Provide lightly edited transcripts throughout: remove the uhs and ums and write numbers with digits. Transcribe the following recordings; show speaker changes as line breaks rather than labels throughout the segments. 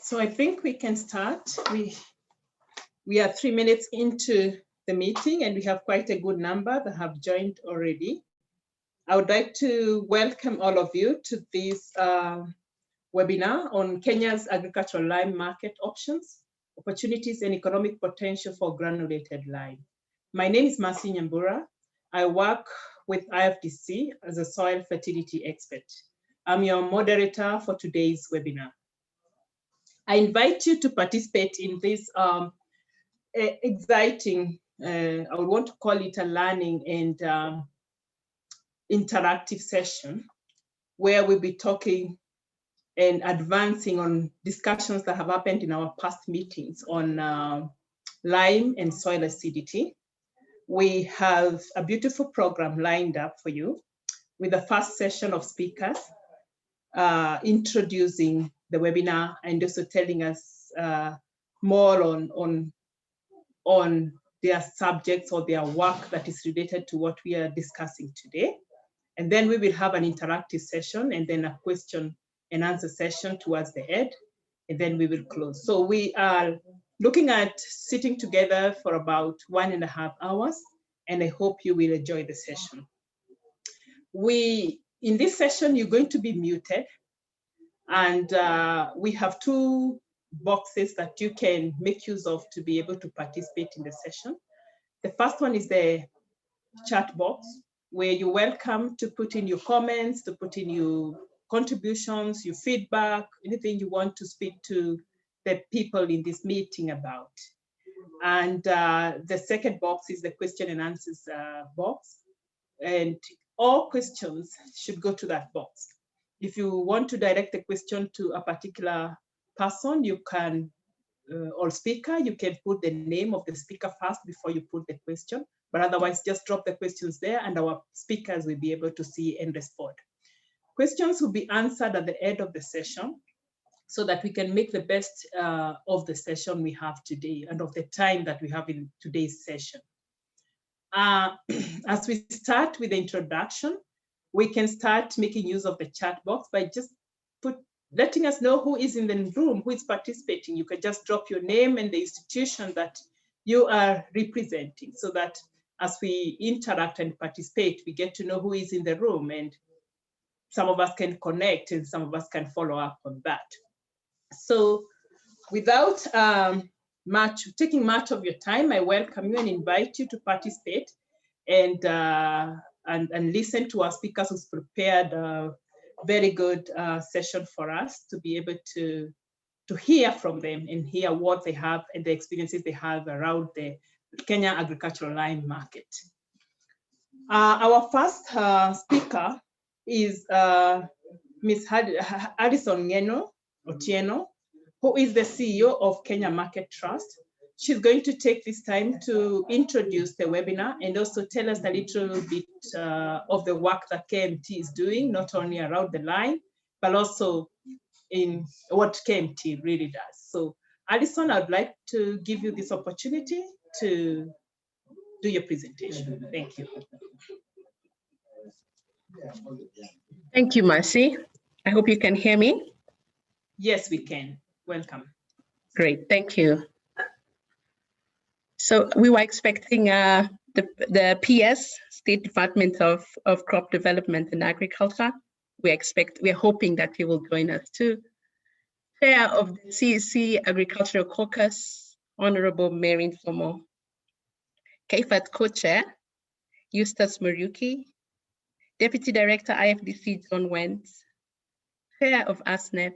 So I think we can start. We are 3 minutes into the meeting and we have quite a good number that have joined already. I would like to welcome all of you to this webinar on Kenya's agricultural lime market options, opportunities and economic potential for granulated lime. My name is Mercy Nyambura. I work with IFDC as a soil fertility expert. I'm your moderator for today's webinar. I invite you to participate in this exciting, I would want to call it a learning and interactive session where we'll be talking and advancing on discussions that have happened in our past meetings on lime and soil acidity. We have a beautiful program lined up for you with the first session of speakers introducing the webinar and also telling us more on their subjects or their work that is related to what we are discussing today. And then we will have an interactive session and then a question and answer session towards the end, and then we will close. So we are looking at sitting together for about 1.5 hours, and I hope you will enjoy the session. In this session, you're going to be muted, and we have 2 boxes that you can make use of to be able to participate in the session. The first one is the chat box, where you're welcome to put in your comments, to put in your contributions, your feedback, anything you want to speak to the people in this meeting about. And the second box is the question and answers box. And all questions should go to that box. If you want to direct the question to a particular person, you can, or speaker, you can put the name of the speaker first before you put the question. But otherwise, just drop the questions there and our speakers will be able to see and respond. Questions will be answered at the end of the session so that we can make the best of the session we have today and of the time that we have in today's session. As we start with the introduction, we can start making use of the chat box by just letting us know who is in the room, who is participating. You can just drop your name and the institution that you are representing so that as we interact and participate, we get to know who is in the room, and some of us can connect and some of us can follow up on that. So without taking much of your time, I welcome you and invite you to participate and listen to our speakers who's prepared a very good session for us to be able to hear from them and hear what they have and the experiences they have around the Kenya agricultural lime market. Our first speaker is Ms. Addison Otieno, who is the CEO of Kenya Market Trust. She's going to take this time to introduce the webinar and also tell us a little bit of the work that KMT is doing, not only around the line, but also in what KMT really does. So Addison, I'd like to give you this opportunity to do your presentation. Thank you.
Thank you, Mercy. I hope you can hear me.
Yes, we can. Welcome.
Great, thank you. So we were expecting the PS, State Department of Crop Development and Agriculture. We're hoping that he will join us too. Chair of the CEC Agricultural Caucus, Honorable Maureen Somo. KFAT Co-Chair, Eustace Muriuki. Deputy Director, IFDC, John Wendt. Chair of ASNEP,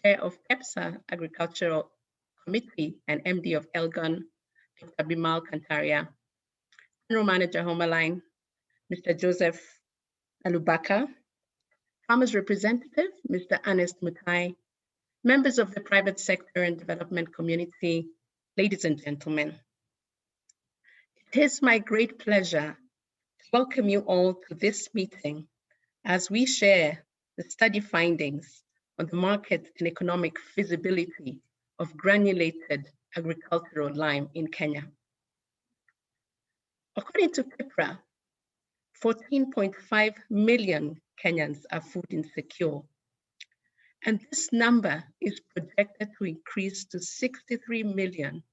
Chair of EPSA Agricultural Committee and MD of Elgon, Dr. Bimal Kantaria. General Manager Homerline, Mr. Joseph Alubaka. Farmers Representative, Mr. Ernest Mutai. Members of the private sector and development community, ladies and gentlemen. It is my great pleasure to welcome you all to this meeting as we share the study findings on the market and economic feasibility of granulated agricultural lime in Kenya. According to FIPRA, 14.5 million Kenyans are food insecure. And this number is projected to increase to 63 million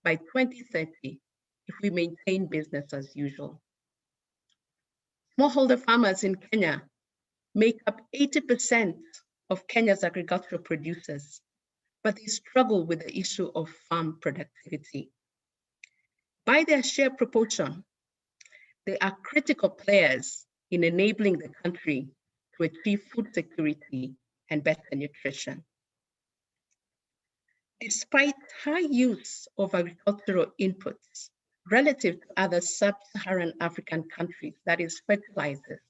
by 2030 if we maintain business as usual. Smallholder farmers in Kenya make up 80% of Kenya's agricultural producers, but they struggle with the issue of farm productivity. By their share proportion, they are critical players in enabling the country to achieve food security and better nutrition. Despite high use of agricultural inputs relative to other sub-Saharan African countries, that is fertilizers,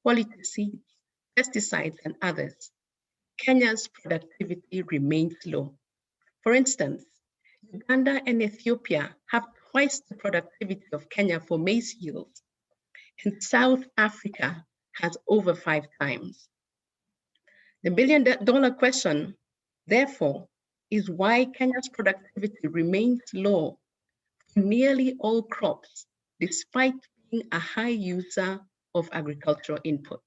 quality seeds, pesticides, and others, Kenya's productivity remains low. For instance, Uganda and Ethiopia have twice the productivity of Kenya for maize yields, and South Africa has over 5 times. The million-dollar question, therefore, is why Kenya's productivity remains low for nearly all crops, despite being a high user of agricultural inputs.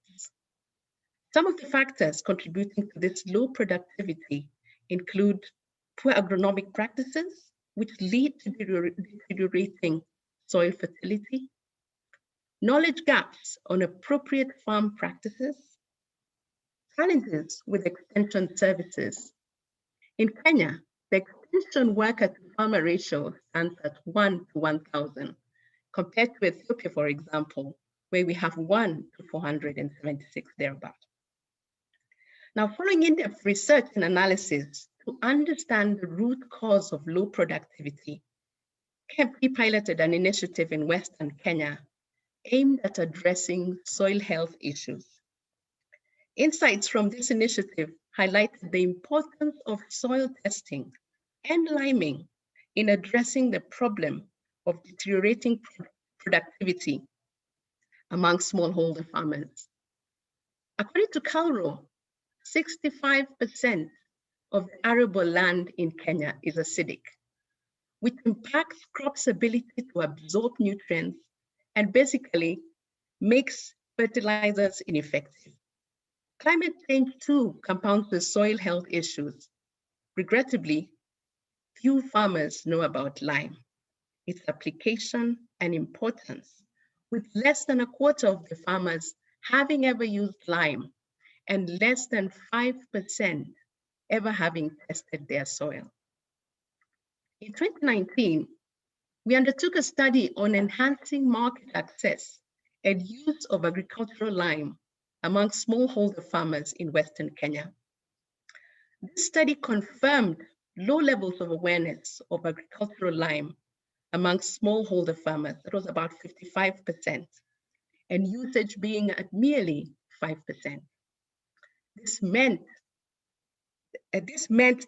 Some of the factors contributing to this low productivity include poor agronomic practices, which lead to deteriorating soil fertility, knowledge gaps on appropriate farm practices, challenges with extension services. In Kenya, the extension worker to farmer ratio stands at 1 to 1,000, compared to Ethiopia, for example, where we have 1 to 476 thereabout. Now, following in-depth research and analysis to understand the root cause of low productivity, KMP piloted an initiative in Western Kenya aimed at addressing soil health issues. Insights from this initiative highlighted the importance of soil testing and liming in addressing the problem of deteriorating productivity among smallholder farmers. According to CalRO, 65% of the arable land in Kenya is acidic, which impacts crops' ability to absorb nutrients and basically makes fertilizers ineffective. Climate change too compounds the soil health issues. Regrettably, few farmers know about lime, its application and importance, with less than a quarter of the farmers having ever used lime and less than 5% ever having tested their soil. In 2019, we undertook a study on enhancing market access and use of agricultural lime among smallholder farmers in Western Kenya. This study confirmed low levels of awareness of agricultural lime among smallholder farmers. That was about 55%, and usage being at merely 5%. This meant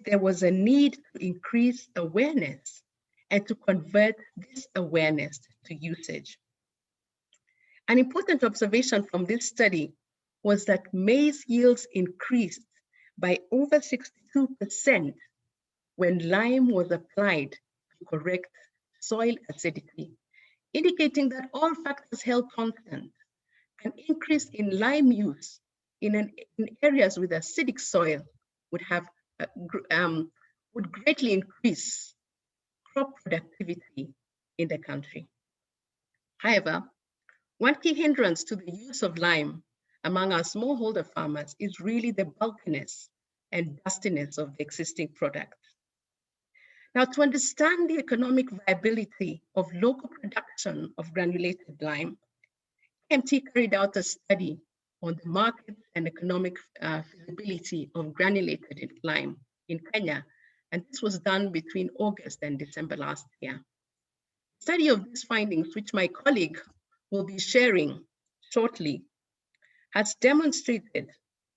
there was a need to increase awareness and to convert this awareness to usage. An important observation from this study was that maize yields increased by over 62% when lime was applied to correct soil acidity, indicating that all factors held constant, an increase in lime use in areas with acidic soil would greatly increase crop productivity in the country. However, one key hindrance to the use of lime among our smallholder farmers is really the bulkiness and dustiness of the existing product. Now, to understand the economic viability of local production of granulated lime, KMT carried out a study on the market and economic feasibility of granulated lime in Kenya, and this was done between August and December last year. Study of these findings, which my colleague will be sharing shortly, has demonstrated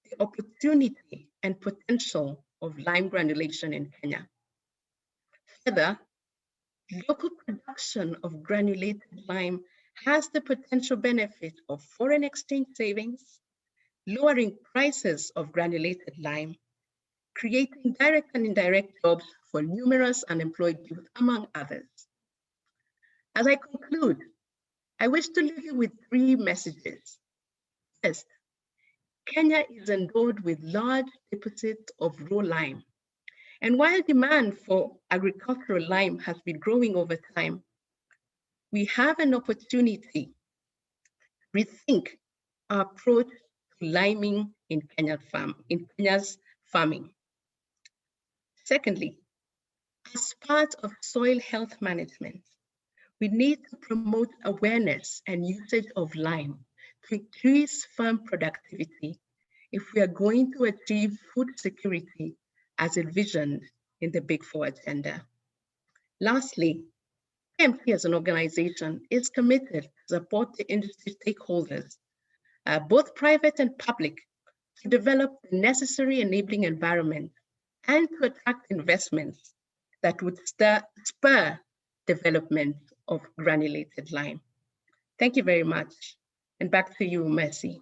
the opportunity and potential of lime granulation in Kenya. Further, local production of granulated lime has the potential benefit of foreign exchange savings, lowering prices of granulated lime, creating direct and indirect jobs for numerous unemployed youth, among others. As I conclude, I wish to leave you with 3 messages. First, Kenya is endowed with large deposits of raw lime. And while demand for agricultural lime has been growing over time, we have an opportunity to rethink our approach to liming in Kenya's farming. Secondly, as part of soil health management, we need to promote awareness and usage of lime to increase farm productivity if we are going to achieve food security as envisioned in the Big Four agenda. Lastly, KMT as an organization is committed to support the industry stakeholders, both private and public, to develop the necessary enabling environment and to attract investments that would spur development of granulated lime. Thank you very much. And back to you, Mercy.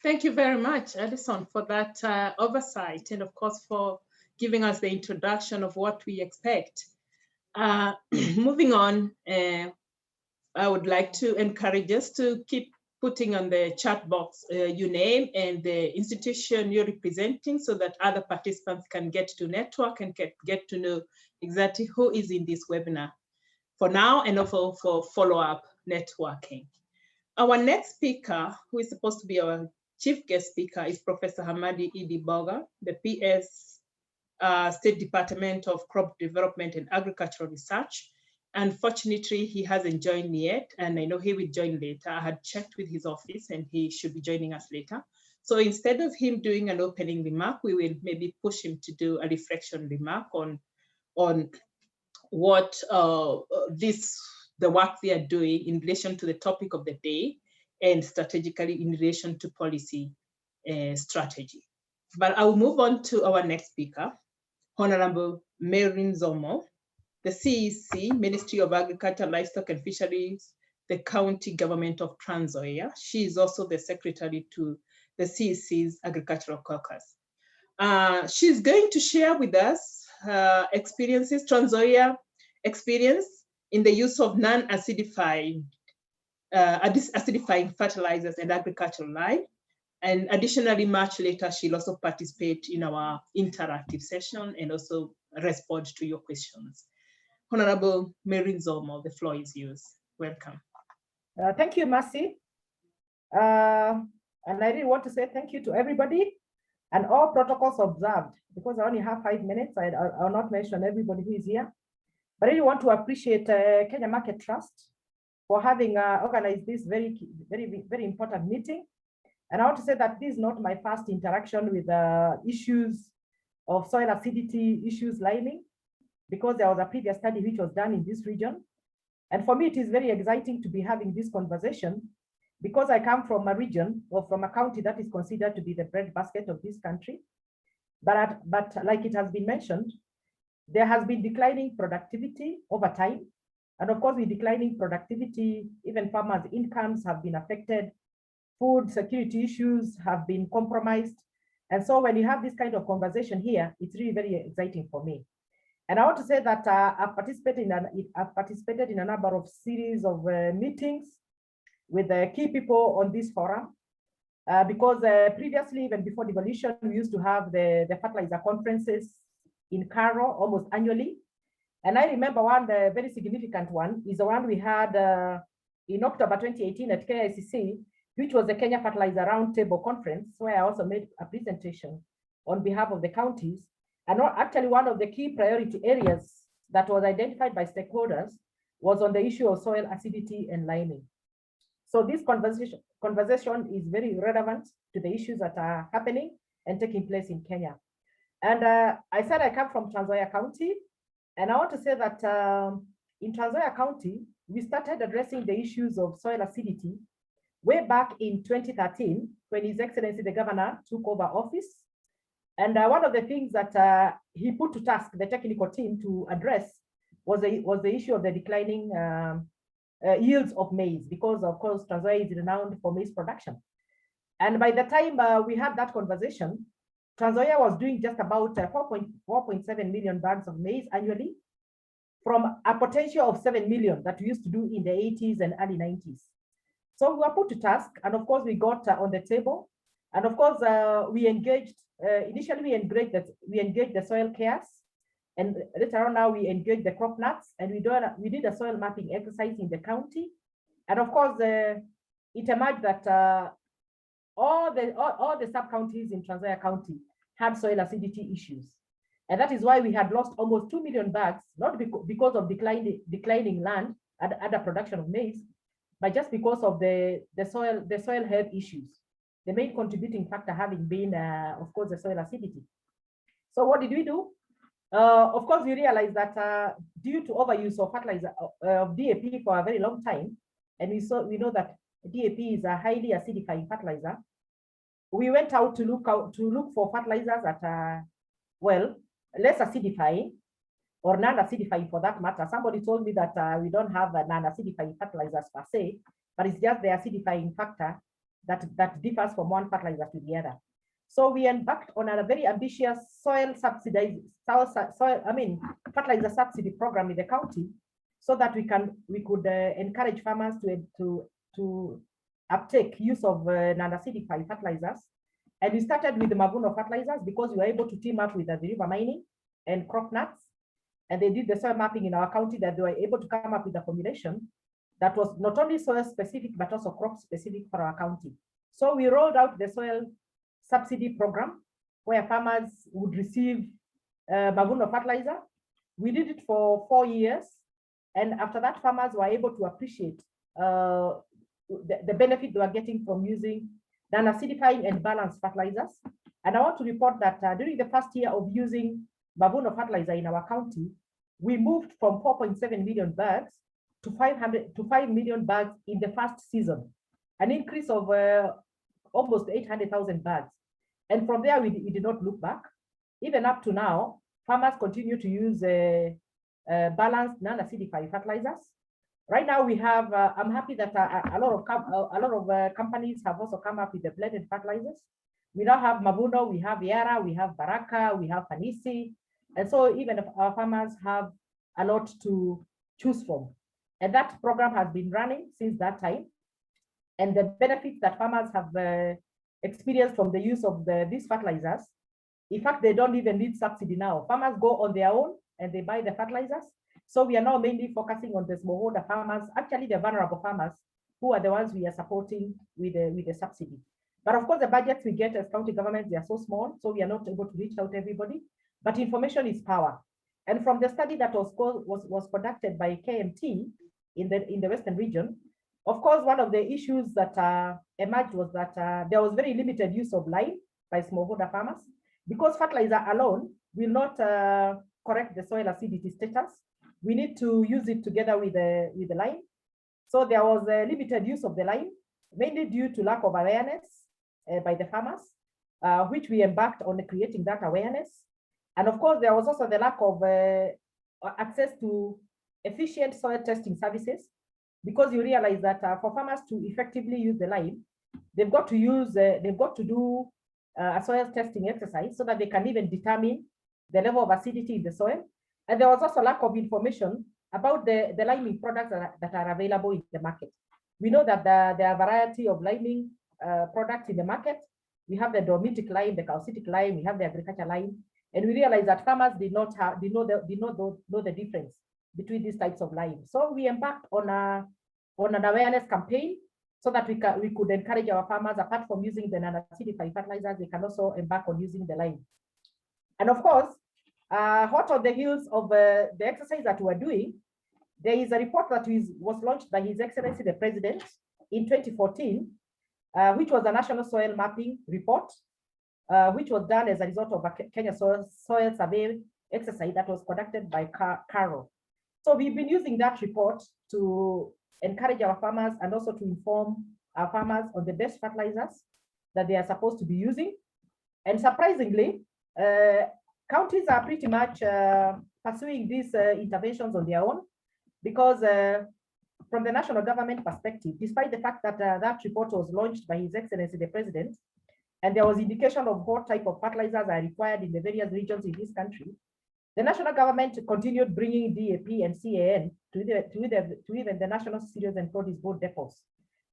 Thank you very much, Edison, for that oversight and of course for giving us the introduction of what we expect. Moving on, I would like to encourage us to keep putting on the chat box your name and the institution you're representing so that other participants can get to network and get to know exactly who is in this webinar for now and also for follow-up networking. Our next speaker, who is supposed to be our chief guest speaker, is Professor Hamadi Idi Boga, the PS State Department of Crop Development and Agricultural Research. Unfortunately, he hasn't joined yet, and I know he will join later. I had checked with his office and he should be joining us later. So instead of him doing an opening remark, we will maybe push him to do a reflection remark on what the work they are doing in relation to the topic of the day and strategically in relation to policy strategy. But I will move on to our next speaker, Honorable Maureen Zomo, the CEC, Ministry of Agriculture, Livestock and Fisheries, the County Government of Trans Nzoia. She is also the Secretary to the CEC's Agricultural Caucus. She's going to share with us her experiences, Trans Nzoia experience in the use of non-acidifying acidifying fertilizers and agricultural lime. And additionally, much later, she'll also participate in our interactive session and also respond to your questions. Honorable Maureen Zomo, the floor is yours. Welcome.
Thank you, Mercy. And I really want to say thank you to everybody and all protocols observed, because I only have 5 minutes. I'll not mention everybody who is here. But I really want to appreciate Kenya Market Trust for having organized this very important meeting. And I want to say that this is not my first interaction with issues of soil acidity, issues liming, because there was a previous study which was done in this region. And for me, it is very exciting to be having this conversation because I come from a region or from a county that is considered to be the breadbasket of this country. But like it has been mentioned, there has been declining productivity over time. And of course, with declining productivity, even farmers' incomes have been affected. Food security issues have been compromised. And so when you have this kind of conversation here, it's really very exciting for me. And I want to say that I've participated in a number of series of meetings with key people on this forum, because previously, even before devolution, we used to have the fertilizer conferences in Cairo almost annually. And I remember one, the very significant one, is the one we had in October 2018 at KICC, which was the Kenya Fertilizer Roundtable Conference, where I also made a presentation on behalf of the counties. And actually, one of the key priority areas that was identified by stakeholders was on the issue of soil acidity and liming. So this conversation is very relevant to the issues that are happening and taking place in Kenya. And I said I come from Trans Nzoia County, and I want to say that in Trans Nzoia County, we started addressing the issues of soil acidity way back in 2013, when His Excellency the Governor took over office. And one of the things that he put to task the technical team to address was the issue of the declining yields of maize, because of course Trans Nzoia is renowned for maize production. And by the time we had that conversation, Trans Nzoia was doing just about 4.7 million bags of maize annually, from a potential of 7 million that we used to do in the 80s and early 90s. So we were put to task, and of course we got on the table, and of course we engaged. Initially, we engaged the soil cares, and later on now we engaged the crop nuts, and we did a soil mapping exercise in the county, and of course it emerged that all the sub counties in Trans Nzoia County had soil acidity issues, and that is why we had lost almost 2 million bags, not because of declining land and other production of maize, but just because of the soil health issues. The main contributing factor having been, of course, the soil acidity. So what did we do? Of course, we realized that due to overuse of fertilizer of DAP for a very long time, and we know that DAP is a highly acidifying fertilizer. We went out to look for fertilizers that are, well, less acidifying or non-acidifying for that matter. Somebody told me that we don't have non-acidifying fertilizers per se, but it's just the acidifying factor that differs from one fertilizer to the other. So we embarked on a very ambitious fertilizer subsidy program in the county, so that we could encourage farmers to uptake use of non-acidifying fertilizers. And we started with the Mavuno fertilizers because we were able to team up with the river mining and crop nuts, and they did the soil mapping in our county, that they were able to come up with a formulation that was not only soil specific but also crop specific for our county. So we rolled out the soil subsidy program where farmers would receive Mavuno fertilizer. We did it for 4 years, and after that, farmers were able to appreciate the benefit they were getting from using non-acidifying and balanced fertilizers. And I want to report that during the first year of using Mavuno fertilizer in our county, we moved from 4.7 million bags to 5 million bags in the first season, an increase of almost 800,000 bags. And from there, we did not look back. Even up to now, farmers continue to use balanced non-acidifying fertilizers. Right now, we have, I'm happy that a lot of companies have also come up with the blended fertilizers. We now have Mavuno, we have Yara, we have Baraka, we have Fanisi. And so even if our farmers have a lot to choose from. And that program has been running since that time. And the benefits that farmers have experienced from the use of these fertilizers, in fact, they don't even need subsidy now. Farmers go on their own and they buy the fertilizers. So we are now mainly focusing on the smallholder farmers, actually the vulnerable farmers, who are the ones we are supporting with the subsidy. But of course, the budgets we get as county governments, they are so small, so we are not able to reach out to everybody. But information is power. And from the study that was conducted by KMT in the Western region, of course, one of the issues that emerged was that there was very limited use of lime by smallholder farmers, because fertilizer alone will not correct the soil acidity status. We need to use it together with the lime. So there was a limited use of the lime, mainly due to lack of awareness by the farmers, which we embarked on creating that awareness. And of course, there was also the lack of access to efficient soil testing services, because you realize that for farmers to effectively use the lime, they've got to do a soil testing exercise so that they can even determine the level of acidity in the soil. And there was also lack of information about the liming products that are available in the market. We know that there are a variety of liming products in the market. We have the dolomitic lime, the calcitic lime, we have the agriculture lime, and we realized that farmers did not know the difference between these types of lime. So we embarked on an awareness campaign so that we could encourage our farmers, apart from using the non-acidifying fertilizers, they can also embark on using the lime. And of course, hot on the heels of the exercise that we're doing, there is a report that was launched by His Excellency the President in 2014, which was a national soil mapping report, which was done as a result of a Kenya soil survey exercise that was conducted by Carol. So we've been using that report to encourage our farmers and also to inform our farmers on the best fertilizers that they are supposed to be using. And surprisingly, counties are pretty much pursuing these interventions on their own, because from the national government perspective, despite the fact that that report was launched by His Excellency the President, and there was indication of what type of fertilizers are required in the various regions in this country, the national government continued bringing DAP and CAN to even the National Cereals and Produce Board depots.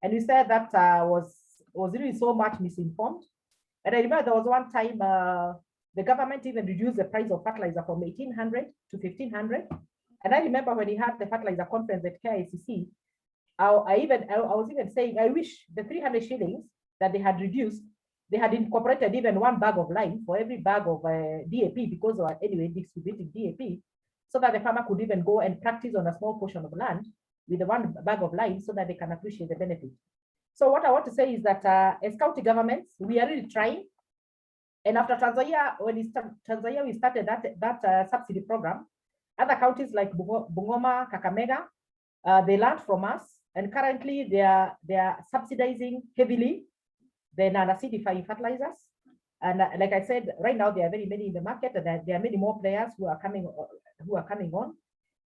And we said that was really so much misinformed. And I remember there was one time the government even reduced the price of fertilizer from 1,800 to 1,500. And I remember when we had the fertilizer conference at KICC, I was even saying, I wish the 300 shillings that they had reduced, they had incorporated even one bag of lime for every bag of DAP, because they were anyway distributing DAP, so that the farmer could even go and practice on a small portion of land with the one bag of lime, so that they can appreciate the benefit. So what I want to say is that as county governments, we are really trying. And after Tanzania, Tanzania, we started that subsidy program. Other counties like Bungoma, Kakamega, they learned from us, and currently they are subsidizing heavily the non-acidifying fertilizers. And like I said, right now there are very many in the market, and there are many more players who are coming on.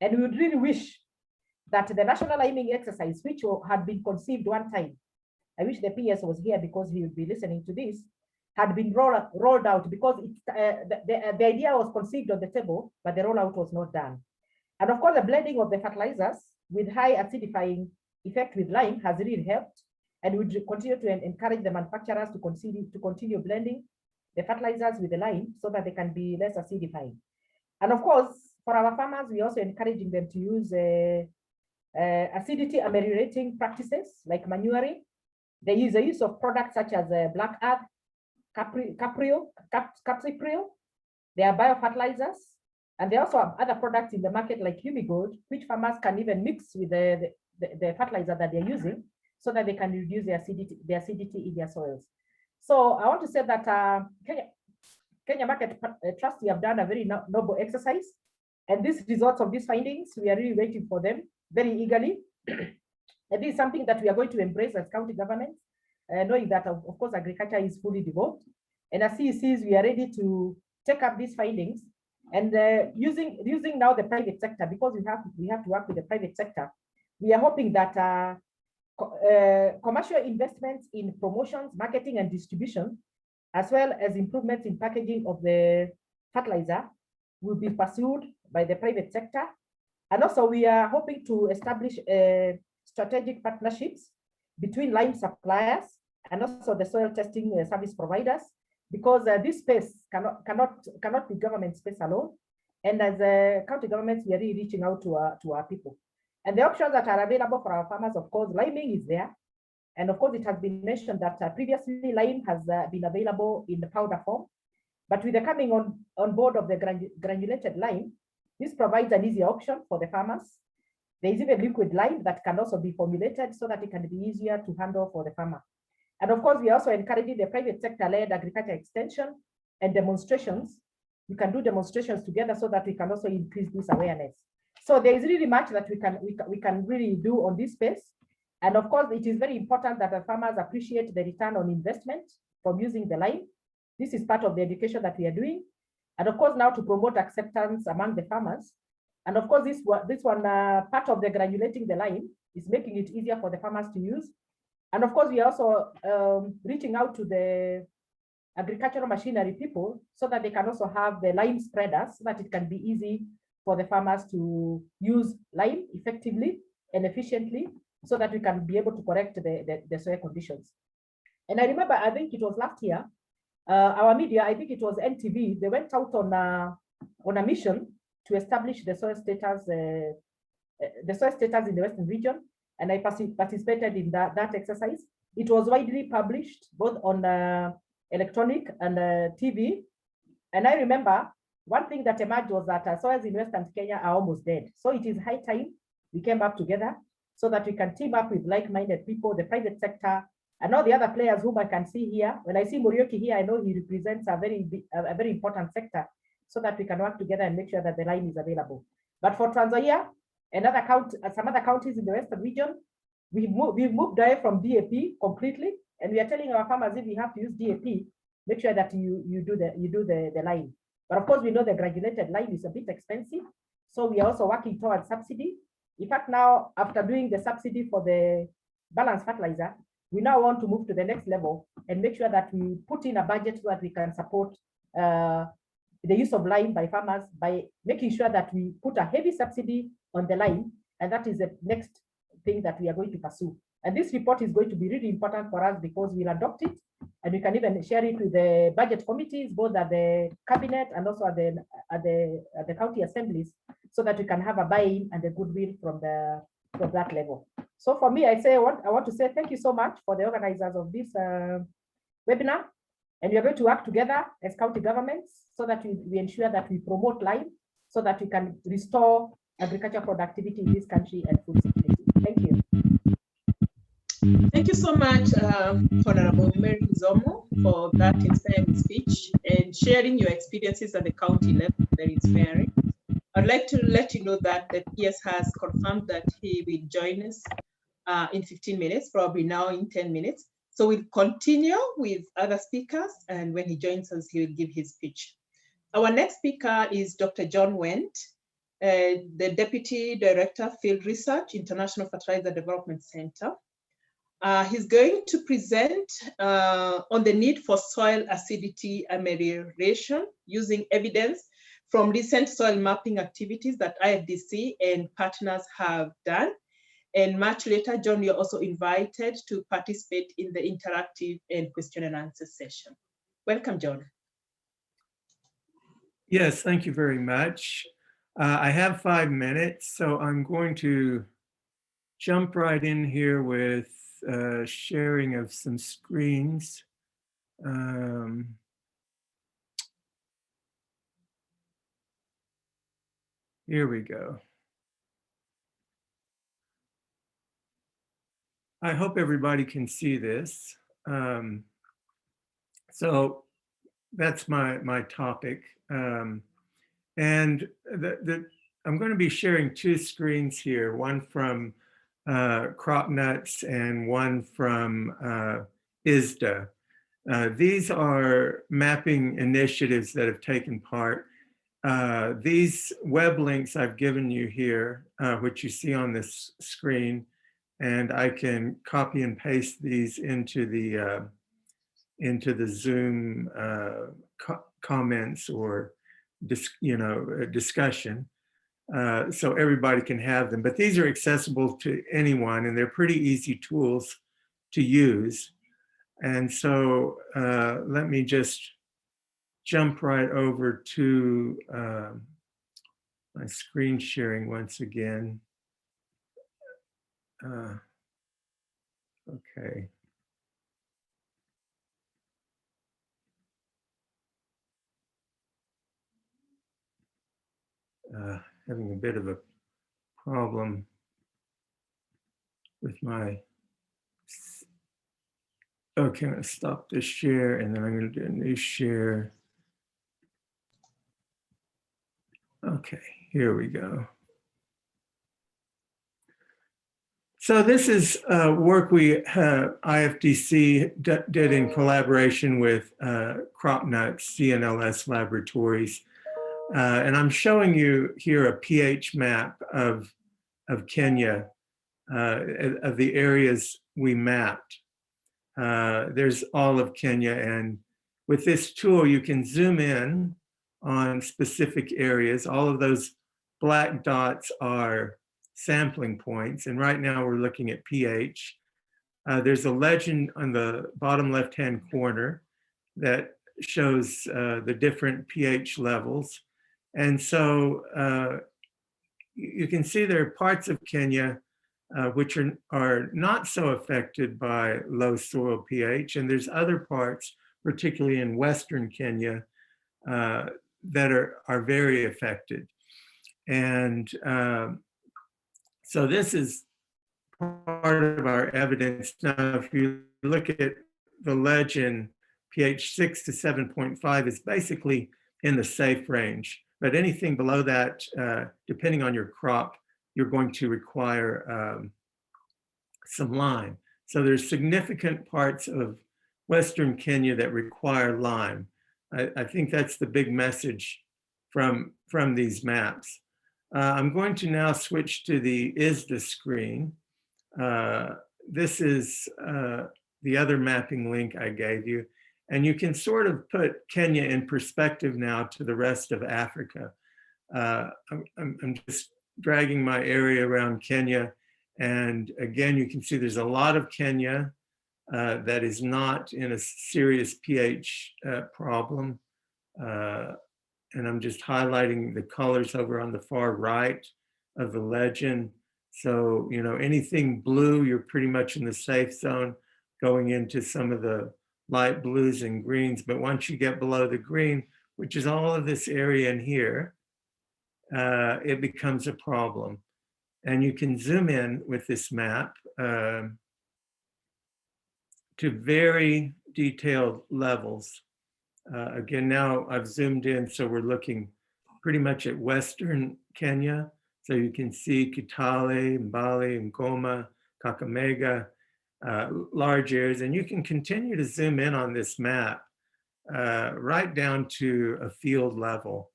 And we would really wish that the national liming exercise, which had been conceived one time, I wish the PS was here because he would be listening to this, had been rolled out, because the idea was conceived on the table, but the rollout was not done. And of course, the blending of the fertilizers with high acidifying effect with lime has really helped, and we would continue to encourage the manufacturers to continue blending the fertilizers with the lime so that they can be less acidifying. And of course, for our farmers, we also encouraging them to use acidity ameliorating practices like manuring. They use the use of products such as black earth, capryl. They are biofertilizers, and they also have other products in the market like Humigold, which farmers can even mix with the fertilizer that they're using, so that they can reduce the acidity in their soils. So I want to say that Kenya Market Trust, we have done a very noble exercise, and these results of these findings, we are really waiting for them very eagerly. And this is something that we are going to embrace as county governments, knowing that of course agriculture is fully devolved, and as CECs we are ready to take up these findings, and using now the private sector, because we have to work with the private sector. We are hoping that commercial investments in promotions, marketing, and distribution, as well as improvements in packaging of the fertilizer, will be pursued by the private sector. And also we are hoping to establish strategic partnerships between lime suppliers and also the soil testing service providers, because this space cannot be government space alone. And as county governments, we are really reaching out to our people. And the options that are available for our farmers, of course, liming is there. And of course, it has been mentioned that previously lime has been available in the powder form. But with the coming on board of the granulated lime, this provides an easier option for the farmers. There is even liquid lime that can also be formulated so that it can be easier to handle for the farmer. And of course, we are also encouraging the private sector-led agriculture extension and demonstrations. We can do demonstrations together so that we can also increase this awareness. So there is really much that we can really do on this space. And of course, it is very important that the farmers appreciate the return on investment from using the lime. This is part of the education that we are doing. And of course, now to promote acceptance among the farmers. And of course, this one part of the granulating the lime is making it easier for the farmers to use. And of course, we are also reaching out to the agricultural machinery people so that they can also have the lime spreaders, so that it can be easy for the farmers to use lime effectively and efficiently, so that we can be able to correct the soil conditions. And I remember, I think it was last year, our media, I think it was NTV, they went out on a mission to establish the soil status in the Western region, and I participated in that exercise. It was widely published both on electronic and TV. And I remember one thing that emerged was that soils in Western Kenya are almost dead. So it is high time we came up together so that we can team up with like-minded people, the private sector, and all the other players whom I can see here. When I see Muriuki here, I know he represents a very important sector, so that we can work together and make sure that the lime is available. But for Tanzania and some other counties in the Western region, we've moved away from DAP completely, and we are telling our farmers, if we have to use DAP, make sure that you do the lime. But of course, we know the granulated lime is a bit expensive, so we are also working towards subsidy. In fact, now after doing the subsidy for the balanced fertilizer, we now want to move to the next level and make sure that we put in a budget so that we can support the use of lime by farmers, by making sure that we put a heavy subsidy on the lime, and that is the next thing that we are going to pursue. And this report is going to be really important for us because we'll adopt it and we can even share it with the budget committees, both at the cabinet and also at the county assemblies, so that we can have a buy-in and a goodwill from that level. So for me, I want to say thank you so much for the organizers of this webinar. And we are going to work together as county governments so that we ensure that we promote lime so that we can restore agricultural productivity in this country and food security. Thank you.
Thank you so much, Honorable Mary Nzomo, for that inspiring speech and sharing your experiences at the county level. Very inspiring. I'd like to let you know that the PS has confirmed that he will join us in 15 minutes, probably now in 10 minutes. So we'll continue with other speakers, and when he joins us, he will give his speech. Our next speaker is Dr. John Wendt, the Deputy Director, Field Research, International Fertilizer Development Center. He's going to present on the need for soil acidity amelioration using evidence from recent soil mapping activities that IFDC and partners have done. And much later, John, you're also invited to participate in the interactive and question and answer session. Welcome, John.
Yes, thank you very much. I have 5 minutes, so I'm going to jump right in here with sharing of some screens. Here we go. I hope everybody can see this. So that's my topic. And I'm going to be sharing 2 screens here, one from crop nuts and one from ISDA. These are mapping initiatives that have taken part. These web links I've given you here, which you see on this screen, and I can copy and paste these into the Zoom comments or discussion. So everybody can have them, but these are accessible to anyone and they're pretty easy tools to use. And so let me just jump right over to my screen sharing once again. Okay. Having a bit of a problem with my, okay, I'm going to stop this share and then I'm going to do a new share. Okay, here we go. So this is work we, IFDC did in collaboration with Crop Nuts, CNLS Laboratories. And I'm showing you here a pH map of Kenya, of the areas we mapped. There's all of Kenya, and with this tool, you can zoom in on specific areas. All of those black dots are sampling points, and right now we're looking at pH. There's a legend on the bottom left-hand corner that shows the different pH levels. And so you can see there are parts of Kenya which are not so affected by low soil pH, and there's other parts, particularly in Western Kenya, that are very affected. And so this is part of our evidence. Now, if you look at the legend, pH 6 to 7.5 is basically in the safe range. But anything below that, depending on your crop, you're going to require some lime. So there's significant parts of Western Kenya that require lime. I think that's the big message from these maps. I'm going to now switch to the ISDA screen. This is the other mapping link I gave you. And you can sort of put Kenya in perspective now to the rest of Africa. I'm just dragging my area around Kenya, And again, you can see there's a lot of Kenya that is not in a serious pH problem. And I'm just highlighting the colors over on the far right of the legend. So, you know, anything blue, you're pretty much in the safe zone, going into some of the light blues and greens. But once you get below the green, which is all of this area in here, it becomes a problem. And you can zoom in with this map to very detailed levels. Again, now I've zoomed in, so we're looking pretty much at Western Kenya. So you can see Kitale, Mbale, Ngoma, Kakamega, large areas. And you can continue to zoom in on this map right down to a field level.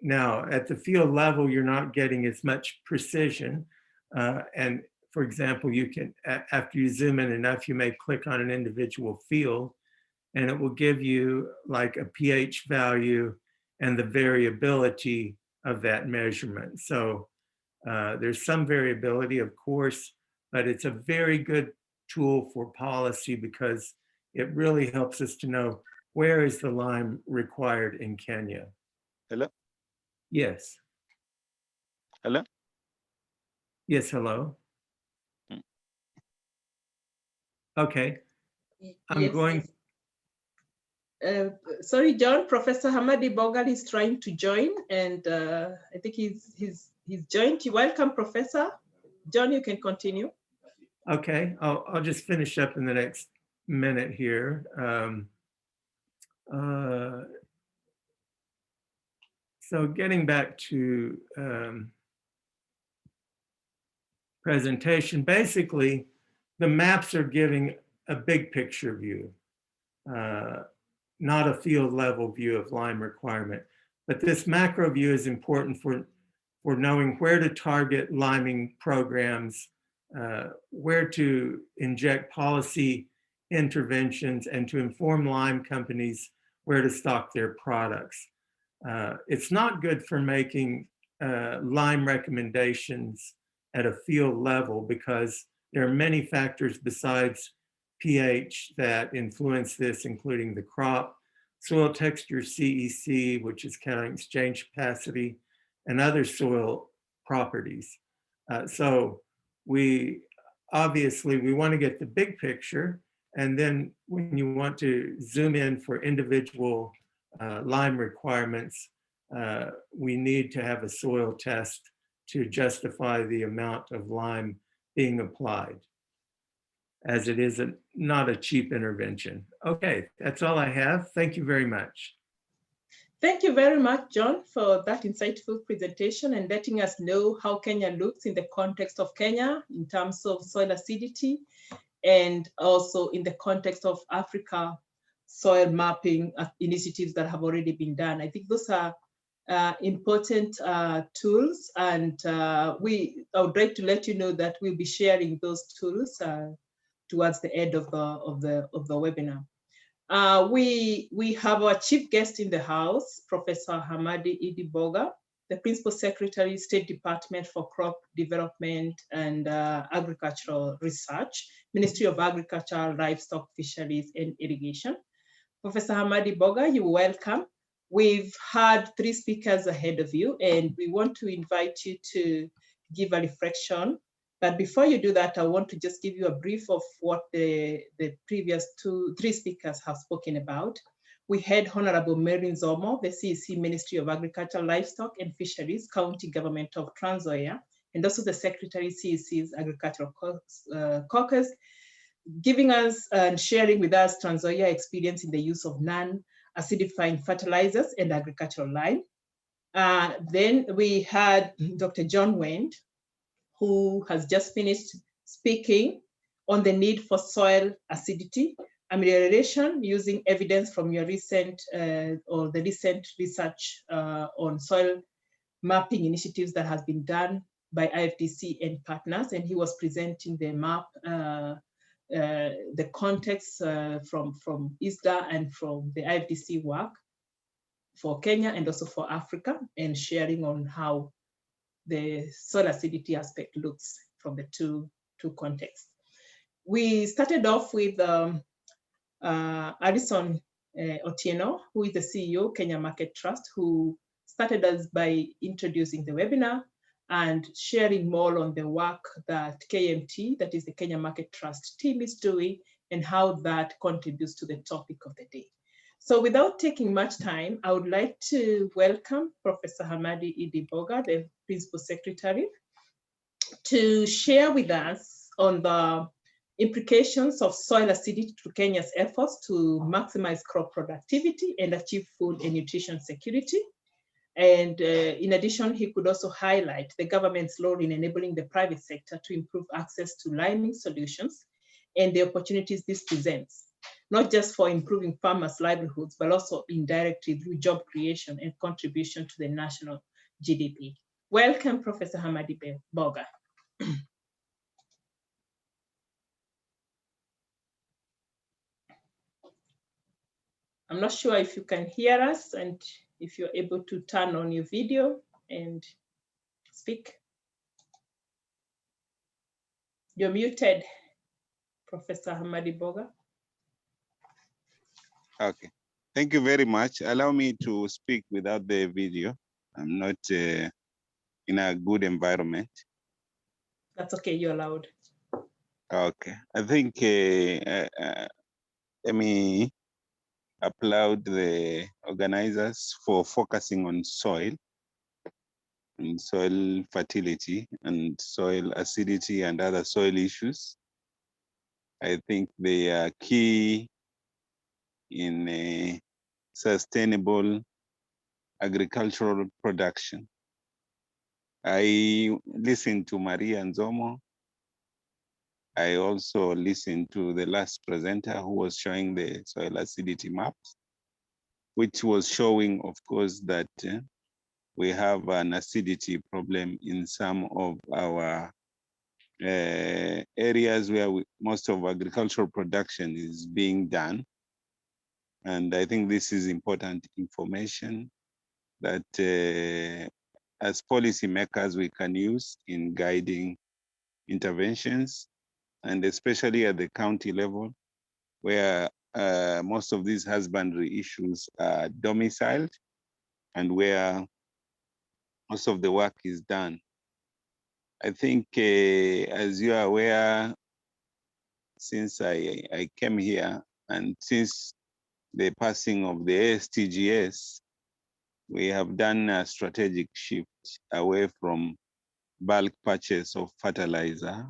Now, at the field level, you're not getting as much precision. And for example, you can, after you zoom in enough, you may click on an individual field and it will give you like a pH value and the variability of that measurement. So there's some variability, of course, but it's a very good tool for policy because it really helps us to know where is the lime required in Kenya.
Hello?
Yes.
Hello?
Yes, hello. Okay. I'm
Yes,
going.
Sorry, John, Professor Hamadi Bogal is trying to join, and I think he's joined. Welcome, Professor. John, you can continue.
Okay, I'll just finish up in the next minute here. So getting back to presentation, basically the maps are giving a big picture view, not a field level view of lime requirement. But this macro view is important for knowing where to target liming programs, where to inject policy interventions, and to inform lime companies where to stock their products. It's not good for making lime recommendations at a field level because there are many factors besides pH that influence this, including the crop, soil texture, CEC, which is cation exchange capacity, and other soil properties. So we obviously want to get the big picture, and then when you want to zoom in for individual lime requirements, we need to have a soil test to justify the amount of lime being applied, as it is not a cheap intervention. Okay, that's all I have. Thank you very much.
Thank you very much, John, for that insightful presentation and letting us know how Kenya looks in the context of Kenya in terms of soil acidity and also in the context of Africa soil mapping initiatives that have already been done. I think those are important tools, and I would like to let you know that we'll be sharing those tools towards the end of the webinar. We have our chief guest in the house, Professor Hamadi Idi Boga, the Principal Secretary, State Department for Crop Development and Agricultural Research, Ministry of Agriculture, Livestock, Fisheries, and Irrigation. Professor Hamadi Boga, you're welcome. We've had 3 speakers ahead of you, and we want to invite you to give a reflection. But before you do that, I want to just give you a brief of what the previous 3 speakers have spoken about. We had Honorable Mary Nzomo, the CEC Ministry of Agriculture, Livestock and Fisheries, County Government of Trans Nzoia, and also the Secretary CEC's Agricultural Caucus, giving us and sharing with us Trans Nzoia experience in the use of non-acidifying fertilizers and agricultural lime. Then we had Dr. John Wendt, who has just finished speaking on the need for soil acidity amelioration using evidence from your recent or the recent research on soil mapping initiatives that has been done by IFDC and partners. And he was presenting the map, the context from ISDA and from the IFDC work for Kenya and also for Africa, and sharing on how the soil acidity aspect looks from the two contexts. We started off with Alison Otieno, who is the CEO, Kenya Market Trust, who started us by introducing the webinar and sharing more on the work that KMT, that is the Kenya Market Trust team, is doing and how that contributes to the topic of the day. So without taking much time, I would like to welcome Professor Hamadi Idi Boga, the Principal Secretary, to share with us on the implications of soil acidity to Kenya's efforts to maximize crop productivity and achieve food and nutrition security. And in addition, he could also highlight the government's role in enabling the private sector to improve access to liming solutions and the opportunities this presents, not just for improving farmers' livelihoods, but also indirectly through job creation and contribution to the national GDP. Welcome, Professor Hamadi Boga. I'm not sure if you can hear us and if you're able to turn on your video and speak. You're muted, Professor Hamadi Boga.
Okay. Thank you very much. Allow me to speak without the video. I'm not in a good environment.
That's okay, you're allowed.
Okay. I think let me applaud the organizers for focusing on soil and soil fertility and soil acidity and other soil issues. I think they are key in a sustainable agricultural production. I listened to Maria Nzomo. I also listened to the last presenter who was showing the soil acidity maps, which was showing, of course, that we have an acidity problem in some of our areas where most of agricultural production is being done. And I think this is important information that as policymakers we can use in guiding interventions, and especially at the county level, where most of these husbandry issues are domiciled and where most of the work is done. I think, as you are aware, since I came here and since the passing of the STGS, we have done a strategic shift away from bulk purchase of fertilizer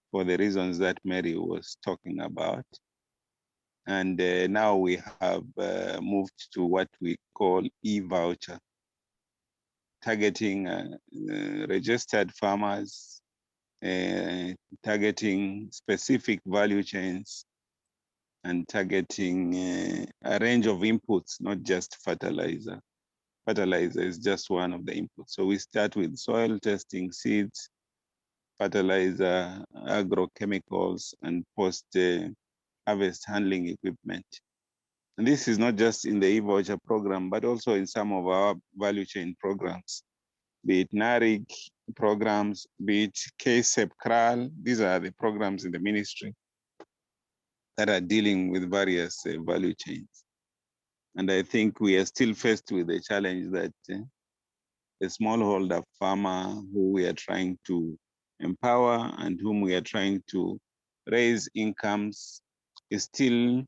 for the reasons that Mary was talking about. And now we have moved to what we call e-voucher, targeting registered farmers, targeting specific value chains, and targeting a range of inputs, not just fertilizer. Fertilizer is just one of the inputs. So we start with soil testing, seeds, fertilizer, agrochemicals, and post-harvest handling equipment. And this is not just in the e-voucher program, but also in some of our value chain programs, be it NARIG programs, be it KSEP, CRAL. These are the programs in the ministry that are dealing with various value chains. And I think we are still faced with the challenge that a smallholder farmer who we are trying to empower and whom we are trying to raise incomes is still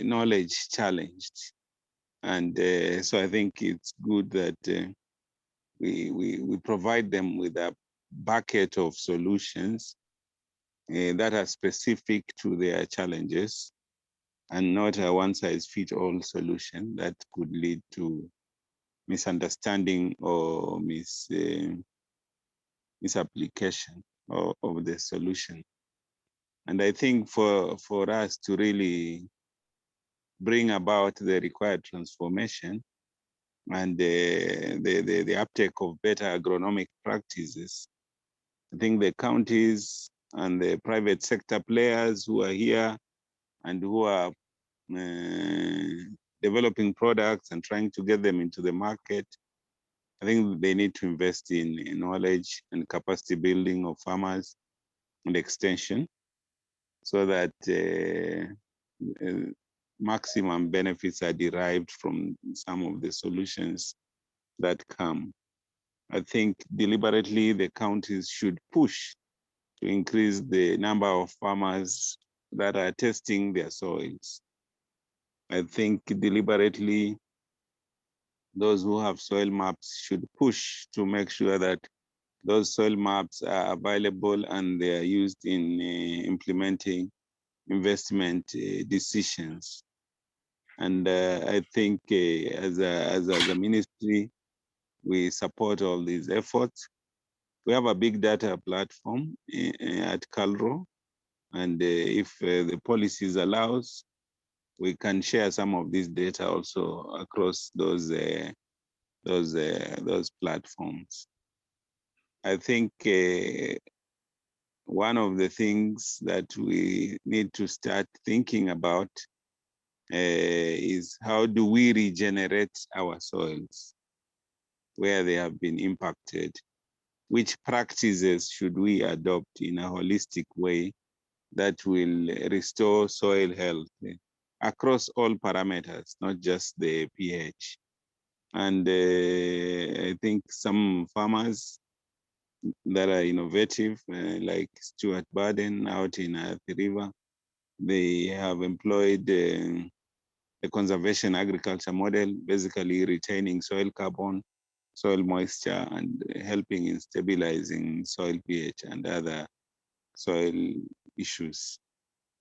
knowledge challenged. And so I think it's good that we provide them with a bucket of solutions that are specific to their challenges and not a one-size-fits-all solution that could lead to misunderstanding or misapplication of the solution. And I think for us to really bring about the required transformation and the uptake of better agronomic practices, I think the counties and the private sector players who are here and who are developing products and trying to get them into the market I think they need to invest in knowledge and capacity building of farmers and extension so that maximum benefits are derived from some of the solutions that come. I think deliberately the counties should push to increase the number of farmers that are testing their soils. I think deliberately those who have soil maps should push to make sure that those soil maps are available and they are used in implementing investment decisions. And I think as a ministry, we support all these efforts. We have a big data platform at Calro, and if the policies allows, we can share some of this data also across those platforms. I think one of the things that we need to start thinking about is how do we regenerate our soils where they have been impacted? Which practices should we adopt in a holistic way that will restore soil health across all parameters, not just the pH? And I think some farmers that are innovative, like Stuart Baden out in Athi River, they have employed the conservation agriculture model, basically retaining soil carbon, soil moisture, and helping in stabilizing soil pH and other soil issues.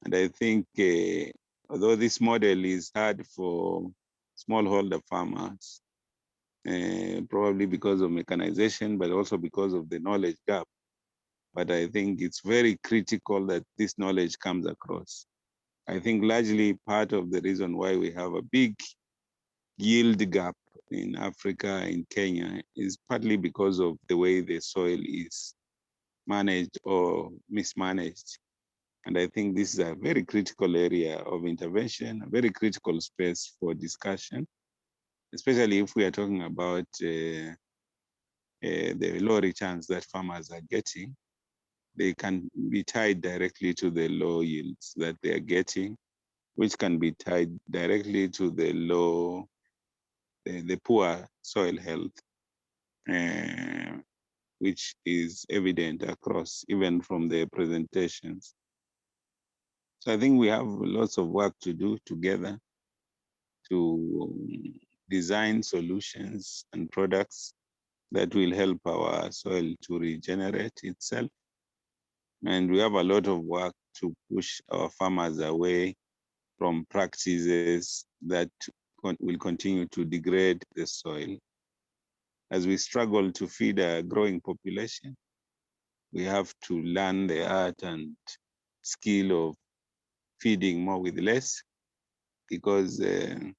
And I think although this model is hard for smallholder farmers, probably because of mechanization, but also because of the knowledge gap. But I think it's very critical that this knowledge comes across. I think largely part of the reason why we have a big yield gap in Africa, in Kenya, is partly because of the way the soil is managed or mismanaged. And I think this is a very critical area of intervention, a very critical space for discussion, especially if we are talking about the low returns that farmers are getting. They can be tied directly to the low yields that they are getting, which can be tied directly to the poor soil health, which is evident across, even from the presentations. So I think we have lots of work to do together to design solutions and products that will help our soil to regenerate itself. And we have a lot of work to push our farmers away from practices that will continue to degrade the soil. As we struggle to feed a growing population, we have to learn the art and skill of feeding more with less, because the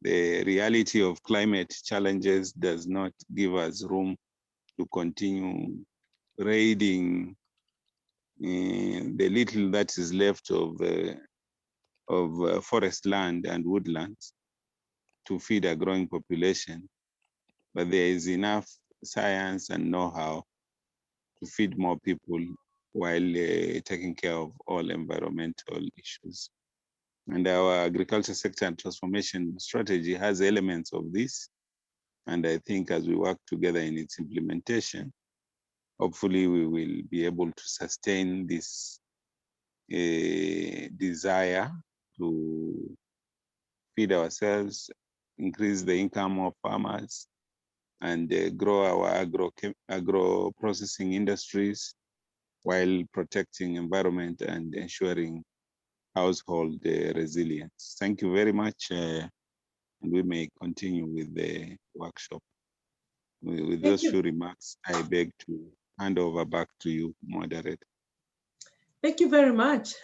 reality of climate challenges does not give us room to continue raiding the little that is left of forest land and woodlands to feed a growing population. But there is enough science and know-how to feed more people while taking care of all environmental issues. And our agriculture sector and transformation strategy has elements of this. And I think as we work together in its implementation, hopefully we will be able to sustain this desire to feed ourselves, increase the income of farmers, and grow our agro processing industries while protecting environment and ensuring household resilience. Thank you very much, and we may continue with the workshop. With those few remarks, I beg to hand over back to you, moderator.
Thank you very much,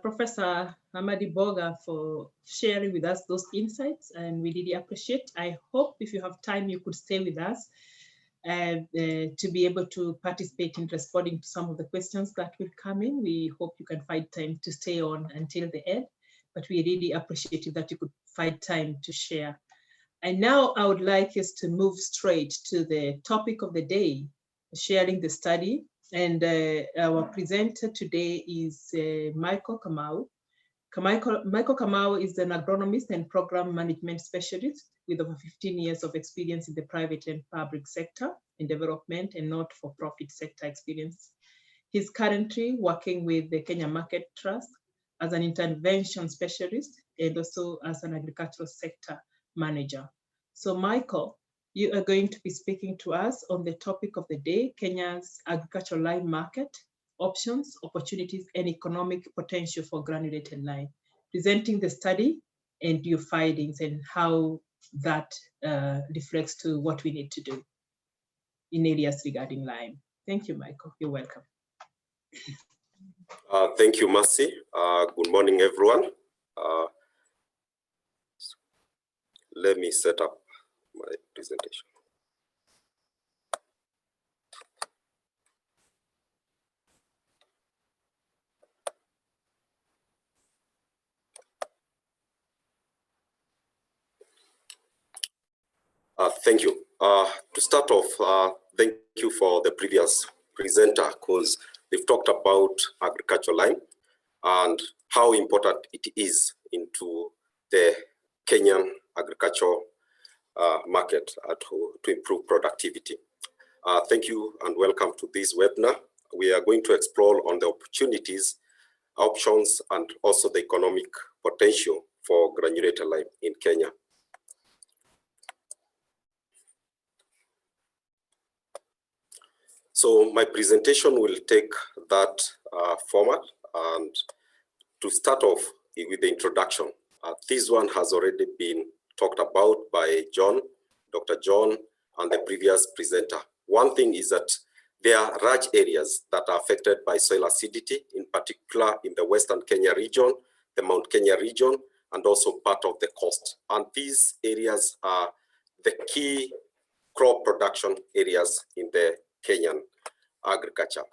Professor Hamadi Boga, for sharing with us those insights, and we really appreciate. I hope if you have time, you could stay with us to be able to participate in responding to some of the questions that will come in. We hope you can find time to stay on until the end, but we really appreciate that you could find time to share. And now I would like us to move straight to the topic of the day, sharing the study. And our presenter today is Michael Kamau. Michael Kamau is an agronomist and program management specialist with over 15 years of experience in the private and public sector in development and not-for-profit sector experience. He's currently working with the Kenya Market Trust as an intervention specialist and also as an agricultural sector manager. So Michael, you are going to be speaking to us on the topic of the day, Kenya's agricultural lime market, options, opportunities, and economic potential for granulated lime, presenting the study and your findings and how that reflects to what we need to do in areas regarding lime. Thank you, Michael. You're welcome.
Thank you, Mercy. Good morning, everyone. Let me set up my presentation. Thank you. To start off, thank you for the previous presenter, because they've talked about agricultural lime and how important it is into the Kenyan agricultural market to improve productivity. Thank you and welcome to this webinar. We are going to explore on the opportunities, options, and also the economic potential for granulated lime in Kenya. So my presentation will take that format, and to start off with the introduction. This one has already been talked about by Dr. John, and the previous presenter. One thing is that there are large areas that are affected by soil acidity, in particular in the Western Kenya region, the Mount Kenya region, and also part of the coast. And these areas are the key crop production areas in the Kenyan agriculture.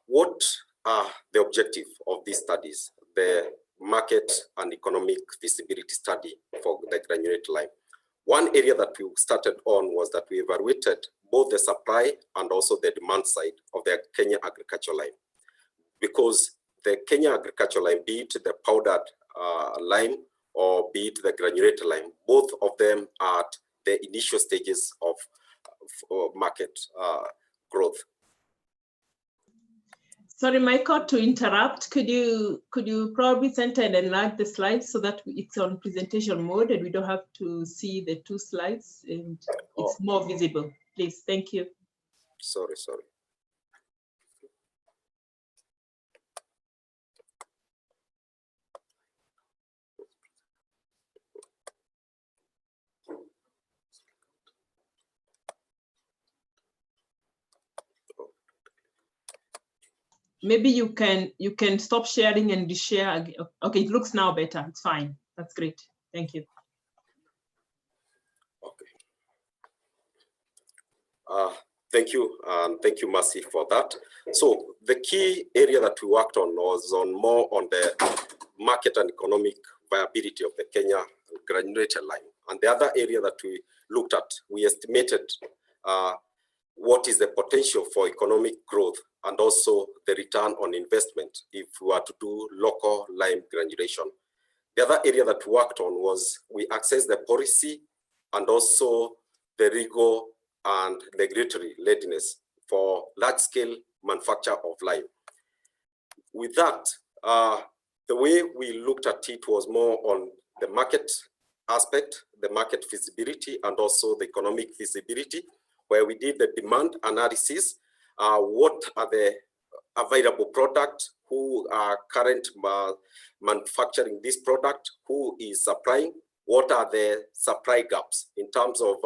What are the objective of these studies? The market and economic feasibility study for the granulated lime. One area that we started on was that we evaluated both the supply and also the demand side of the Kenya agricultural lime. Because the Kenya agricultural lime, be it the powdered lime or be it the granulated lime, both of them are at the initial stages of market growth.
Sorry, Michael, to interrupt. Could you probably center and enlarge the slides so that it's on presentation mode and we don't have to see the two slides and it's more visible, please? Thank you.
Sorry.
Maybe you can stop sharing and reshare again. Okay, it looks now better. It's fine. That's great. Thank you.
Okay. Thank you, and thank you, Mercy, for that. So the key area that we worked on was more on the market and economic viability of the Kenya granulated lime. And the other area that we looked at, we estimated what is the potential for economic growth and also the return on investment if we were to do local lime granulation. The other area that we worked on was we accessed the policy and also the legal and regulatory readiness for large-scale manufacture of lime. With that, the way we looked at it was more on the market aspect, the market feasibility, and also the economic feasibility, where we did the demand analysis. What are the available products, who are current manufacturing this product, who is supplying, what are the supply gaps in terms of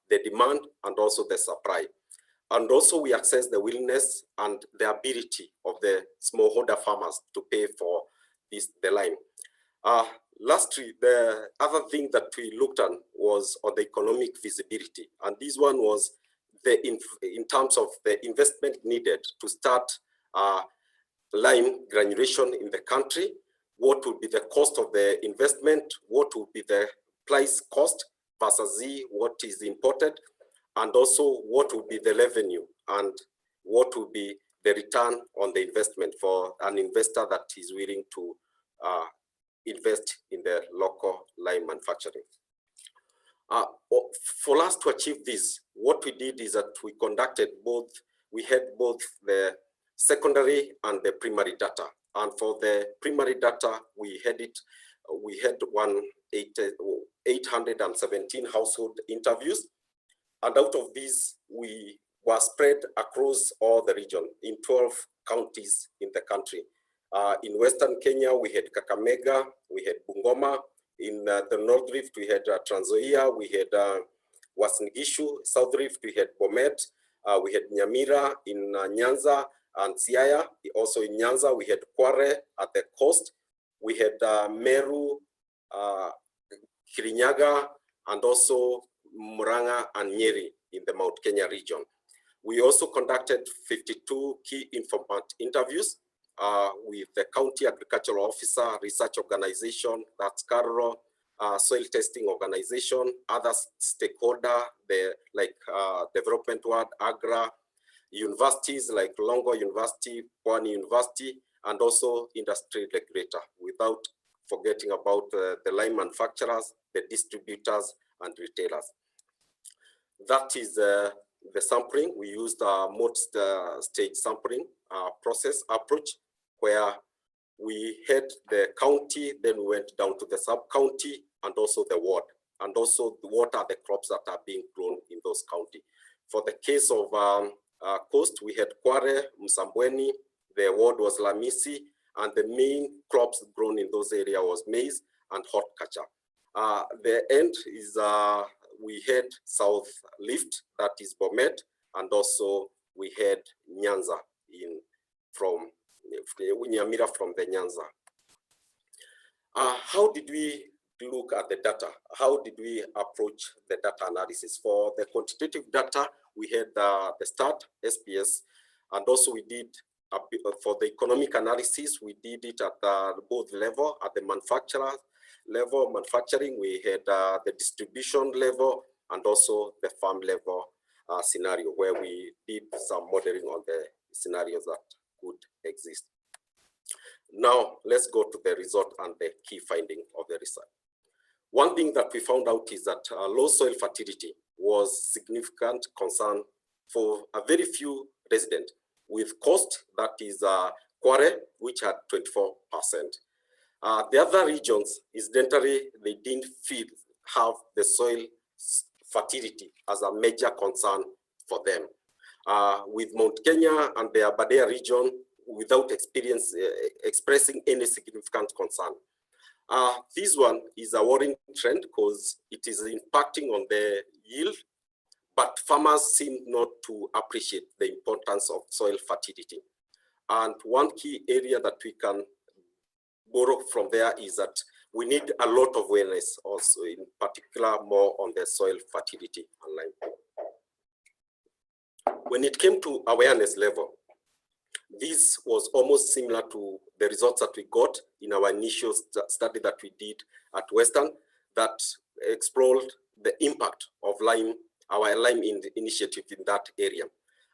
the demand and also the supply. And also we assess the willingness and the ability of the smallholder farmers to pay for the lime. Lastly, the other thing that we looked at was on the economic feasibility. And this one was in terms of the investment needed to start lime granulation in the country, what would be the cost of the investment, what would be the price cost, versus Z, what is imported, and also what will be the revenue and what will be the return on the investment for an investor that is willing to invest in the local lime manufacturing. For us to achieve this, what we did is that we conducted we had both the secondary and the primary data. And for the primary data, we had 817 household interviews. And out of these, we were spread across all the region in 12 counties in the country. In Western Kenya, we had Kakamega, we had Bungoma. In the North Rift, we had Trans Nzoia, we had Uasin Gishu. South Rift, we had Bomet, we had Nyamira in Nyanza and Siaya. Also in Nyanza, we had Kware at the coast. We had Meru, Kirinyaga, and also Murang'a and Nyeri in the Mount Kenya region. We also conducted 52 key informant interviews with the County Agricultural Officer, Research Organization, that's Carro, Soil Testing Organization, other stakeholder, like Development World, Agra, universities like Longo University, Pwani University, and also industry regulator, without forgetting about the lime manufacturers, the distributors, and retailers. That is the sampling. We used a multi-stage sampling process approach, where we had the county, then we went down to the sub-county, and also the ward, and also what are the crops that are being grown in those counties. For the case of coast, we had Kware, Msambweni, the ward was Lamisi, and the main crops grown in those areas was maize and horticulture. The end is we had South Lift, that is Bomet, and also we had Nyanza from Nyamira from the Nyanza. How did we look at the data? How did we approach the data analysis? For the quantitative data, we had the START, SPS, and also we did, for the economic analysis, we did it at both level, at the manufacturer level, manufacturing, we had the distribution level, and also the farm level scenario, where we did some modeling on the scenarios that could exist. Now, let's go to the result and the key finding of the research. One thing that we found out is that low soil fertility was significant concern for a very few residents, with coast, that is Kware, which had 24%. The other regions, incidentally, they didn't have the soil fertility as a major concern for them. With Mount Kenya and the Aberdare region, without expressing any significant concern. This one is a worrying trend because it is impacting on the yield, but farmers seem not to appreciate the importance of soil fertility. And one key area that we can borrow from there is that we need a lot of awareness also, in particular more on the soil fertility online. When it came to awareness level, this was almost similar to the results that we got in our initial study that we did at Western, that explored the impact of lime, our lime initiative in that area.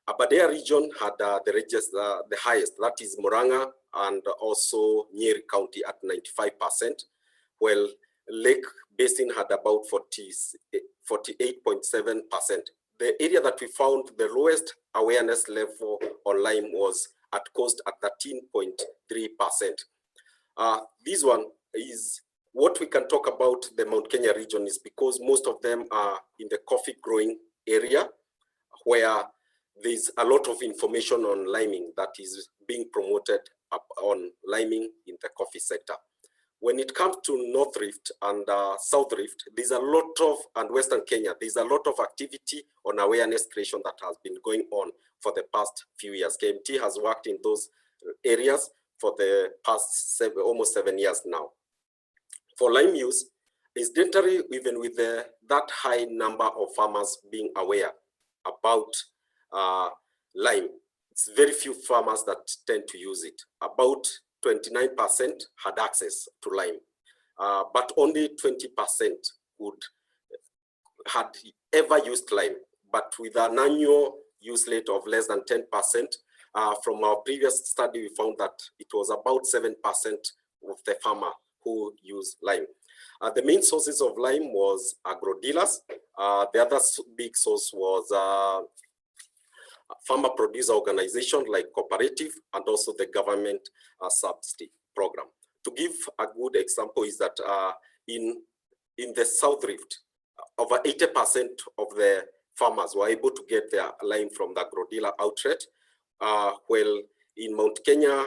Aberdare region had the highest, that is Murang'a and also Nyeri County at 95%, while Lake Basin had about 48.7%. The area that we found the lowest awareness level on lime was at coast at 13.3%. This one is what we can talk about the Mount Kenya region is because most of them are in the coffee growing area, where there's a lot of information on liming that is being promoted on liming in the coffee sector. When it comes to North Rift and South Rift, there's a lot of, and Western Kenya, there's a lot of activity on awareness creation that has been going on for the past few years. KMT has worked in those areas for the past almost 7 years now. For lime use, incidentally, even with that high number of farmers being aware about lime, it's very few farmers that tend to use it. About 29% had access to lime, but only 20% would had ever used lime, but with an annual use rate of less than 10%. From our previous study, we found that it was about 7% of the farmer who use lime. The main sources of lime was agro dealers. The other big source was farmer producer organization like cooperative, and also the government subsidy program. To give a good example is that in the South Rift, over 80% of the farmers were able to get their lime from the agro dealer outlet, while in Mount Kenya,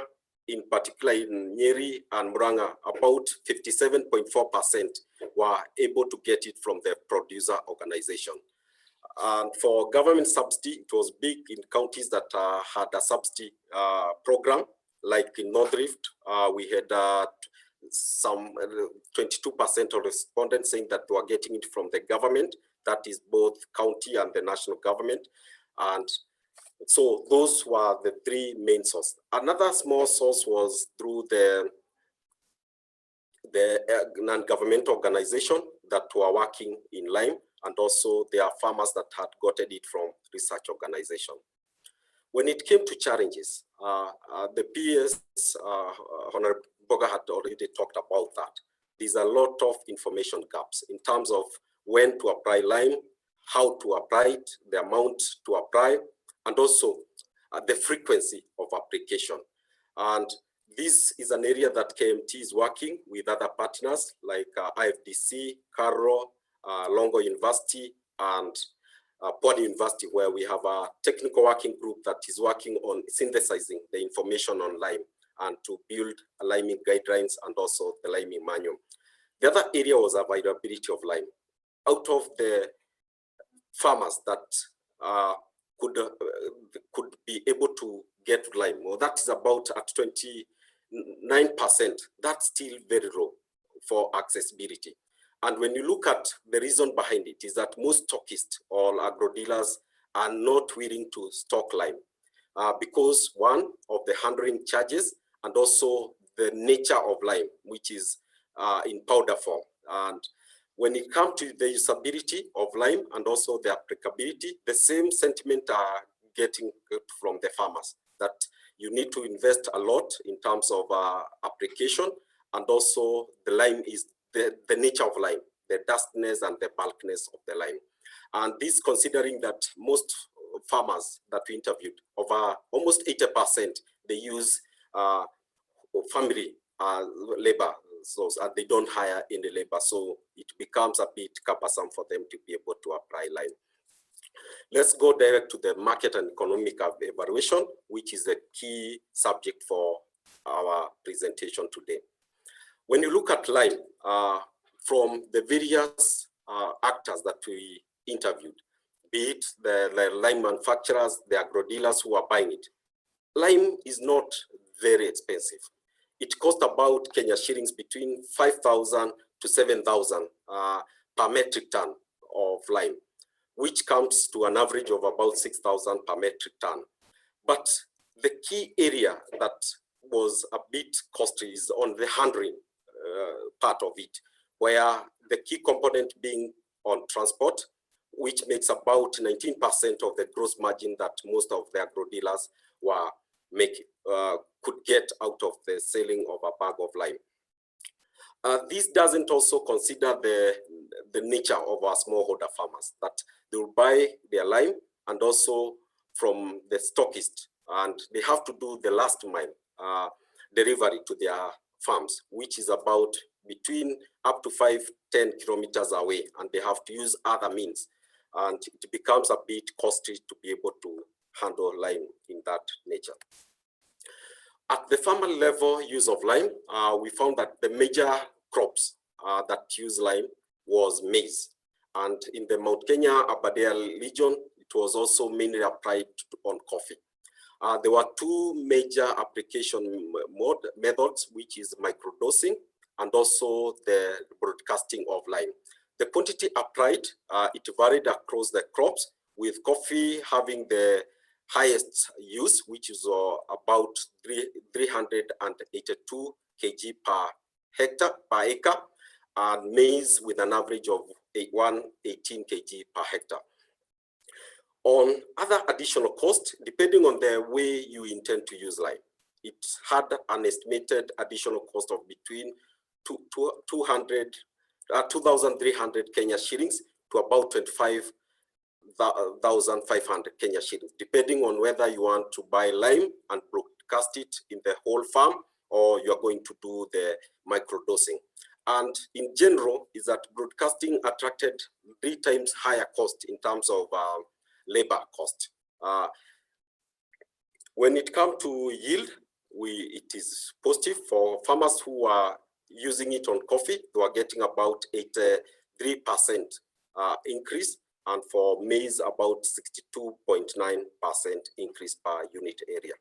in particular in Nyeri and Murang'a, about 57.4% were able to get it from the producer organization. And for government subsidy, it was big in counties that had a subsidy program, like in North Rift, we had some 22% of respondents saying that they were getting it from the government, that is both county and the national government. And so those were the three main sources. Another small source was through the non-governmental organization that were working in lime, and also there are farmers that had gotten it from research organization. When it came to challenges, the PS, Honorable Boga had already talked about that. There's a lot of information gaps in terms of when to apply lime, how to apply it, the amount to apply, and also the frequency of application. And this is an area that KMT is working with other partners like IFDC, Carro, Longo University, and Pwani University, where we have a technical working group that is working on synthesizing the information on lime and to build a liming guidelines and also the liming manual. The other area was availability of lime. Out of the farmers that could be able to get lime, well, that is about at 29%. That's still very low for accessibility. And when you look at the reason behind it is that most stockists or agro dealers are not willing to stock lime because one of the handling charges and also the nature of lime, which is in powder form. And when it comes to the usability of lime and also the applicability, the same sentiment are getting from the farmers, that you need to invest a lot in terms of application, and also the lime is the nature of lime, the dustness and the bulkness of the lime. And this considering that most farmers that we interviewed, over almost 80%, they use family labor, so they don't hire any labor. So it becomes a bit cumbersome for them to be able to apply lime. Let's go direct to the market and economic evaluation, which is a key subject for our presentation today. When you look at lime, from the various actors that we interviewed, be it the lime manufacturers, the agro dealers who are buying it, lime is not very expensive. It costs about Kenya shillings between 5,000 to 7,000 per metric ton of lime, which comes to an average of about 6,000 per metric ton. But the key area that was a bit costly is on the handling part of it, where the key component being on transport, which makes about 19% of the gross margin that most of the agro dealers were making, could get out of the selling of a bag of lime. This doesn't also consider the nature of our smallholder farmers, that they will buy their lime and also from the stockist, and they have to do the last mile delivery to their farms, which is about between up to 5-10 kilometers away, and they have to use other means. And it becomes a bit costly to be able to handle lime in that nature. At the farmer level use of lime, we found that the major crops that use lime was maize. And in the Mount Kenya Aberdare region, it was also mainly applied on coffee. There were two major application methods, which is microdosing and also the broadcasting of lime. The quantity applied, it varied across the crops, with coffee having the highest use, which is about 382 kg per acre, and maize with an average of 118 kg per hectare. On other additional costs, depending on the way you intend to use lime, it had an estimated additional cost of between 2,300 Kenya shillings to about 25,500 Kenya shillings, depending on whether you want to buy lime and broadcast it in the whole farm, or you are going to do the microdosing. And in general, is that broadcasting attracted 3 times higher cost in terms of labor cost. When it comes to yield, it is positive for farmers who are using it on coffee. They are getting about 83% increase, and for maize about 62.9% increase per unit area.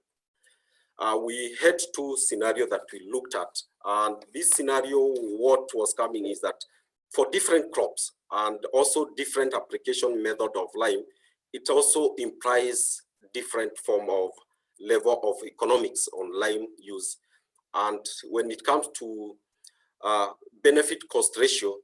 We had 2 scenarios that we looked at, and this scenario, what was coming is that for different crops and also different application method of lime, it also implies different form of level of economics on lime use. And when it comes to benefit cost ratio,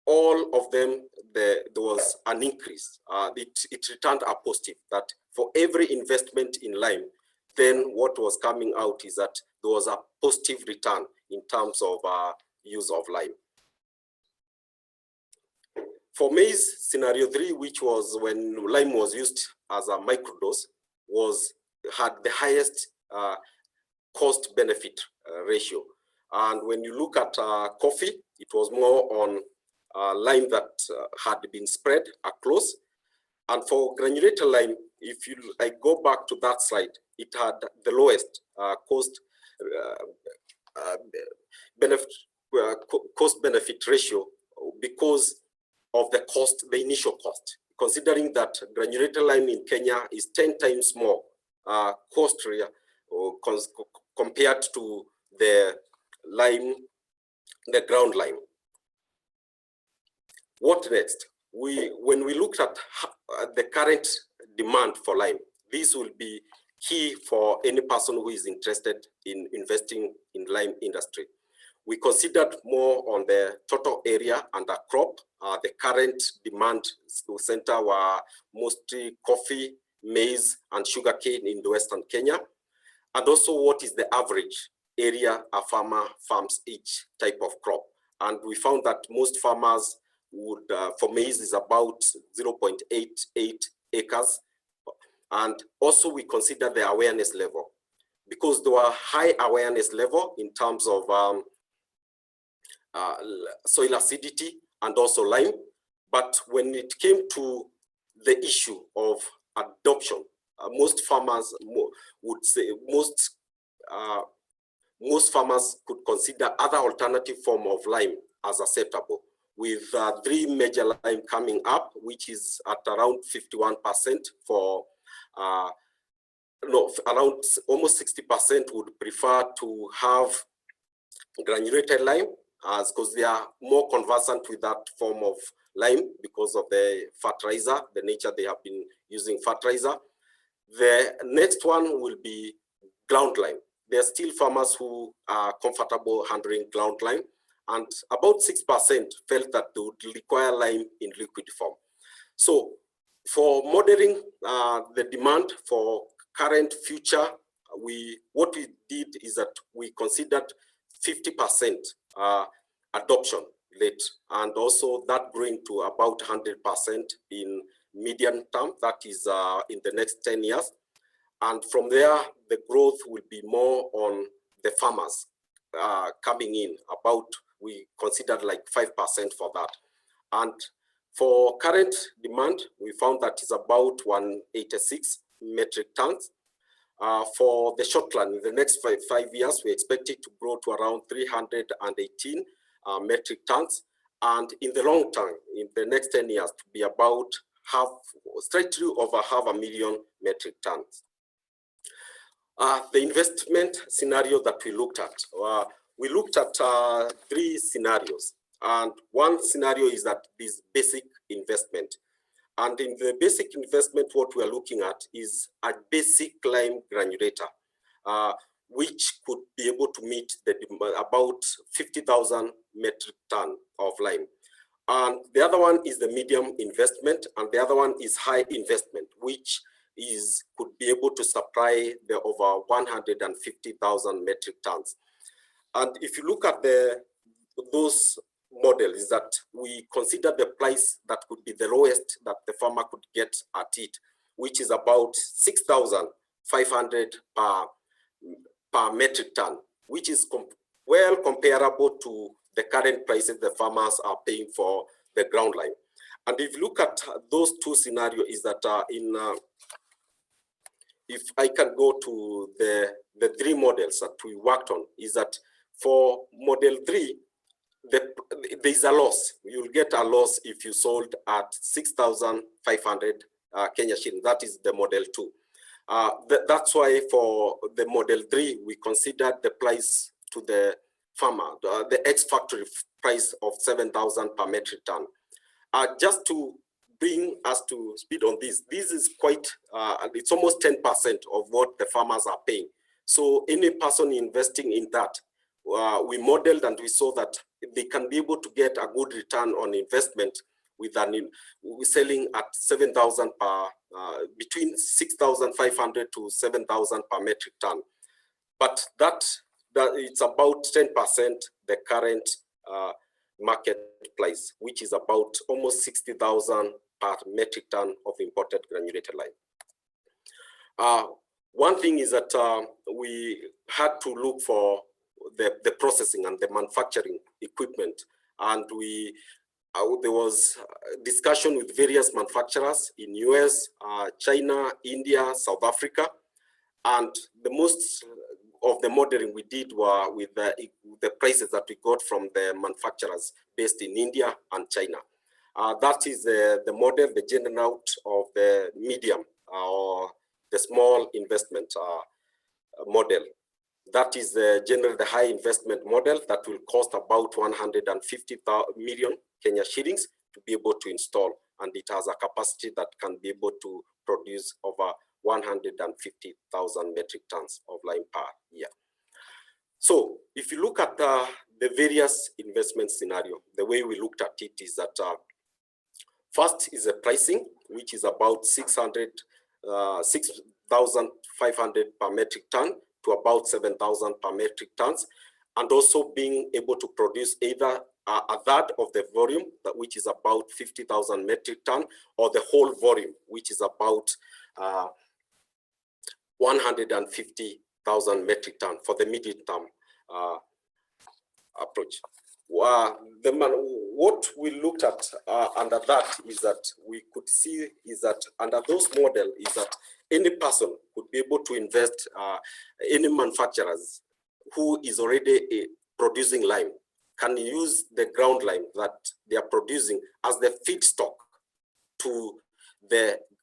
all of them, there was an increase. It returned a positive, that for every investment in lime, then what was coming out is that there was a positive return in terms of use of lime. For maize, scenario 3, which was when lime was used as a microdose, had the highest cost benefit ratio. And when you look at coffee, it was more on lime that had been spread across. And for granulated lime, if I go back to that slide, it had the lowest cost benefit ratio because of the cost, the initial cost. Considering that granulated lime in Kenya is 10 times more costly compared to the lime, the ground lime. What next? When we looked at the current demand for lime, this will be key for any person who is interested in investing in lime industry. We considered more on the total area and the crop. The current demand center were mostly coffee, maize, and sugarcane in the Western Kenya. And also what is the average area a farmer farms each type of crop. And we found that most farmers would, for maize is about 0.88 acres. And also we consider the awareness level, because there were high awareness level in terms of soil acidity and also lime. But when it came to the issue of adoption, most farmers would say, most farmers could consider other alternative form of lime as acceptable, with 3 major lime coming up, which is at around 51% for, around almost 60% would prefer to have granulated lime, because they are more conversant with that form of lime because of the fertilizer, the nature they have been using fertilizer. The next one will be ground lime. There are still farmers who are comfortable handling ground lime, and about 6% felt that they would require lime in liquid form. So for modeling the demand for current future, what we did is that we considered 50% adoption rate, and also that growing to about 100% in medium term, that is in the next 10 years. And from there, the growth will be more on the farmers coming in. About, we considered like 5% for that. And for current demand, we found that is about 186 metric tons. For the short run, in the next five years, we expect it to grow to around 318 metric tons. And in the long term, in the next 10 years, to be about slightly over 500,000 metric tons. The investment scenario that we looked at, 3 scenarios. And one scenario is that this basic investment. And in the basic investment, what we are looking at is a basic lime granulator, which could be able to meet the about 50,000 metric ton of lime. And the other one is the medium investment, and the other one is high investment, which could be able to supply the over 150,000 metric tons. And if you look at those models, that we consider the price that could be the lowest that the farmer could get at it, which is about 6,500 per metric ton, which is well comparable to the current prices the farmers are paying for the ground line. And if you look at those two scenarios, is that if I can go to the three models that we worked on, is that for model 3, there's a loss. You'll get a loss if you sold at 6,500 Kenya shilling. That is the model 2. That's why for the model 3, we considered the price to the farmer, the ex-factory price of 7,000 per metric ton. Just to bring us to speed on this is quite, it's almost 10% of what the farmers are paying. So any person investing in that, we modeled and we saw that they can be able to get a good return on investment with we're selling at 7,000 per, between 6,500 to 7,000 per metric ton. But that it's about 10% the current market price, which is about almost 60,000 per metric ton of imported granulated lime. One thing is that we had to look for the processing and the manufacturing equipment, and there was discussion with various manufacturers in US, China, India, South Africa, and the most of the modeling we did were with the prices that we got from the manufacturers based in India and China. That is the model, the general out of the medium or the small investment model. That is generally the high investment model that will cost about 150 million Kenya shillings to be able to install, and it has a capacity that can be able to produce over 150,000 metric tons of lime per year. So if you look at the various investment scenario, the way we looked at it is that first is the pricing, which is about 6,500 per metric ton to about 7,000 per metric tons, and also being able to produce either a third of the volume, which is about 50,000 metric ton, or the whole volume, which is about 150,000 metric ton for the medium term approach. What we looked at under that is that we could see is that under those models is that any person could be able to invest, any manufacturers who is already producing lime can use the ground lime that they are producing as the feedstock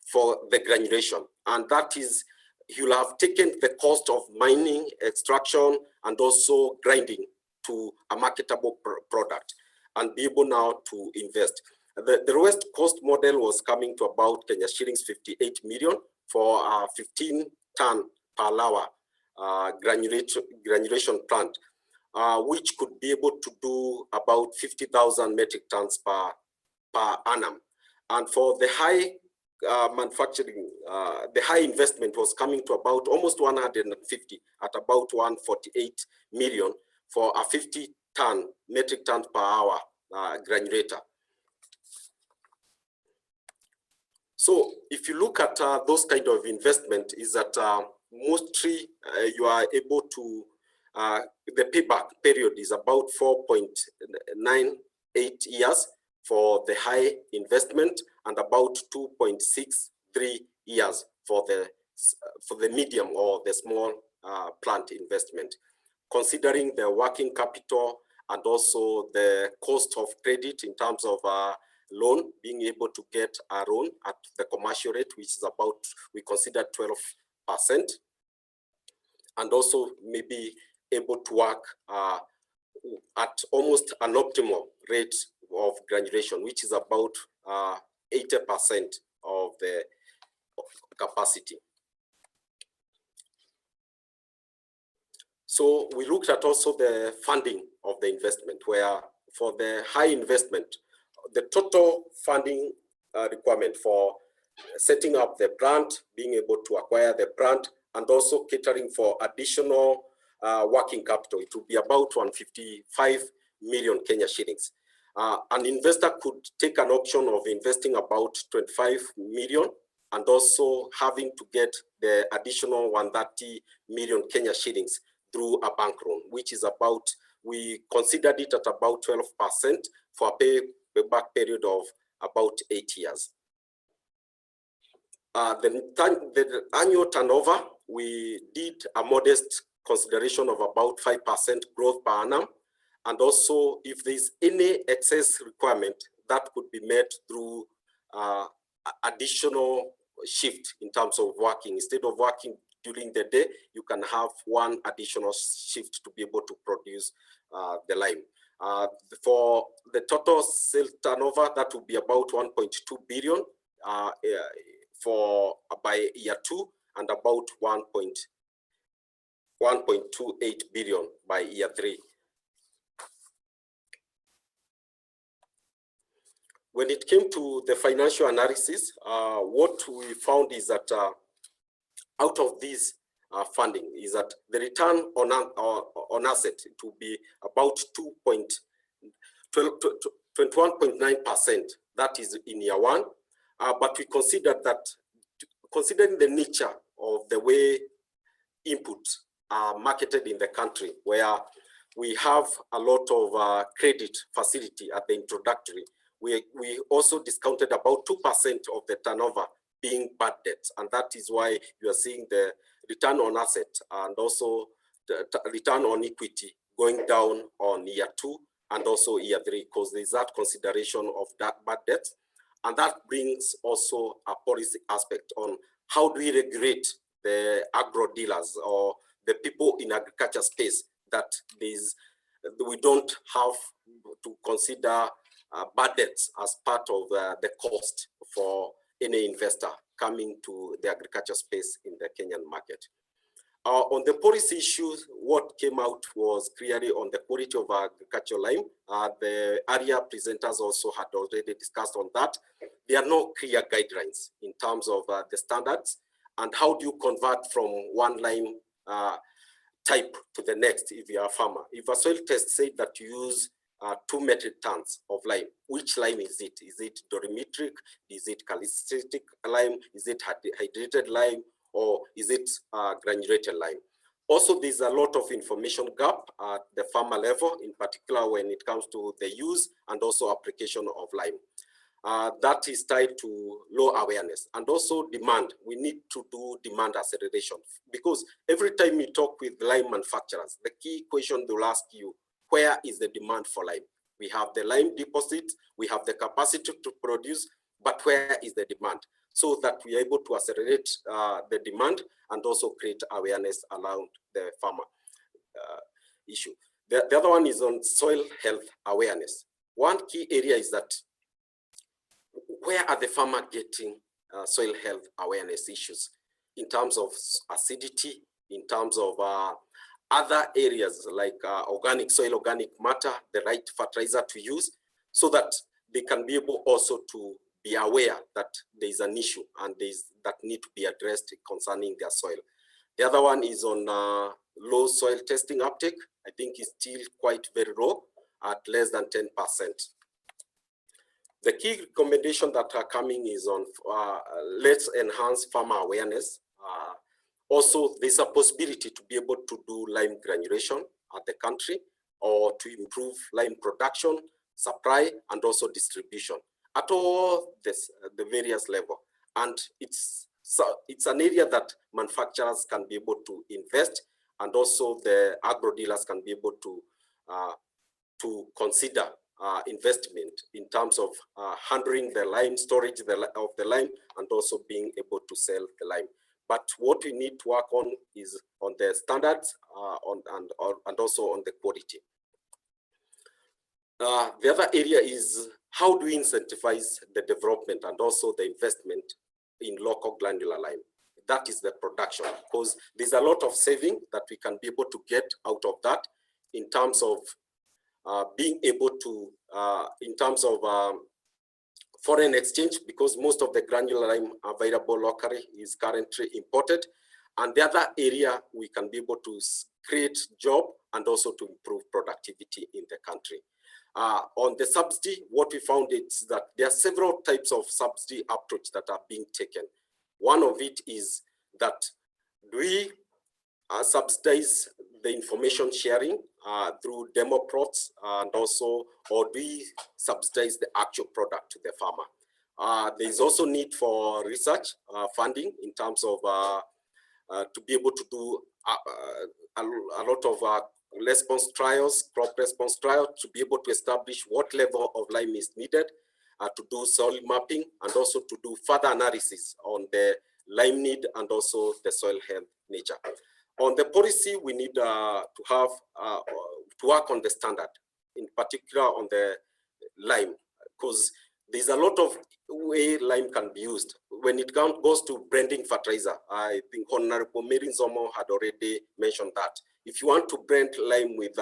for the granulation. And that is, you'll have taken the cost of mining, extraction, and also grinding to a marketable product and be able now to invest. The lowest cost model was coming to about Kenya shillings 58 million for a 15-ton per hour granulation plant, which could be able to do about 50,000 metric tons per annum. And for the high manufacturing, the high investment was coming to about almost 150 at about 148 million for a 50-ton metric ton per hour granulator. So if you look at those kind of investment, is that mostly you are able to, the payback period is about 4.98 years for the high investment and about 2.63 years for the medium or the small plant investment. Considering the working capital and also the cost of credit in terms of loan, being able to get a loan at the commercial rate, which is about, we consider 12%, and also maybe able to work at almost an optimal rate of granulation, which is about 80% of the capacity. So we looked at also the funding of the investment, where for the high investment, the total funding requirement for setting up the plant, being able to acquire the plant, and also catering for additional working capital, it will be about 155 million Kenya shillings. An investor could take an option of investing about 25 million and also having to get the additional 130 million Kenya shillings through a bank loan, which is about, we considered it at about 12% for a payback period of about 8 years. The annual turnover, we did a modest consideration of about 5% growth per annum. And also, if there's any excess requirement, that could be met through additional shift in terms of working. Instead of working during the day, you can have one additional shift to be able to produce the lime. For the total sales turnover, that will be about 1.2 billion by year 2, and about 1.28 billion by year 3. When it came to the financial analysis, what we found is that out of this funding is that the return on asset, it will be about 21.9%. That is in year 1. But we considered that, considering the nature of the way inputs are marketed in the country, where we have a lot of credit facility at the introductory, we also discounted about 2% of the turnover being bad debt, and that is why you are seeing the return on asset and also the return on equity going down on year 2 and also year 3, because there's that consideration of that bad debt. And that brings also a policy aspect on how do we regulate the agro dealers or the people in agriculture space, that we don't have to consider bad debts as part of the cost for any investor coming to the agriculture space in the Kenyan market. On the policy issues, what came out was clearly on the quality of agricultural lime. The area presenters also had already discussed on that. There are no clear guidelines in terms of the standards and how do you convert from one lime type to the next if you are a farmer. If a soil test said that you use 2 metric tons of lime, which lime is it? Is it dolomitic? Is it calcitic lime? Is it hydrated lime? Or is it granulated lime? Also, there's a lot of information gap at the farmer level, in particular when it comes to the use and also application of lime. That is tied to low awareness and also demand. We need to do demand acceleration, because every time you talk with lime manufacturers, the key question they'll ask you, where is the demand for lime? We have the lime deposit, we have the capacity to produce, but where is the demand? So that we are able to accelerate the demand and also create awareness around the farmer issue. The other one is on soil health awareness. One key area is that where are the farmer getting soil health awareness issues in terms of acidity, in terms of other areas like organic soil, organic matter, the right fertilizer to use, so that they can be able also to be aware that there is an issue and that need to be addressed concerning their soil. The other one is on low soil testing uptake. I think it's still quite very low at less than 10%. The key recommendation that are coming is on let's enhance farmer awareness. Also, there's a possibility to be able to do lime granulation at the country, or to improve lime production, supply, and also distribution at all the various level. And it's an area that manufacturers can be able to invest, and also the agro dealers can be able to consider investment in terms of handling the lime, storage of the lime, and also being able to sell the lime. But what we need to work on is on the standards and also on the quality. The other area is how do we incentivize the development and also the investment in local glandular lime? That is the production, because there's a lot of saving that we can be able to get out of that in terms of being able to, in terms of foreign exchange, because most of the granular lime available locally is currently imported. And the other area, we can be able to create job and also to improve productivity in the country. On the subsidy, what we found is that there are several types of subsidy approach that are being taken. One of it is that we subsidize the information sharing through demo plots, and also, or we subsidize the actual product to the farmer. There is also need for research funding in terms of to be able to do a lot of response trials, crop response trials, to be able to establish what level of lime is needed, to do soil mapping, and also to do further analysis on the lime need and also the soil health nature. On the policy, we need to have to work on the standard, in particular on the lime, because there's a lot of way lime can be used. When it goes to blending fertilizer, I think Honorable Mary Zomo had already mentioned that. If you want to blend lime with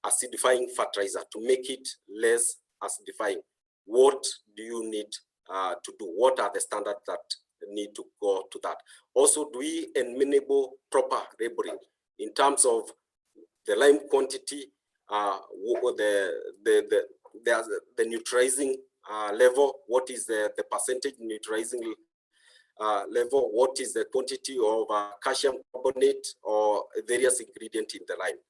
acidifying fertilizer to make it less acidifying, what do you need to do? What are the standards that need to go to that? Also, do we enable proper labeling in terms of the lime quantity, the neutralizing level, what is the percentage neutralizing level, what is the quantity of calcium carbonate or various ingredients in the lime.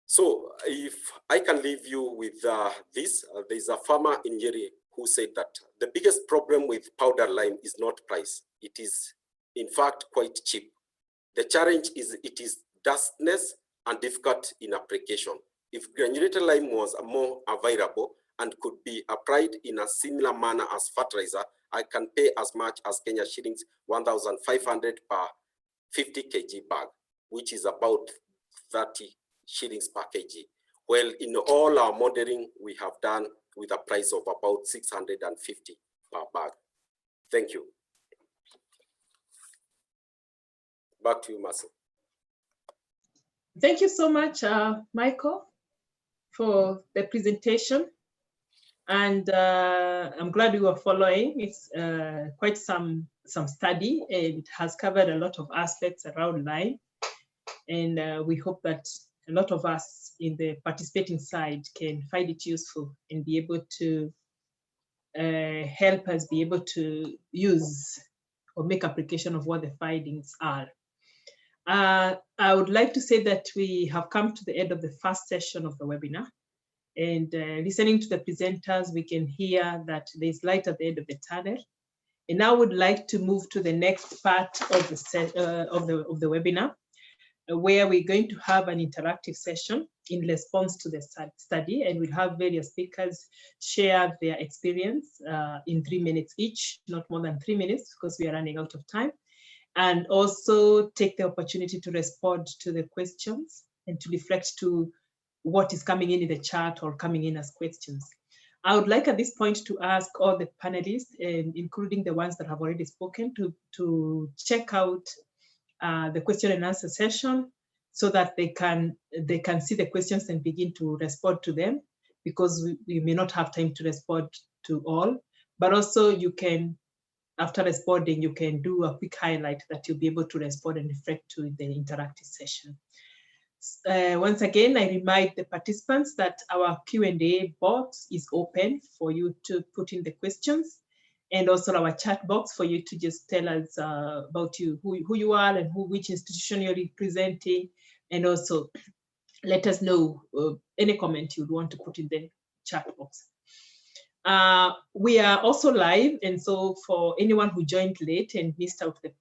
So if I can leave you with this, there's a farmer in Yeri who said that the biggest problem with powder lime is not price. It is, in fact, quite cheap. The challenge is it is dustness and difficult in application. If granulated lime was more available and could be applied in a similar manner as fertilizer, I can pay as much as Kenya shillings 1,500 per 50 kg bag, which is about 30 shillings per kg. Well, in all our modeling, we have done with a price of about 650 per bag. Thank you. Back to you, Marcel.
Thank you so much, Michael, for the presentation. And I'm glad you were following. It's quite some study, and it has covered a lot of aspects around lime. And we hope that a lot of us in the participating side can find it useful and be able to help us be able to use or make application of what the findings are. I would like to say that we have come to the end of the first session of the webinar. And listening to the presenters, we can hear that there's light at the end of the tunnel. And now I would like to move to the next part of the webinar, where we're going to have an interactive session in response to the study, and we'll have various speakers share their experience in 3 minutes each, not more than 3 minutes, because we are running out of time, and also take the opportunity to respond to the questions and to reflect to what is coming in the chat or coming in as questions. I would like at this point to ask all the panelists, and including the ones that have already spoken, to check out the question and answer session so that they can see the questions and begin to respond to them, because we may not have time to respond to all, but also you can, after responding, you can do a quick highlight that you'll be able to respond and reflect to the interactive session. Once again, I remind the participants that our Q&A box is open for you to put in the questions, and also our chat box for you to just tell us about you, who you are and which institution you're representing, and also let us know any comment you'd want to put in the chat box. We are also live, and so for anyone who joined late and missed out the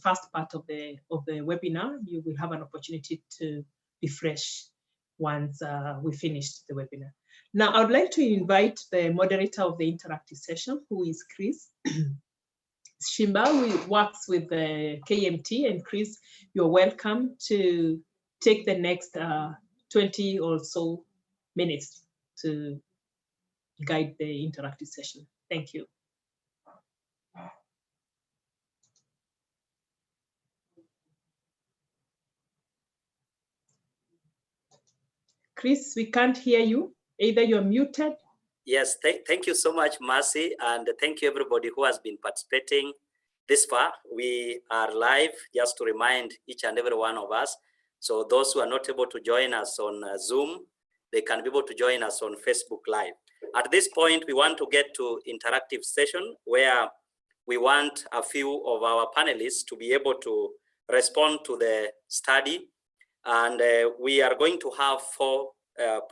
first part of the webinar, you will have an opportunity to refresh once we finished the webinar. Now, I would like to invite the moderator of the interactive session, who is Chris Shimba, who works with the KMT. And Chris, you're welcome to take the next 20 or so minutes to guide the interactive session. Thank you. Chris, we can't hear you. Either you're muted
Yes, thank you so much, Mercy, and thank you everybody who has been participating this far. We are live, just to remind each and every one of us. So those who are not able to join us on Zoom, they can be able to join us on Facebook Live. At this point, we want to get to interactive session where we want a few of our panelists to be able to respond to the study. And we are going to have 4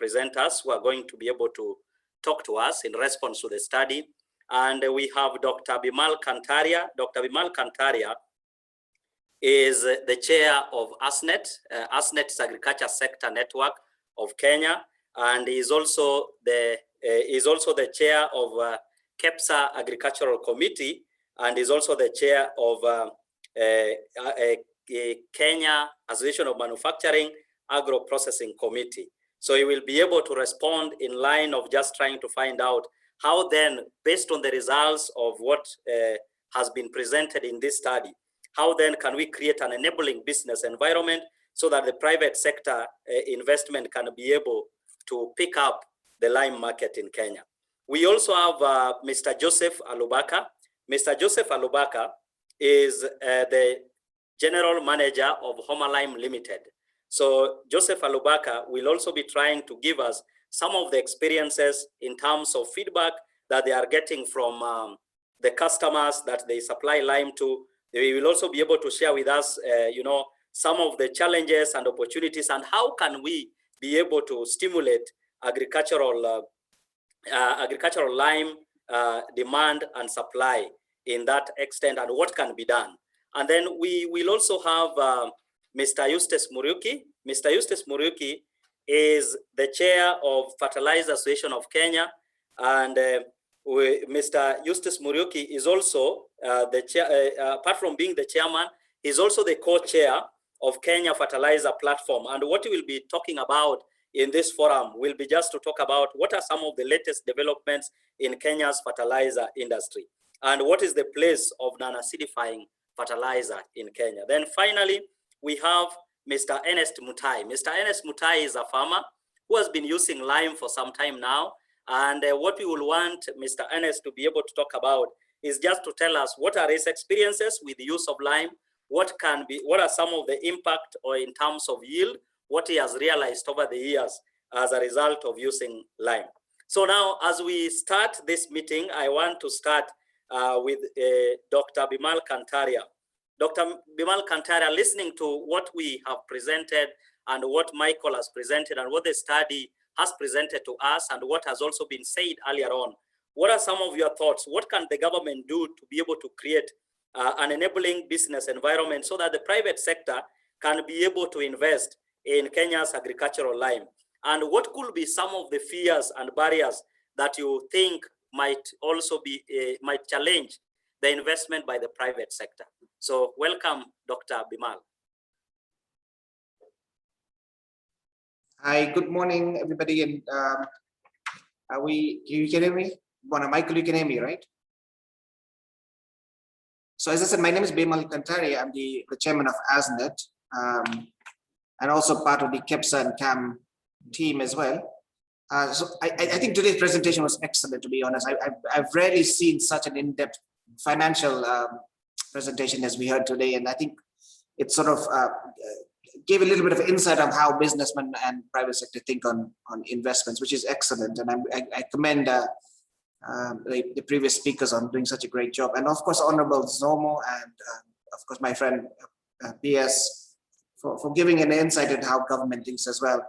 presenters who are going to be able to talk to us in response to the study. And we have Dr. Bimal Kantaria. Dr. Bimal Kantaria is the chair of ASNET. ASNET is Agriculture Sector Network of Kenya, and is also the chair of KEPSA Agricultural Committee, and is also the chair of Kenya Association of Manufacturing Agro Processing Committee. So he will be able to respond in line of just trying to find out how then, based on the results of what has been presented in this study, how then can we create an enabling business environment so that the private sector investment can be able to pick up the lime market in Kenya. We also have Mr. Joseph Alubaka. Mr. Joseph Alubaka is the General Manager of Homa Lime Limited. So Joseph Alubaka will also be trying to give us some of the experiences in terms of feedback that they are getting from the customers that they supply lime to. They will also be able to share with us, some of the challenges and opportunities, and how can we be able to stimulate agricultural lime demand and supply in that extent, and what can be done. And then we will also have Mr. Eustace Muriuki. Mr. Eustace Muriuki is the chair of Fertilizers Association of Kenya, and Mr. Eustace Muriuki is also the chair, apart from being the chairman, he's also the co-chair of Kenya Fertilizer Platform. And what we will be talking about in this forum will be just to talk about what are some of the latest developments in Kenya's fertilizer industry, and what is the place of non-acidifying fertilizer in Kenya. Then finally, we have Mr. Ernest Mutai. Mr. Ernest Mutai is a farmer who has been using lime for some time now. And what we will want Mr. Ernest to be able to talk about is just to tell us what are his experiences with the use of lime, what are some of the impact or in terms of yield, what he has realized over the years as a result of using lime. So now, as we start this meeting, I want to start with Dr. Bimal Kantaria. Dr. Bimal Kantaria, listening to what we have presented and what Michael has presented and what the study has presented to us and what has also been said earlier on, what are some of your thoughts? What can the government do to be able to create an enabling business environment so that the private sector can be able to invest in Kenya's agricultural lime? And what could be some of the fears and barriers that you think might also be, might challenge the investment by the private sector? So welcome, Dr. Bimal.
Hi, good morning, everybody. And you can hear me? Michael, you can hear me, right? So as I said, my name is Bimal Kantaria. I'm the chairman of ASNET, and also part of the KEPSA and CAM team as well. So I think today's presentation was excellent, to be honest. I've rarely seen such an in-depth financial presentation as we heard today. And I think it sort of gave a little bit of insight on how businessmen and private sector think on investments, which is excellent. And I commend the previous speakers on doing such a great job. And of course, Honorable Zomo and of course, my friend PS for giving an insight into how government thinks as well.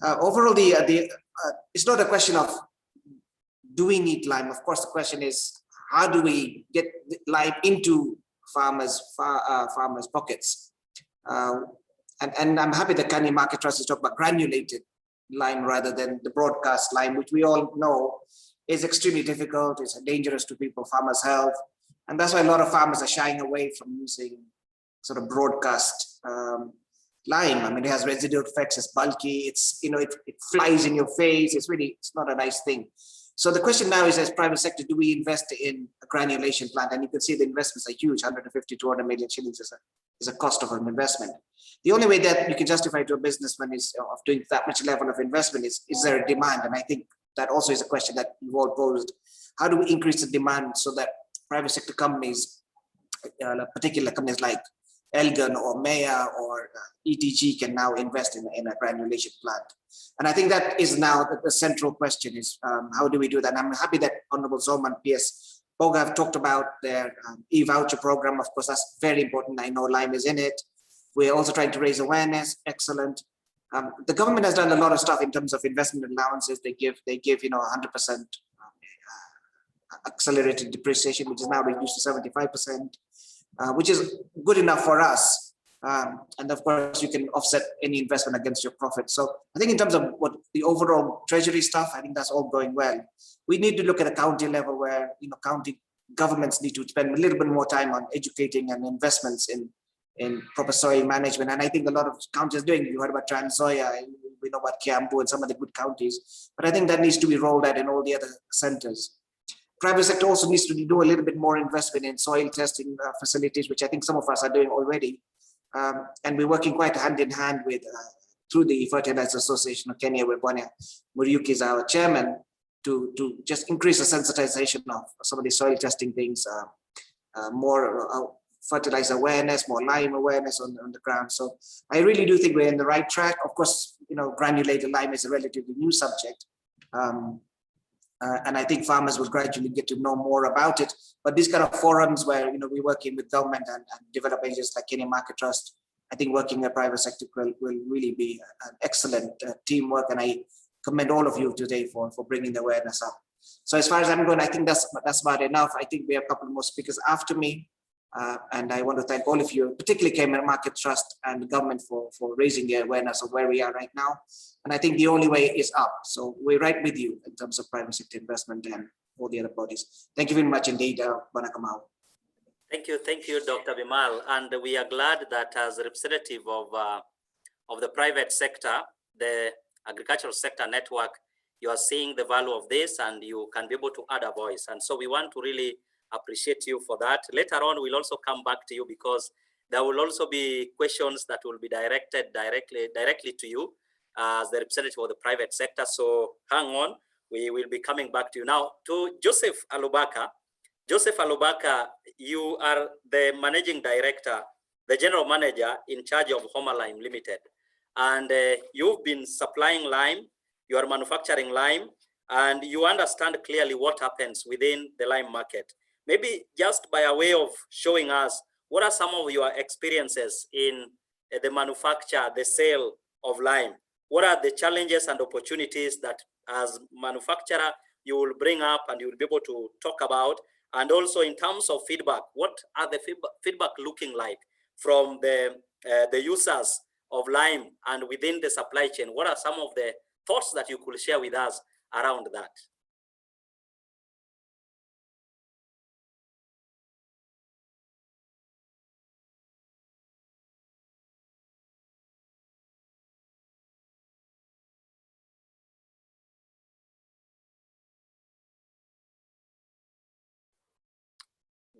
Overall, it's not a question of do we need lime? Of course, the question is, how do we get lime into farmers' pockets? And I'm happy that Kenya Market Trust is talking about granulated lime rather than the broadcast lime, which we all know is extremely difficult. It's dangerous to people, farmers' health. And that's why a lot of farmers are shying away from using sort of broadcast lime. I mean, it has residual effects, it's bulky, it's, it flies in your face. It's not a nice thing. So the question now is, as private sector, do we invest in a granulation plant? And you can see the investments are huge, 150, 200 million shillings is a cost of an investment. The only way that you can justify to a businessman is of doing that much level of investment is there a demand? And I think that also is a question that you've all posed. How do we increase the demand so that private sector companies, particular companies like Elgin or Maya or ETG can now invest in a granulation plant? And I think that is now the central question is how do we do that? And I'm happy that Honorable Zoma and PS Boga have talked about their e-voucher program. Of course, that's very important. I know Lime is in it. We're also trying to raise awareness. Excellent. The government has done a lot of stuff in terms of investment allowances. They give 100% accelerated depreciation, which is now reduced to 75%, which is good enough for us. And of course, you can offset any investment against your profit. So I think in terms of what the overall treasury stuff, I think that's all going well. We need to look at a county level where county governments need to spend a little bit more time on educating and investments in proper soil management. And I think a lot of counties are doing. You heard about Trans-Nzoia, we know about Kiambu and some of the good counties, but I think that needs to be rolled out in all the other centers. Private sector also needs to do a little bit more investment in soil testing facilities, which I think some of us are doing already. And we're working quite hand in hand with, through the Fertilizers Association of Kenya, where Bwana Muriuki is our chairman, to just increase the sensitization of some of the soil testing things, more fertilizer awareness, more lime awareness on the ground. So I really do think we're in the right track. Of course, granulated lime is a relatively new subject. And I think farmers will gradually get to know more about it. But these kind of forums where we're working with government and development agencies like Kenya Market Trust, I think working with private sector will really be an excellent teamwork. And I commend all of you today for bringing the awareness up. So as far as I'm going, I think that's about enough. I think we have a couple more speakers after me. And I want to thank all of you, particularly Kenya Market Trust and the government for raising the awareness of where we are right now. And I think the only way is up. So we're right with you in terms of private sector investment and all the other bodies. Thank you very much indeed, Bwana Kamau.
Thank you, Dr. Bimal. And we are glad that as a representative of the private sector, the agricultural sector network, you are seeing the value of this and you can be able to add a voice. And so we want to really appreciate you for that. Later on, we'll also come back to you because there will also be questions that will be directed directly to you as the representative of the private sector. So hang on, we will be coming back to you. Now to Joseph Alubaka. Joseph Alubaka, you are the managing director, the general manager in charge of Homa Lime Limited. And you've been supplying lime, you are manufacturing lime, and you understand clearly what happens within the lime market. Maybe just by a way of showing us, what are some of your experiences in the manufacture, the sale of lime? What are the challenges and opportunities that as manufacturer you will bring up and you will be able to talk about? And also in terms of feedback, what are the feedback looking like from the users of lime and within the supply chain? What are some of the thoughts that you could share with us around that?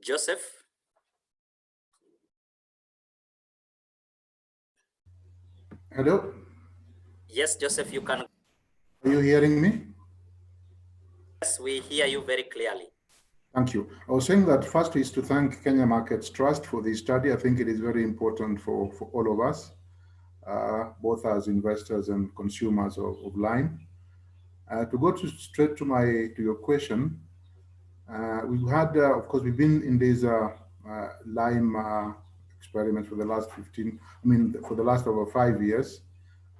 Joseph?
Hello?
Yes, Joseph, you can.
Are you hearing me?
Yes, we hear you very clearly.
Thank you. I was saying that first is to thank Kenya Markets Trust for this study. I think it is very important for all of us, both as investors and consumers of lime. To go straight to your question, we've had, of course, we've been in these lime experiments for the last for the last over 5 years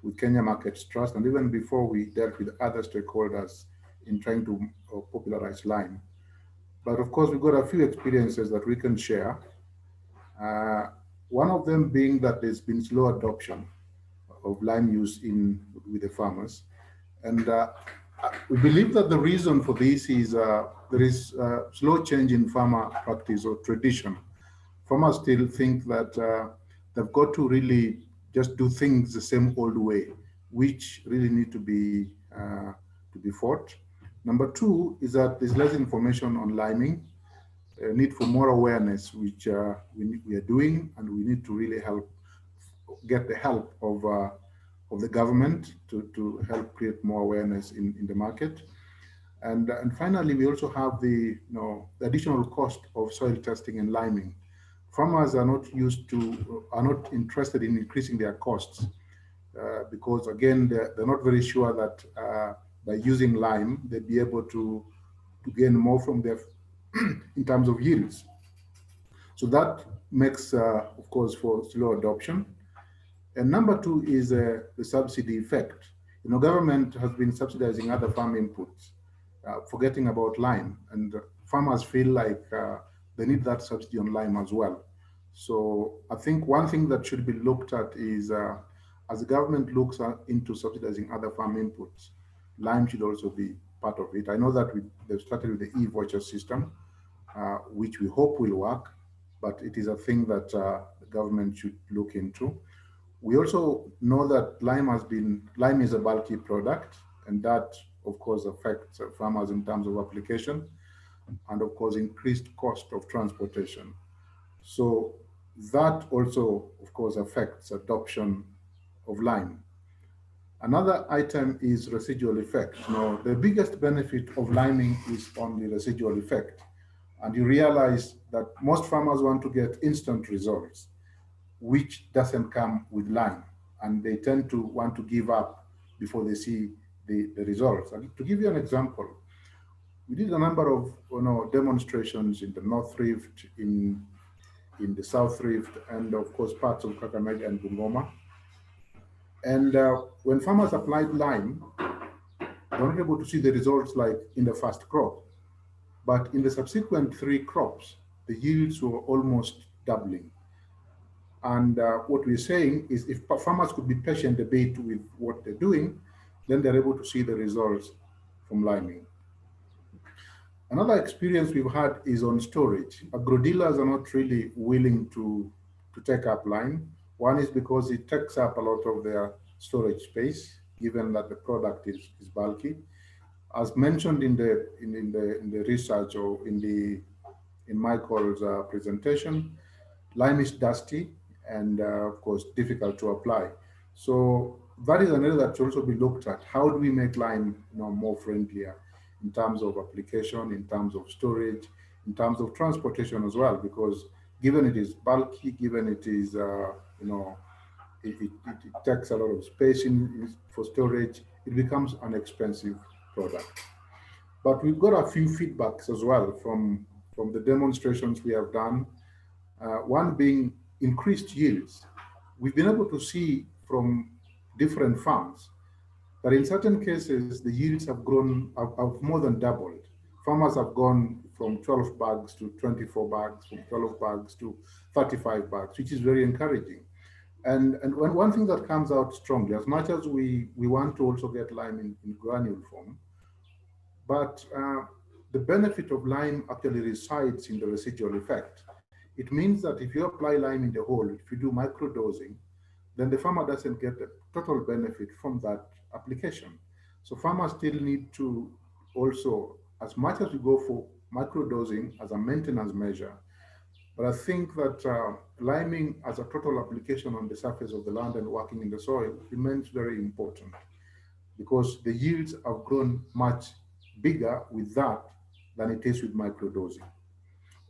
with Kenya Markets Trust, and even before we dealt with other stakeholders in trying to popularize lime. But of course, we've got a few experiences that we can share. One of them being that there's been slow adoption of lime use with the farmers. And we believe that the reason for this is there is slow change in farmer practice or tradition. Farmers still think that they've got to really just do things the same old way, which really need to be fought. Number two is that there's less information on liming, need for more awareness, which we are doing, and we need to really get the help of the government to help create more awareness in the market. And finally, we also have the additional cost of soil testing and liming. Farmers are not interested in increasing their costs because again, they're not very sure that by using lime, they'll be able to gain more from their in terms of yields. So that makes, of course, for slow adoption. And number two is the subsidy effect. Government has been subsidizing other farm inputs, forgetting about lime, and farmers feel like they need that subsidy on lime as well. So I think one thing that should be looked at is as the government looks into subsidizing other farm inputs, lime should also be part of it. I know that they've started with the e-voucher system, which we hope will work, but it is a thing that the government should look into. We also know that lime is a bulky product, and that of course affects farmers in terms of application and of course increased cost of transportation. So that also of course affects adoption of lime. Another item is residual effect. Now, the biggest benefit of liming is on the residual effect. And you realize that most farmers want to get instant results, which doesn't come with lime. And they tend to want to give up before they see the results. And to give you an example, we did a number of demonstrations in the North Rift, in the South Rift, and of course parts of Kakamega and Bungoma. And when farmers applied lime, they were not able to see the results like in the first crop. But in the subsequent 3 crops, the yields were almost doubling. And what we're saying is if farmers could be patient a bit with what they're doing, then they're able to see the results from liming. Another experience we've had is on storage. Agro-dealers are not really willing to take up lime. One is because it takes up a lot of their storage space, given that the product is bulky. As mentioned in the research or in Michael's presentation, lime is dusty and of course difficult to apply. So that is an area that should also be looked at. How do we make lime more friendlier in terms of application, in terms of storage, in terms of transportation as well? Because given it is bulky, given it is it takes a lot of space for storage, it becomes an expensive product. But we've got a few feedbacks as well from the demonstrations we have done. One being increased yields. We've been able to see from different farms that in certain cases, the yields have more than doubled. Farmers have gone from 12 bags to 24 bags, from 12 bags to 35 bags, which is very encouraging. And one thing that comes out strongly, as much as we want to also get lime in granule form, but the benefit of lime actually resides in the residual effect. It means that if you apply lime in the hole, if you do microdosing, then the farmer doesn't get the total benefit from that application. So farmers still need to also, as much as we go for microdosing as a maintenance measure, but I think that liming as a total application on the surface of the land and working in the soil remains very important because the yields have grown much bigger with that than it is with microdosing.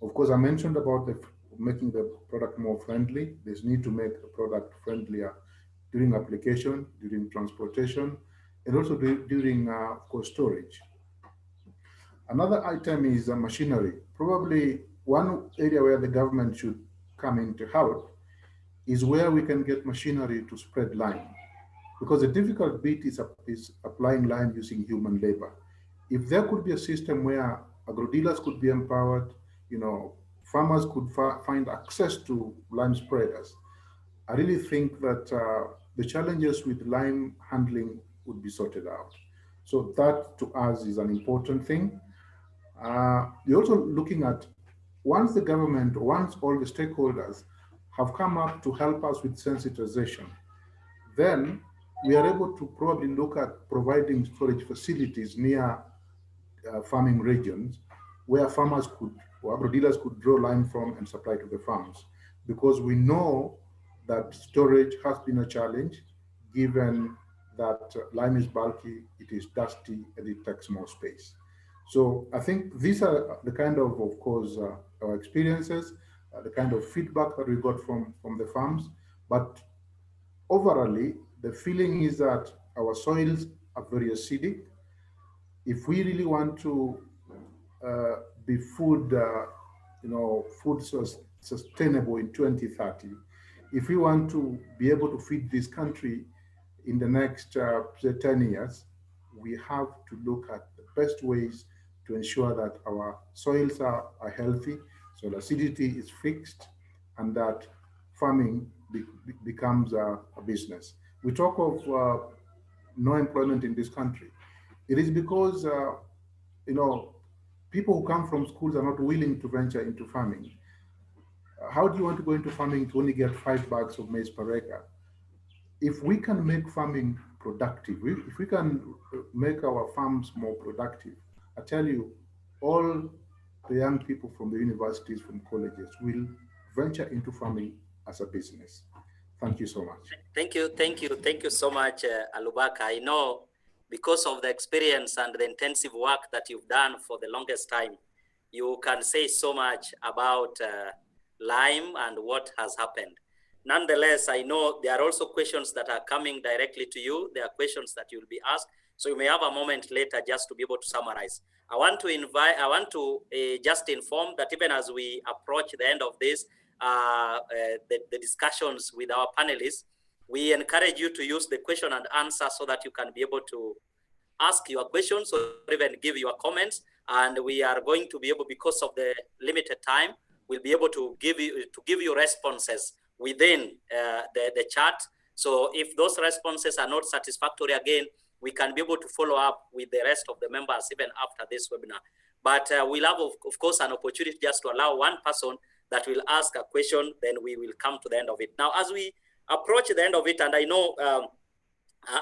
Of course, I mentioned about making the product more friendly. There's need to make the product friendlier during application, during transportation, and also during of course, storage. Another item is machinery. Probably one area where the government should come in to help is where we can get machinery to spread lime. Because the difficult bit is applying lime using human labor. If there could be a system where agro-dealers could be empowered, farmers could find access to lime spreaders, I really think that the challenges with lime handling would be sorted out. So that to us is an important thing. We're also looking at once the government, once all the stakeholders have come up to help us with sensitization, then we are able to probably look at providing storage facilities near farming regions where farmers could, or agro-dealers could draw lime from and supply to the farms. Because we know that storage has been a challenge, given that lime is bulky, it is dusty, and it takes more space. So I think these are the kind of course, our experiences, the kind of feedback that we got from the farms. But overall, the feeling is that our soils are very acidic. If we really want to be food, food sustainable in 2030, if we want to be able to feed this country in the next 10 years, we have to look at the best ways to ensure that our soils are healthy, soil acidity is fixed, and that farming becomes a business. We talk of no employment in this country. It is because, people who come from schools are not willing to venture into farming. How do you want to go into farming to only get 5 bags of maize per acre? If we can make farming productive, if we can make our farms more productive, I tell you, all the young people from the universities, from colleges, will venture into farming as a business. Thank you so much.
Thank you so much, Alubaka. I know because of the experience and the intensive work that you've done for the longest time, you can say so much about lime and what has happened. Nonetheless, I know there are also questions that are coming directly to you. There are questions that you'll be asked. So you may have a moment later just to be able to summarize. I want to just inform that even as we approach the end of this, the discussions with our panelists, we encourage you to use the question and answer so that you can be able to ask your questions or even give your comments. And we are going to be able, because of the limited time, we'll be able to give you responses within the chat. So if those responses are not satisfactory, again, we can be able to follow up with the rest of the members even after this webinar. But we'll have, of course, an opportunity just to allow one person that will ask a question, then we will come to the end of it. Now, as we approach the end of it, and I know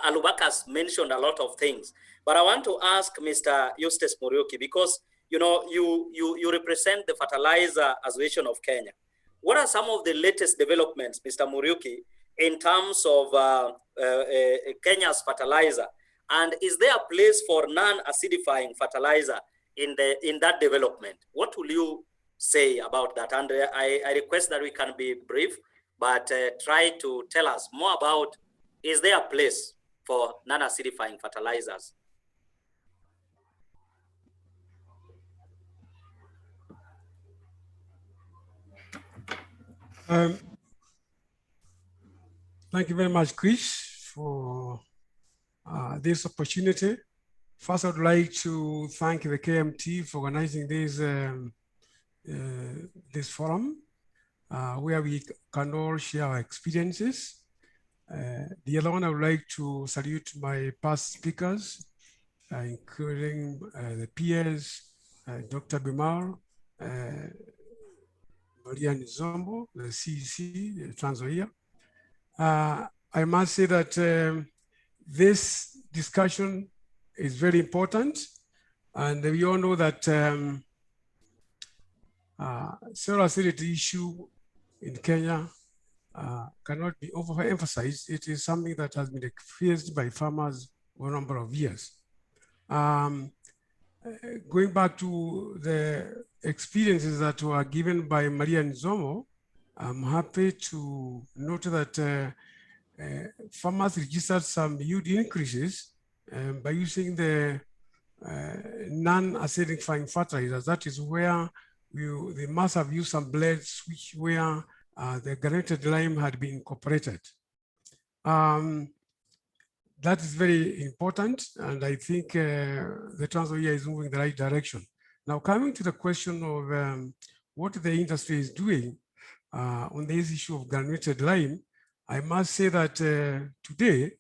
Alubaka has mentioned a lot of things, but I want to ask Mr. Eustace Muriuki, because you represent the Fertilizer Association of Kenya. What are some of the latest developments, Mr. Muriuki, in terms of Kenya's fertilizer? And is there a place for non-acidifying fertilizer in that development? What will you say about that? And I request that we can be brief, but try to tell us more about, is there a place for non-acidifying fertilizers?
Thank you very much, Chris, for this opportunity. First, I would like to thank the KMT for organizing this forum, where we can all share our experiences. The other one, I would like to salute my past speakers, including the peers, Dr. Bimar, Maria Nzombo, the CEC, Trans Nzoia. I must say that this discussion is very important, and we all know that soil acidity issue in Kenya cannot be overemphasized. It is something that has been faced by farmers for a number of years. Going back to the experiences that were given by Maria Nzombo, I'm happy to note that farmers registered some yield increases by using the non-acidifying fertilizers. That is where they must have used some blends where the granulated lime had been incorporated. That is very important, and I think the Trans Nzoia is moving in the right direction. Now, coming to the question of what the industry is doing on this issue of granulated lime, I must say that today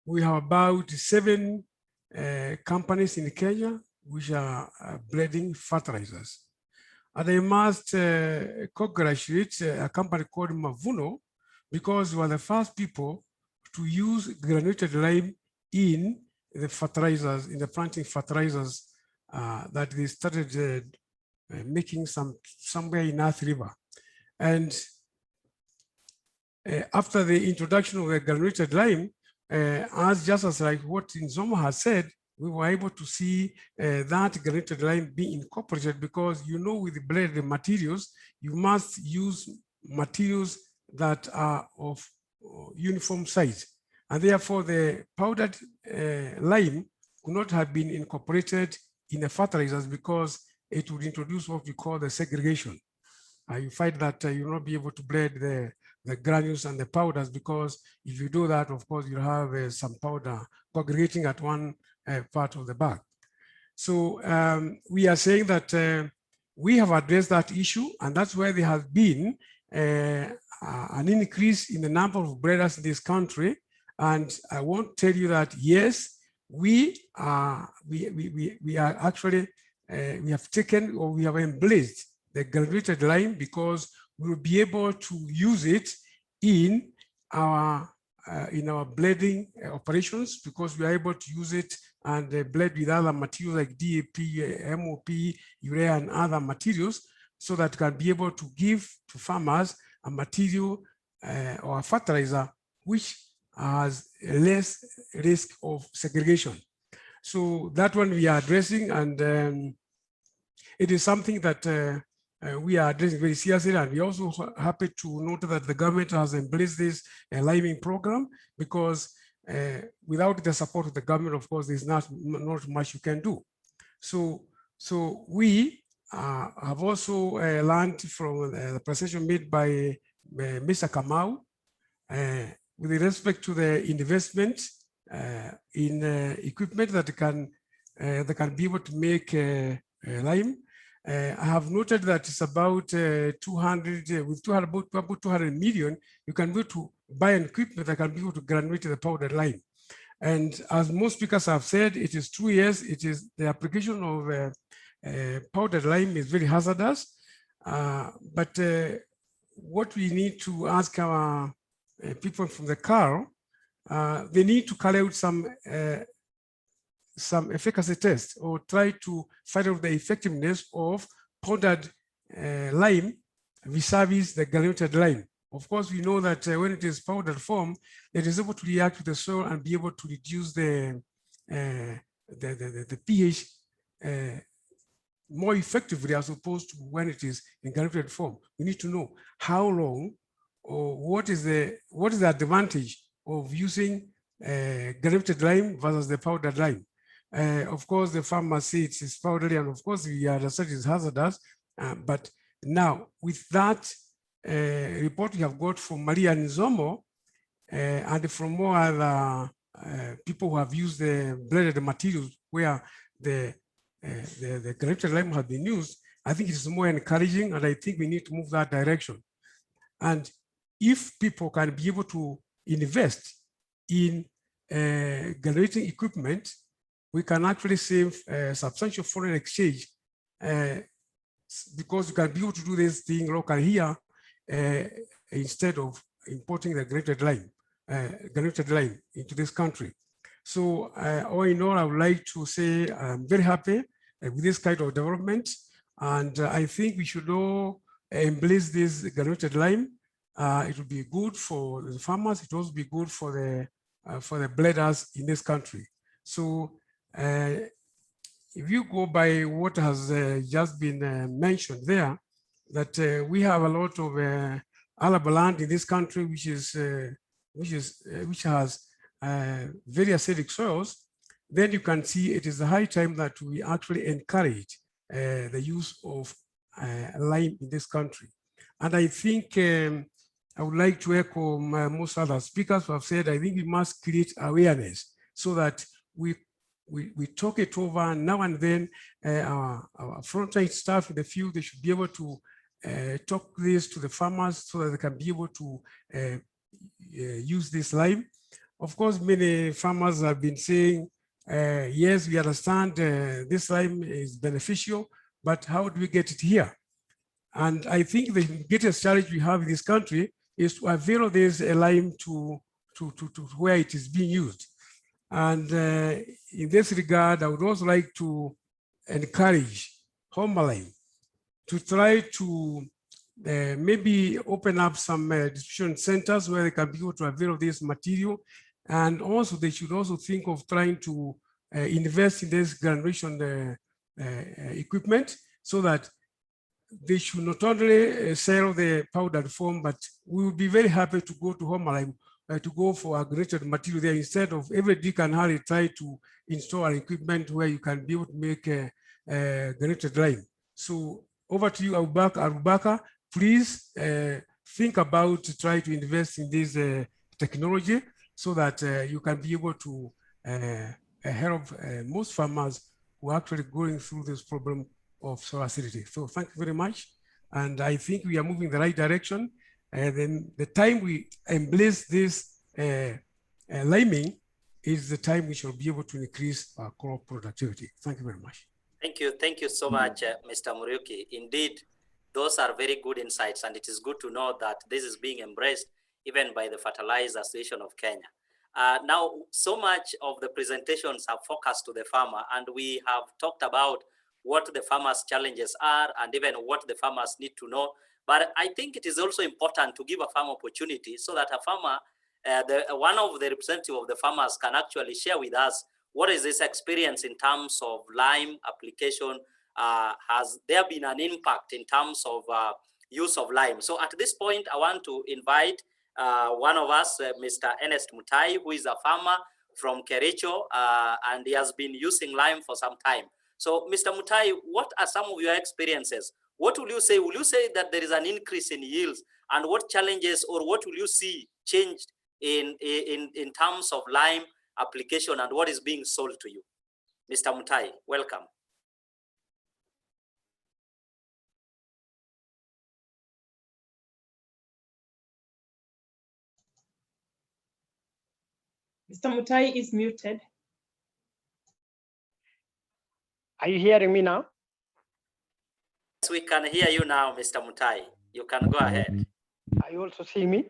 we have about 7 companies in Kenya which are blending fertilizers. And I must congratulate a company called Mavuno, because we were the first people to use granulated lime in the fertilizers, in the planting fertilizers that they started making somewhere in Earth River. And after the introduction of the granulated lime, just as like what Nzombo has said, we were able to see that granulated lime being incorporated, because with the blended materials, you must use materials that are of uniform size. And therefore, the powdered lime could not have been incorporated in the fertilizers because it would introduce what we call the segregation. You find that you'll not be able to blend the granules and the powders, because if you do that, of course, you'll have some powder congregating at one part of the bag. So we are saying that we have addressed that issue, and that's where there has been an increase in the number of breeders in this country. And I want to tell you that, yes, we are actually, we have taken, or we have embraced the granulated lime, because we will be able to use it in our blending operations, because we are able to use it and blend with other materials like DAP, MOP, urea, and other materials, so that can be able to give to farmers a material or a fertilizer which has less risk of segregation. So that one we are addressing, and it is something that we are addressing very seriously. And we're also happy to note that the government has embraced this liming program, because without the support of the government, of course, there's not much you can do. So we have also learned from the presentation made by Mr. Kamau with respect to the investment in equipment that can be able to make lime. I have noted that it's about 200 million, you can be able to buy an equipment that can be able to granulate the powdered lime. And as most speakers have said, it is true, yes, it is the application of powdered lime is very hazardous. But what we need to ask our people from the car, they need to carry out some efficacy test, or try to find out the effectiveness of powdered lime vis-a-vis the granulated lime. Of course, we know that when it is powdered form, it is able to react with the soil and be able to reduce the pH more effectively, as opposed to when it is in granulated form. We need to know how long, or what is the advantage of using granulated lime versus the powdered lime. Of course, the farmer sees it's powdery, and of course, we understand it's hazardous. But now, with that report we have got from Maria Nzomo and from more other people who have used the blended materials where the granulated lime has been used, I think it's more encouraging, and I think we need to move that direction. And if people can be able to invest in granulating equipment, we can actually save substantial foreign exchange, because you can be able to do this thing locally here instead of importing the granulated lime into this country. So all in all, I would like to say I'm very happy with this kind of development, and I think we should all embrace this granulated lime. It will be good for the farmers. It will also be good for the blenders in this country. So if you go by what has just been mentioned there, that we have a lot of arable land in this country which has very acidic soils, then you can see it is a high time that we actually encourage the use of lime in this country. And I think I would like to echo most other speakers who have said, I think we must create awareness so that we talk it over now and then. Our frontline staff in the field, they should be able to talk this to the farmers so that they can be able to use this lime. Of course, many farmers have been saying, yes, we understand this lime is beneficial, but how do we get it here? And I think the greatest challenge we have in this country is to avail this lime to where it is being used. And in this regard, I would also like to encourage Homelime to try to maybe open up some distribution centers where they can be able to avail of this material. And also they should also think of trying to invest in this granulation equipment so that they should not only sell the powdered form, but we would be very happy to go to Homalime to go for a granulated material there instead of every Dick and Harry try to install an equipment where you can be able to make a granulated lime. So over to you, Abubakar. Please think about try to invest in this technology so that you can be able to help most farmers who are actually going through this problem of soil acidity. So thank you very much. And I think we are moving in the right direction. And then the time we embrace this liming is the time we shall be able to increase our crop productivity. Thank you very much.
Thank you so much, Mr. Muriuki. Indeed, those are very good insights, and it is good to know that this is being embraced even by the Fertilizer Association of Kenya. Now, so much of the presentations have focused to the farmer, and we have talked about what the farmers' challenges are and even what the farmers need to know. But I think it is also important to give a farmer opportunity so that a farmer, one of the representatives of the farmers can actually share with us what is this experience in terms of lime application. Has there been an impact in terms of use of lime? So at this point, I want to invite one of us, Mr. Ernest Mutai, who is a farmer from Kericho, and he has been using lime for some time. So, Mr. Mutai, what are some of your experiences? What will you say? Will you say that there is an increase in yields? And what challenges or what will you see changed in terms of lime application and what is being sold to you? Mr. Mutai, welcome.
Mr. Mutai is muted.
Are you hearing me now?
Yes, we can hear you now, Mr. Mutai. You can go ahead.
Are you also seeing me?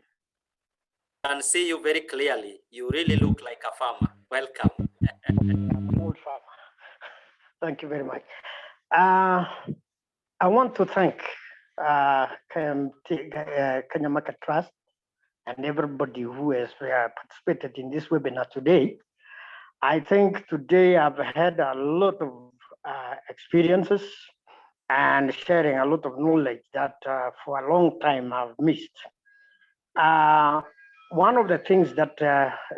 I can see you very clearly. You really look like a farmer. Welcome.
I'm an old farmer. Thank you very much. I want to thank Kenya Market Trust and everybody who has participated in this webinar today. I think today I've had a lot of experiences and sharing a lot of knowledge that for a long time I've missed. One of the things that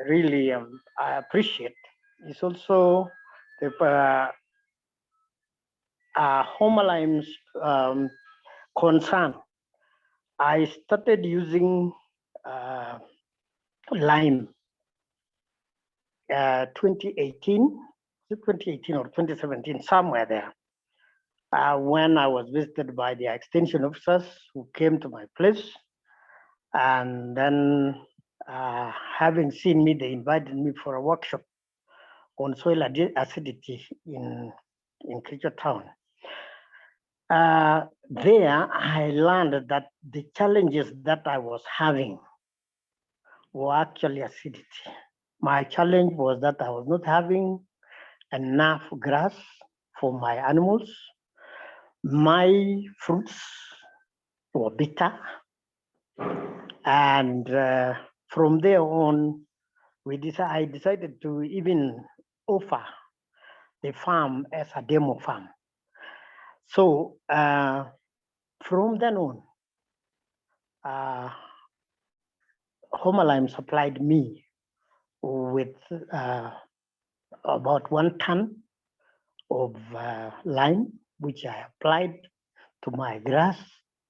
really I appreciate is also the Homalime's concern. I started using lime 2018 or 2017, somewhere there, when I was visited by the extension officers who came to my place. And then having seen me, they invited me for a workshop on soil acidity in Kericho town. There, I learned that the challenges that I was having were actually acidity. My challenge was that I was not having enough grass for my animals. My fruits were bitter. And from there on, I decided to even offer the farm as a demo farm. So from then on, Homalime supplied me with about 1 ton of lime, which I applied to my grass,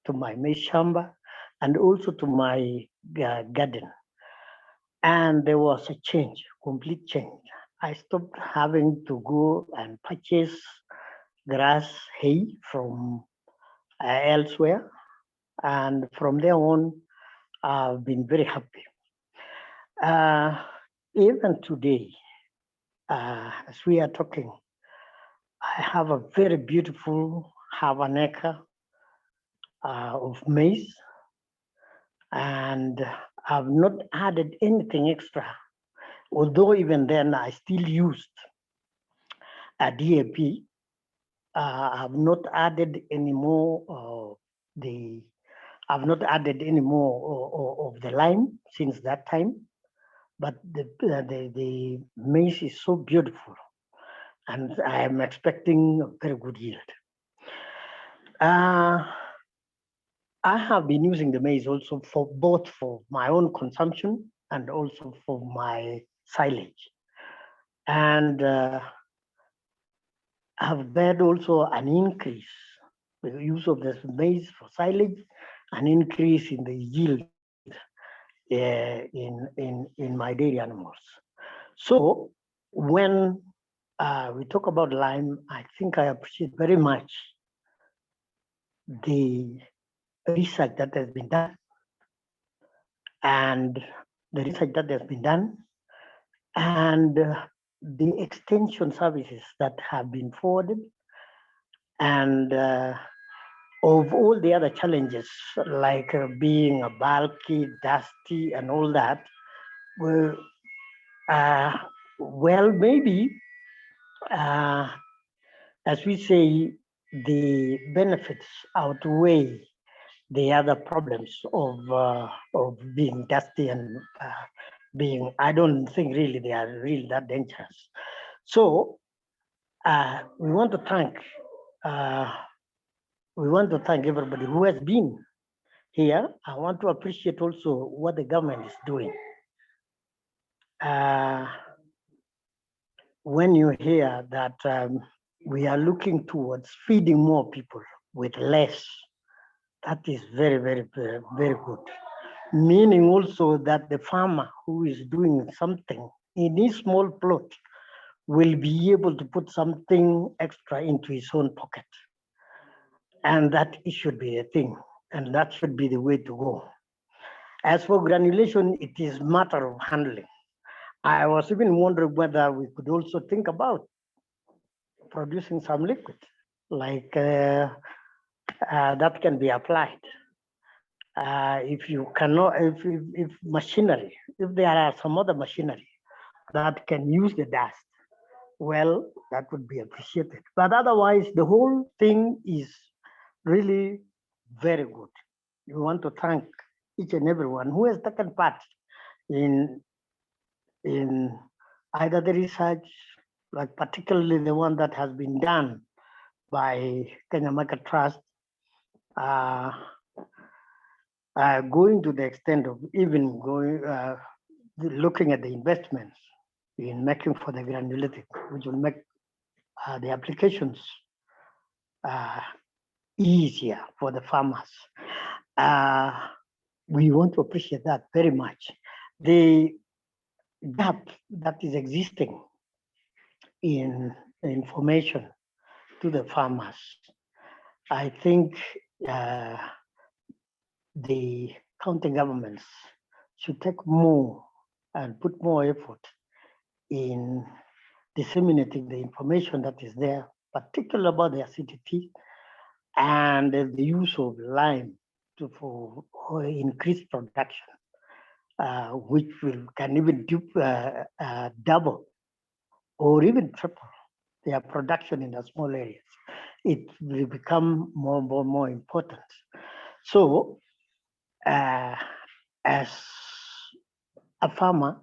to my maize shamba, and also to my garden. And there was a change, complete change. I stopped having to go and purchase grass hay from elsewhere. And from there on, I've been very happy. Even today, as we are talking, I have a very beautiful 1/2 acre of maize, and I've not added anything extra. Although even then I still used a DAP, I've not added any more of the lime since that time. But the maize is so beautiful. and I am expecting a very good yield. I have been using the maize also for both for my own consumption and also for my silage. And I've had also an increase with the use of this maize for silage, an increase in the yield in my dairy animals. So when we talk about lime, I think I appreciate very much the research that has been done and the extension services that have been forwarded, and of all the other challenges like being bulky, dusty, and all that, well, maybe as we say, the benefits outweigh the other problems of being dusty and being, I don't think really they are really that dangerous. So we want to thank everybody who has been here. I want to appreciate also what the government is doing. When you hear that we are looking towards feeding more people with less, that is very, very, very, very good. Meaning also that the farmer who is doing something in his small plot will be able to put something extra into his own pocket. And that it should be a thing, and that should be the way to go. As for granulation, it is a matter of handling. I was even wondering whether we could also think about producing some liquid, like that can be applied. If you cannot, if machinery, if there are some other machinery that can use the dust, well, that would be appreciated. But otherwise, the whole thing is really very good. We want to thank each and everyone who has taken part in either the research, like particularly the one that has been done by Kenya Market Trust, going to the extent of even looking at the investments in making for the granulated, which will make the applications easier for the farmers. We want to appreciate that very much. The gap that is existing in information to the farmers, I think the county governments should take more and put more effort in disseminating the information that is there, particularly about the acidity and the use of lime for increased production, which can even double or even triple their production in the small areas. It will become more important. So, as a farmer,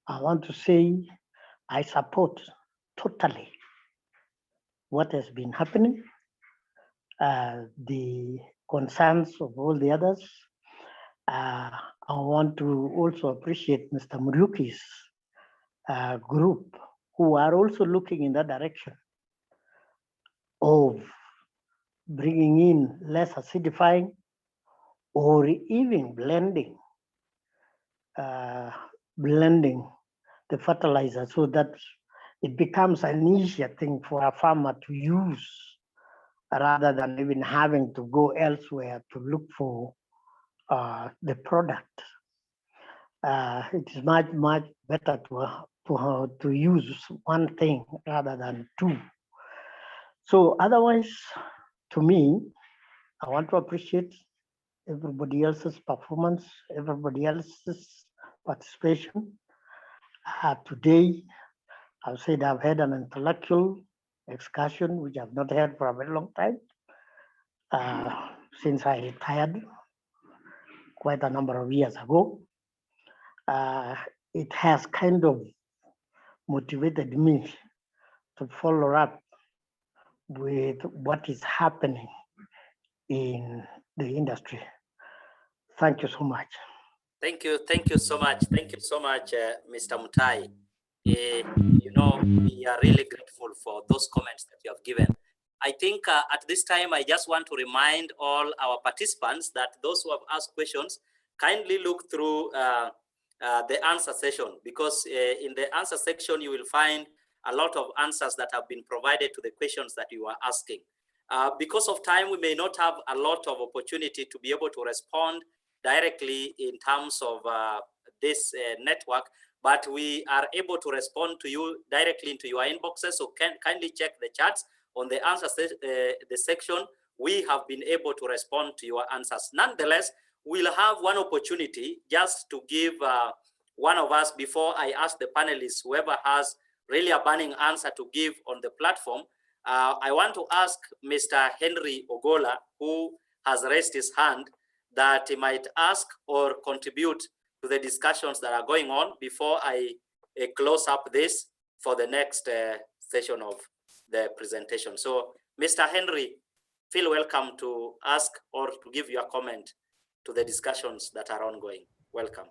I want to say I support totally what has been happening, the concerns of all the others. I want to also appreciate Mr. Muriuki's group, who are also looking in that direction of bringing in less acidifying or even blending the fertilizer so that it becomes an easier thing for a farmer to use rather than even having to go elsewhere to look for the product. It is much better to use one thing rather than two. So otherwise, to me, I want to appreciate everybody else's performance, everybody else's participation. Today, I've said I've had an intellectual excursion, which I've not had for a very long time, since I retired quite a number of years ago. It has kind of motivated me to follow up with what is happening in the industry. Thank you so much.
Thank you so much. Thank you so much, Mr. Mutai. You know, we are really grateful for those comments that you have given. I think at this time, I just want to remind all our participants that those who have asked questions, kindly look through the answer session, because in the answer section, you will find a lot of answers that have been provided to the questions that you are asking. Because of time, we may not have a lot of opportunity to be able to respond directly in terms of this network, but we are able to respond to you directly into your inboxes. So kindly check the chats on the answer the section. We have been able to respond to your answers. Nonetheless, we'll have one opportunity just to give one of us, before I ask the panelists, whoever has really a burning answer to give on the platform. I want to ask Mr. Henry Ogola, who has raised his hand, that he might ask or contribute to the discussions that are going on before I close up this for the next session of the presentation. So, Mr. Henry, feel welcome to ask or to give your comment to the discussions that are ongoing. Welcome.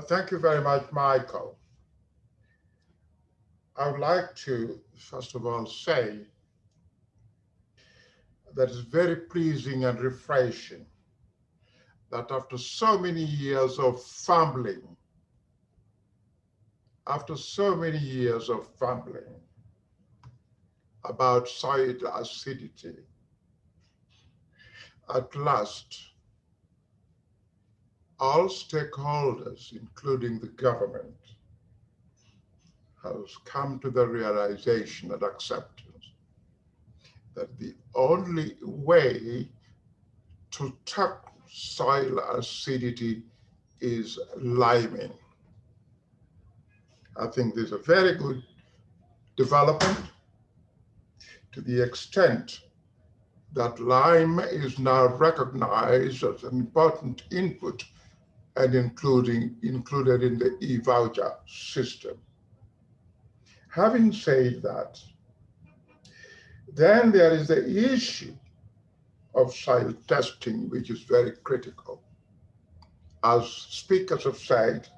Thank you very much, Michael. I would like to, first of all, say that it's very pleasing and refreshing that after so many years of fumbling, about soil acidity, at last, all stakeholders, including the government, has come to the realization and acceptance that the only way to tackle soil acidity is liming. I think there's a very good development to the extent that lime is now recognized as an important input and included in the e-voucher system. Having said that, then there is the issue of soil testing, which is very critical. As speakers have said,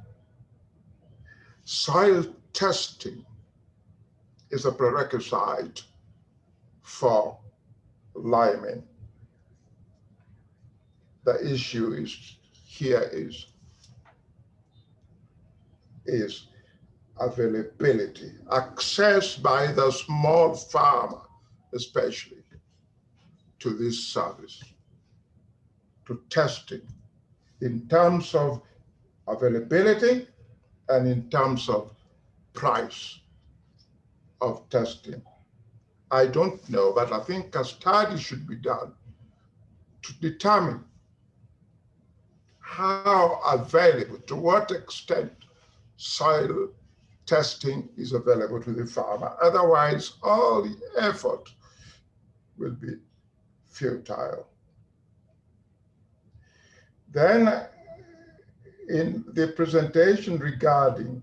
soil testing is a prerequisite for liming. The issue is availability, access by the small farmer, especially, to this service, to testing, in terms of availability and in terms of price of testing. I don't know, but I think a study should be done to determine how available, to what extent soil testing is available to the farmer. Otherwise, all the effort will be futile. Then in the presentation regarding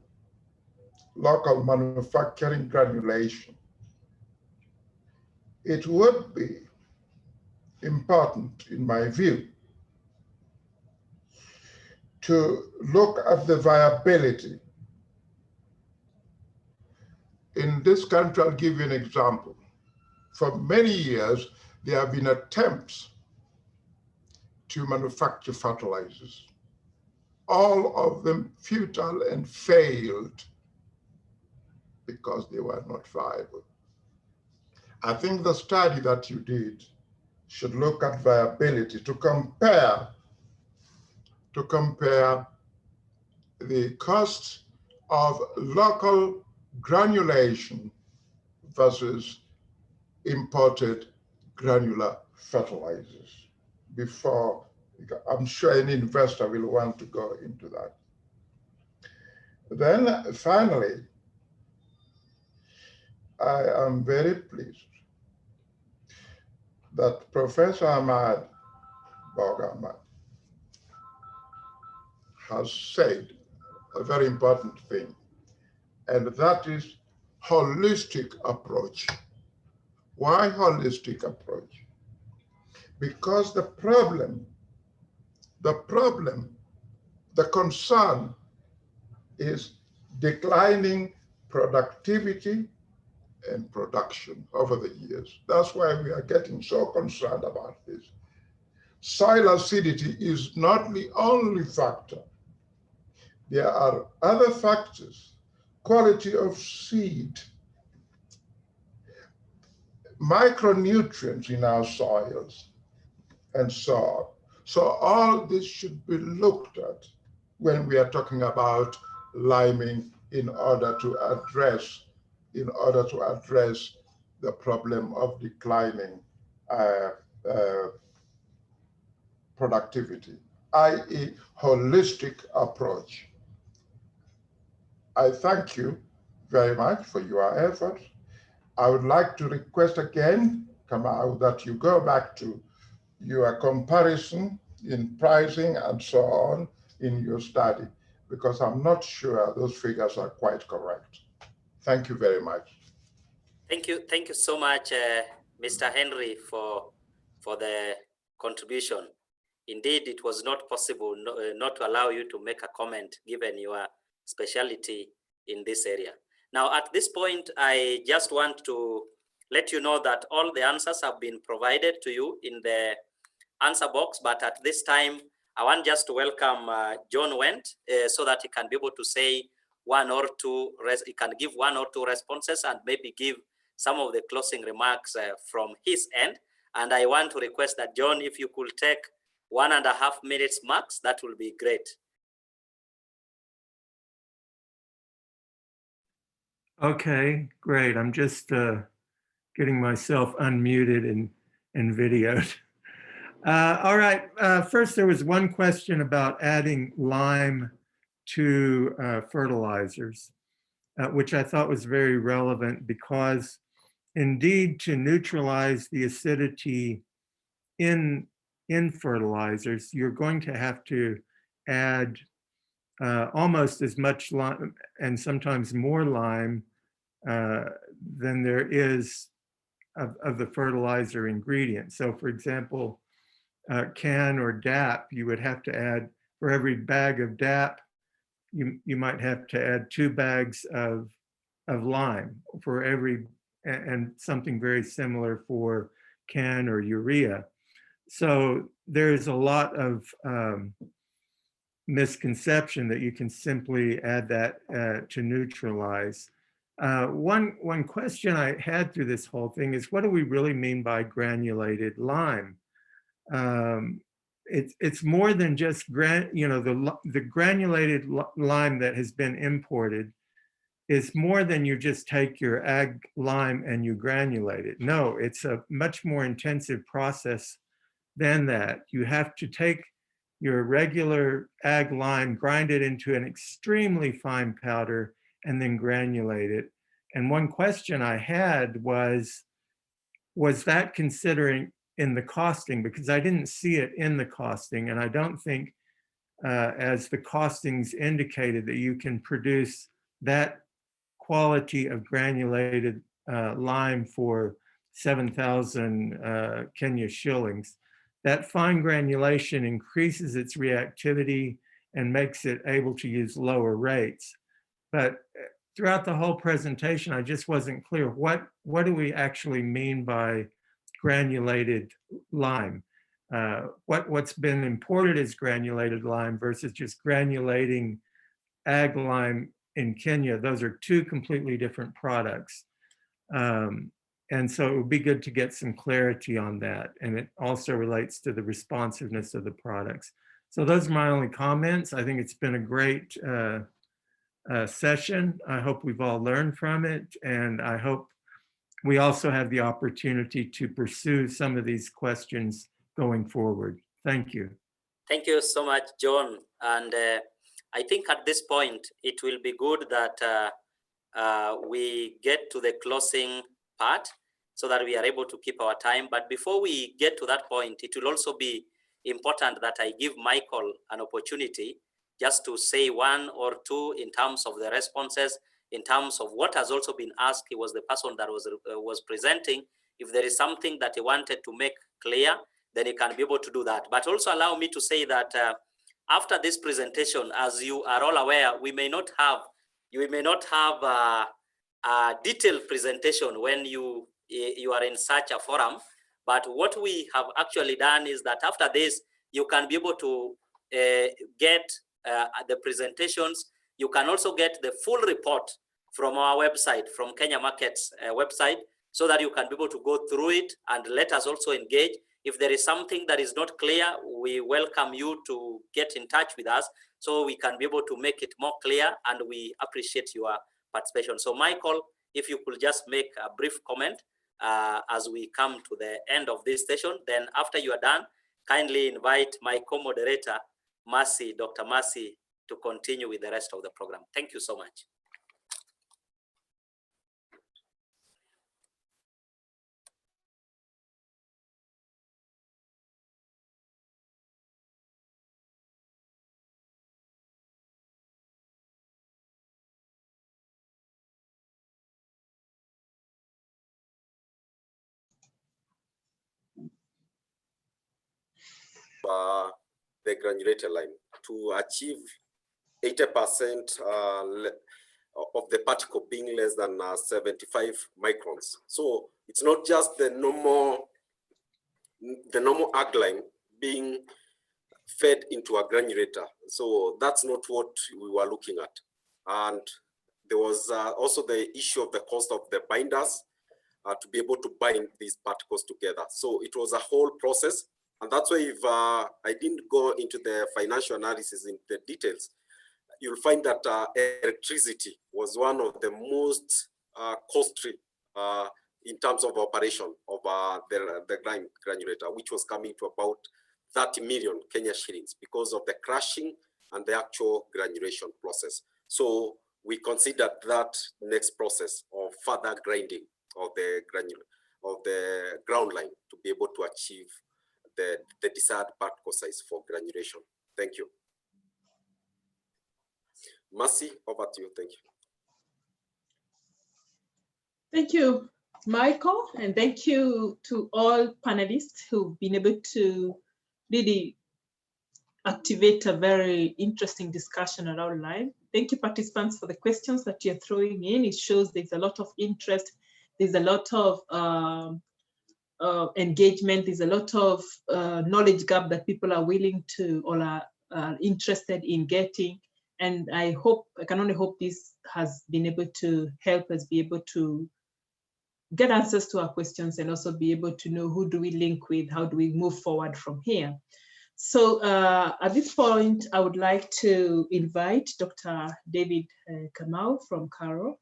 local manufacturing granulation, it would be important, in my view, to look at the viability. In this country, I'll give you an example. For many years, there have been attempts to manufacture fertilizers, all of them futile and failed because they were not viable. I think the study that you did should look at viability to compare the cost of local granulation versus imported granular fertilizers. Before, I'm sure any investor will want to go into that. Then finally, I am very pleased that Professor Ahmad Bogamat has said a very important thing, and that is holistic approach. Why holistic approach? Because the concern is declining productivity and production over the years. That's why we are getting so concerned about this. Soil acidity is not the only factor. There are other factors, quality of seed, micronutrients in our soils, and so on. So all this should be looked at when we are talking about liming in order to address the problem of declining productivity, i.e. holistic approach. I thank you very much for your efforts. I would like to request again, Kamau, that you go back to your comparison in pricing and so on in your study, because I'm not sure those figures are quite correct. Thank you very much.
Thank you so much, Mr. Henry, for the contribution. Indeed, it was not possible not to allow you to make a comment given your specialty in this area. Now, at this point, I just want to let you know that all the answers have been provided to you in the answer box, but at this time, I want just to welcome John Wendt so that he can be able to say one or two, he can give one or two responses and maybe give some of the closing remarks from his end. And I want to request that, John, if you could take 1.5 minutes max, that will be great.
Okay, great. I'm just getting myself unmuted and videoed. All right, first there was one question about adding lime to fertilizers, which I thought was very relevant because indeed to neutralize the acidity in fertilizers, you're going to have to add almost as much lime and sometimes more lime than there is of the fertilizer ingredient. So for example, CAN or DAP, you would have to add, for every bag of DAP, you might have to add 2 bags of lime for every, and something very similar for CAN or urea. So there's a lot of misconception that you can simply add that to neutralize. One question I had through this whole thing is, what do we really mean by granulated lime? It's more than just the granulated lime that has been imported is more than you just take your ag lime and you granulate it. No, it's a much more intensive process than that. You have to take your regular ag lime, grind it into an extremely fine powder, and then granulate it. And one question I had was that considering in the costing, because I didn't see it in the costing, and I don't think as the costings indicated that you can produce that quality of granulated lime for 7,000 Kenya shillings. That fine granulation increases its reactivity and makes it able to use lower rates. But throughout the whole presentation, I just wasn't clear what do we actually mean by granulated lime? What's been imported as granulated lime versus just granulating ag lime in Kenya. Those are 2 completely different products. And so it would be good to get some clarity on that. And it also relates to the responsiveness of the products. So those are my only comments. I think it's been a great session. I hope we've all learned from it. And I hope we also have the opportunity to pursue some of these questions going forward. Thank you.
Thank you so much, John. And I think at this point, it will be good that we get to the closing part so that we are able to keep our time. But before we get to that point, it will also be important that I give Michael an opportunity just to say 1 or 2 in terms of the responses, in terms of what has also been asked. He was the person that was presenting. If there is something that he wanted to make clear, then he can be able to do that. But also allow me to say that after this presentation, as you are all aware, we may not have a detailed presentation when you are in such a forum. But what we have actually done is that after this, you can be able to get the presentations. You can also get the full report from our website, from Kenya Markets website, so that you can be able to go through it and let us also engage. If there is something that is not clear, we welcome you to get in touch with us so we can be able to make it more clear, and we appreciate your participation. So Michael, if you could just make a brief comment as we come to the end of this session, then after you are done, kindly invite my co-moderator, Mercy, Dr. Mercy, to continue with the rest of the program. Thank you so much.
The granulated lime to achieve 80% of the particle being less than 75 microns. So it's not just the normal ag lime being fed into a granulator. So that's not what we were looking at. And there was also the issue of the cost of the binders to be able to bind these particles together. So it was a whole process. And that's why if I didn't go into the financial analysis in the details, you'll find that electricity was one of the most costly in terms of operation of the granulator, which was coming to about 30 million Kenya shillings because of the crushing and the actual granulation process. So we considered that next process of further grinding of the ground line to be able to achieve the desired particle size for granulation. Thank you. Mercy, over to you. Thank you.
Thank you, Michael, and thank you to all panelists who've been able to really activate a very interesting discussion around lime. Thank you, participants, for the questions that you're throwing in. It shows there's a lot of interest. There's a lot of engagement. There's a lot of knowledge gap that people are willing to or are interested in getting. And I can only hope this has been able to help us be able to get answers to our questions and also be able to know who do we link with, how do we move forward from here. So at this point, I would like to invite Dr. David Kamau from CARO.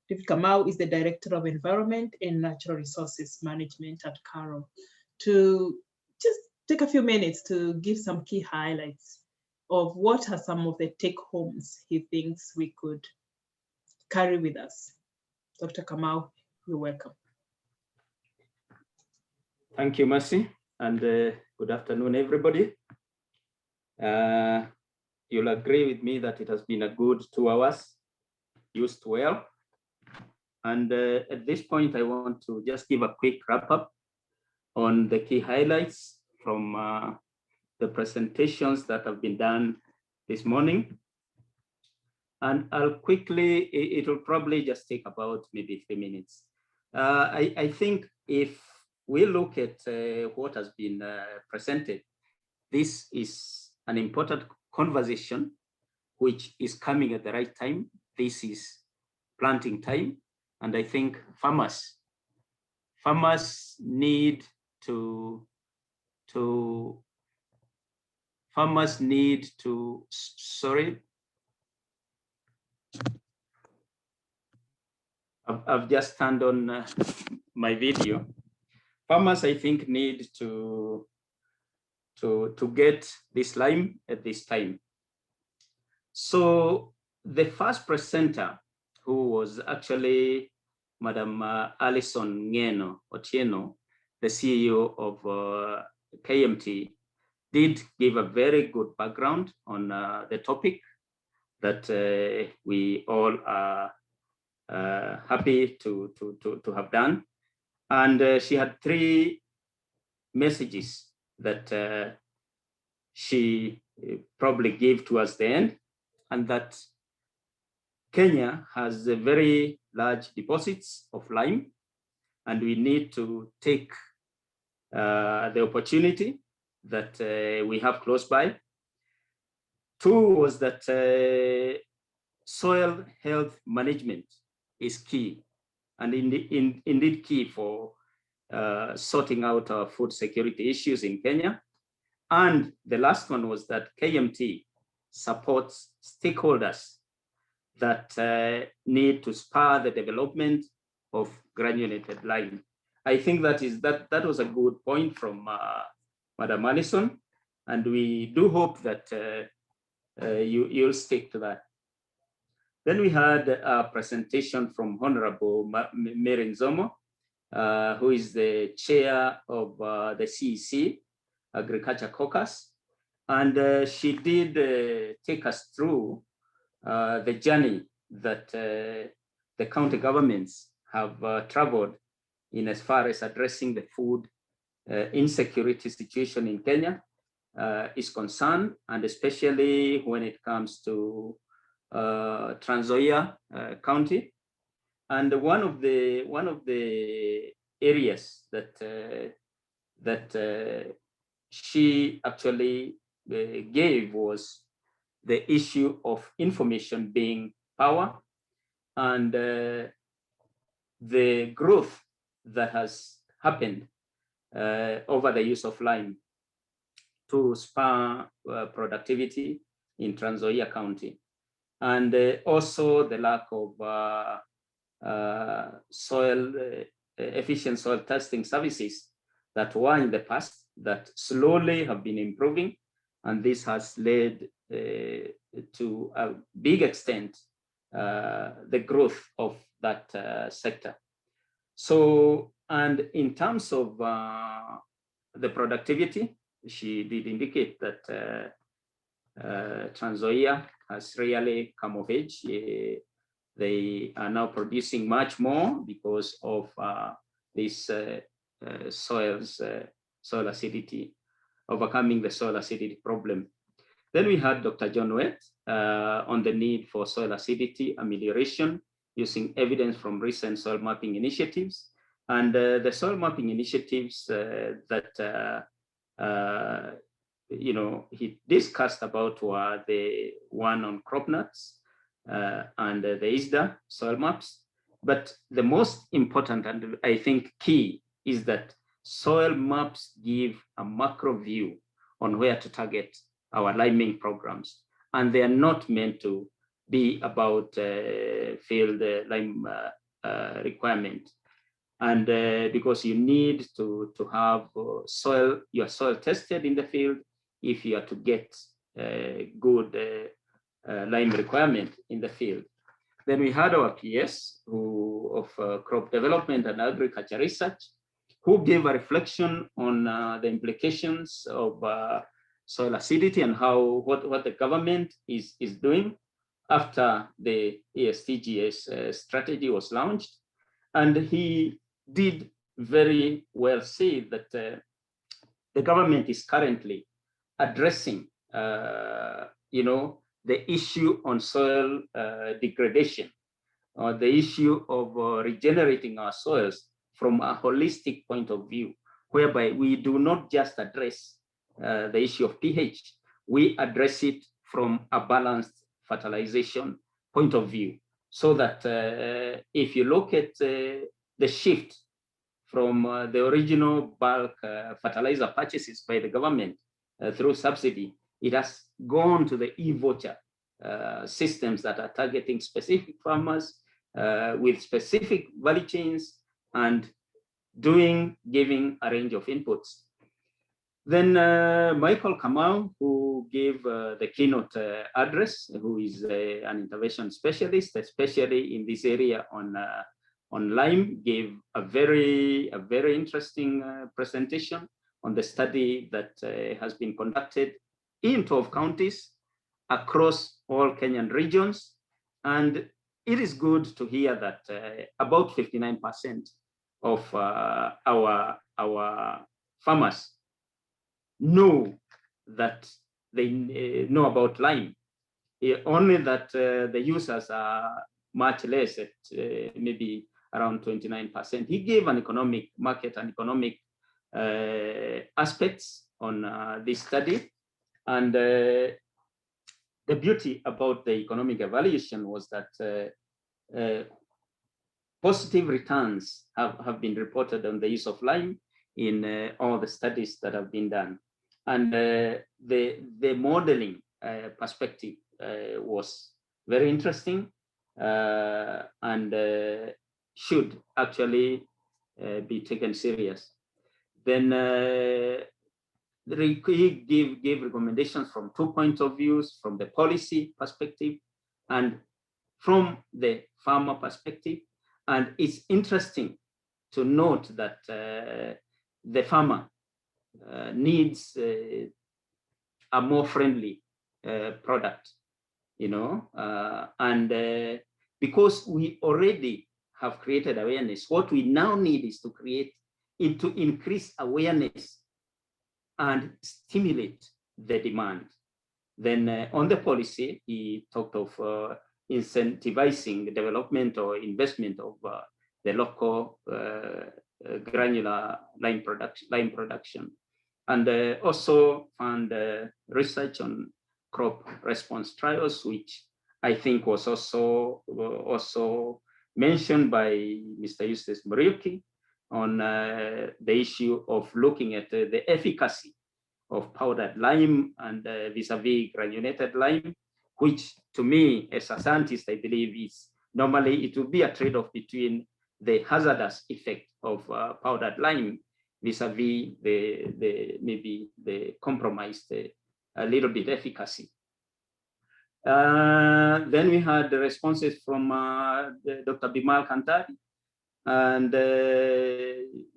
David Kamau is the Director of Environment and Natural Resources Management at CARO, to just take a few minutes to give some key highlights of what are some of the take-homes he thinks we could carry with us. Dr. Kamau, you're welcome.
Thank you, Mercy, and good afternoon, everybody. You'll agree with me that it has been a good 2 hours, used well. And at this point, I want to just give a quick wrap up on the key highlights from the presentations that have been done this morning. And I'll quickly, it will probably just take about maybe 3 minutes. I think if we look at what has been presented, this is an important conversation which is coming at the right time. This is planting time. And I think farmers need to sorry, I've just turned on my video. Farmers, I think, need to get this lime at this time. So the first presenter, who was actually Madam Alison Ngeno Otieno, the CEO of KMT, did give a very good background on the topic that we all are happy to have done. And she had 3 messages that she probably gave towards the end, and that Kenya has a very large deposits of lime, and we need to take the opportunity that we have close by. 2 was that soil health management is key, and indeed key for sorting out our food security issues in Kenya. And the last one was that KMT supports stakeholders that need to spur the development of granulated lime. I think that was a good point from Madam Allison, and we do hope that you'll stick to that. Then we had a presentation from Honorable Mary Nzomo, who is the chair of the CEC Agriculture Caucus, and she did take us through the journey that the county governments have traveled in as far as addressing the food insecurity situation in Kenya is concerned, and especially when it comes to Trans Nzoia County. And one of the areas that she actually gave was the issue of information being power, and the growth that has happened over the use of lime to spur productivity in Trans Nzoia County, and also the lack of efficient soil testing services that were in the past that slowly have been improving, and this has led to a big extent the growth of that sector. So, and in terms of the productivity, she did indicate that Trans Nzoia has really come of age. They are now producing much more because of this soil acidity, overcoming the soil acidity problem. Then we had Dr. John Wendt on the need for soil acidity amelioration using evidence from recent soil mapping initiatives. And the soil mapping initiatives that he discussed about were the one on crop nuts and the ISDA soil maps. But the most important and I think key is that soil maps give a macro view on where to target our liming programs, and they are not meant to be about field lime requirement. And because you need to have your soil tested in the field if you are to get good lime requirement in the field. Then we had our PS of crop development and agriculture research, who gave a reflection on the implications of soil acidity and what the government is doing after the ESTGS strategy was launched. And he did very well say that the government is currently addressing the issue on soil degradation, or the issue of regenerating our soils from a holistic point of view, whereby we do not just address the issue of pH, we address it from a balanced fertilization point of view. So that if you look at the shift from the original bulk fertilizer purchases by the government through subsidy, it has gone to the e-voucher systems that are targeting specific farmers with specific value chains and giving a range of inputs. Then Michael Kamau, who gave the keynote address, who is an intervention specialist, especially in this area on lime, gave a very interesting presentation on the study that has been conducted in 12 counties across all Kenyan regions. And it is good to hear that about 59% of our farmers know that they know about lime. Only that the users are much less, at maybe around 29%. He gave an economic market and economic aspects on this study. And the beauty about the economic evaluation was that positive returns have been reported on the use of lime in all the studies that have been done. And the modeling perspective was very interesting and should actually be taken serious. Then he gave recommendations from 2 points of view, from the policy perspective and from the farmer perspective. And it's interesting to note that the farmer needs a more friendly product, you know, and because we already have created awareness, what we now need is to increase awareness and stimulate the demand. Then on the policy, he talked of incentivizing the development or investment of the local granular lime production, and also fund research on crop response trials, which I think was also mentioned by Mr. Eustace Muriuki on the issue of looking at the efficacy of powdered lime and vis-a-vis granulated lime, which to me as a scientist, I believe is normally it would be a trade-off between the hazardous effect of powdered lime vis-a-vis maybe the compromised a little bit efficacy. Then we had the responses from Dr. Bimal Kantari and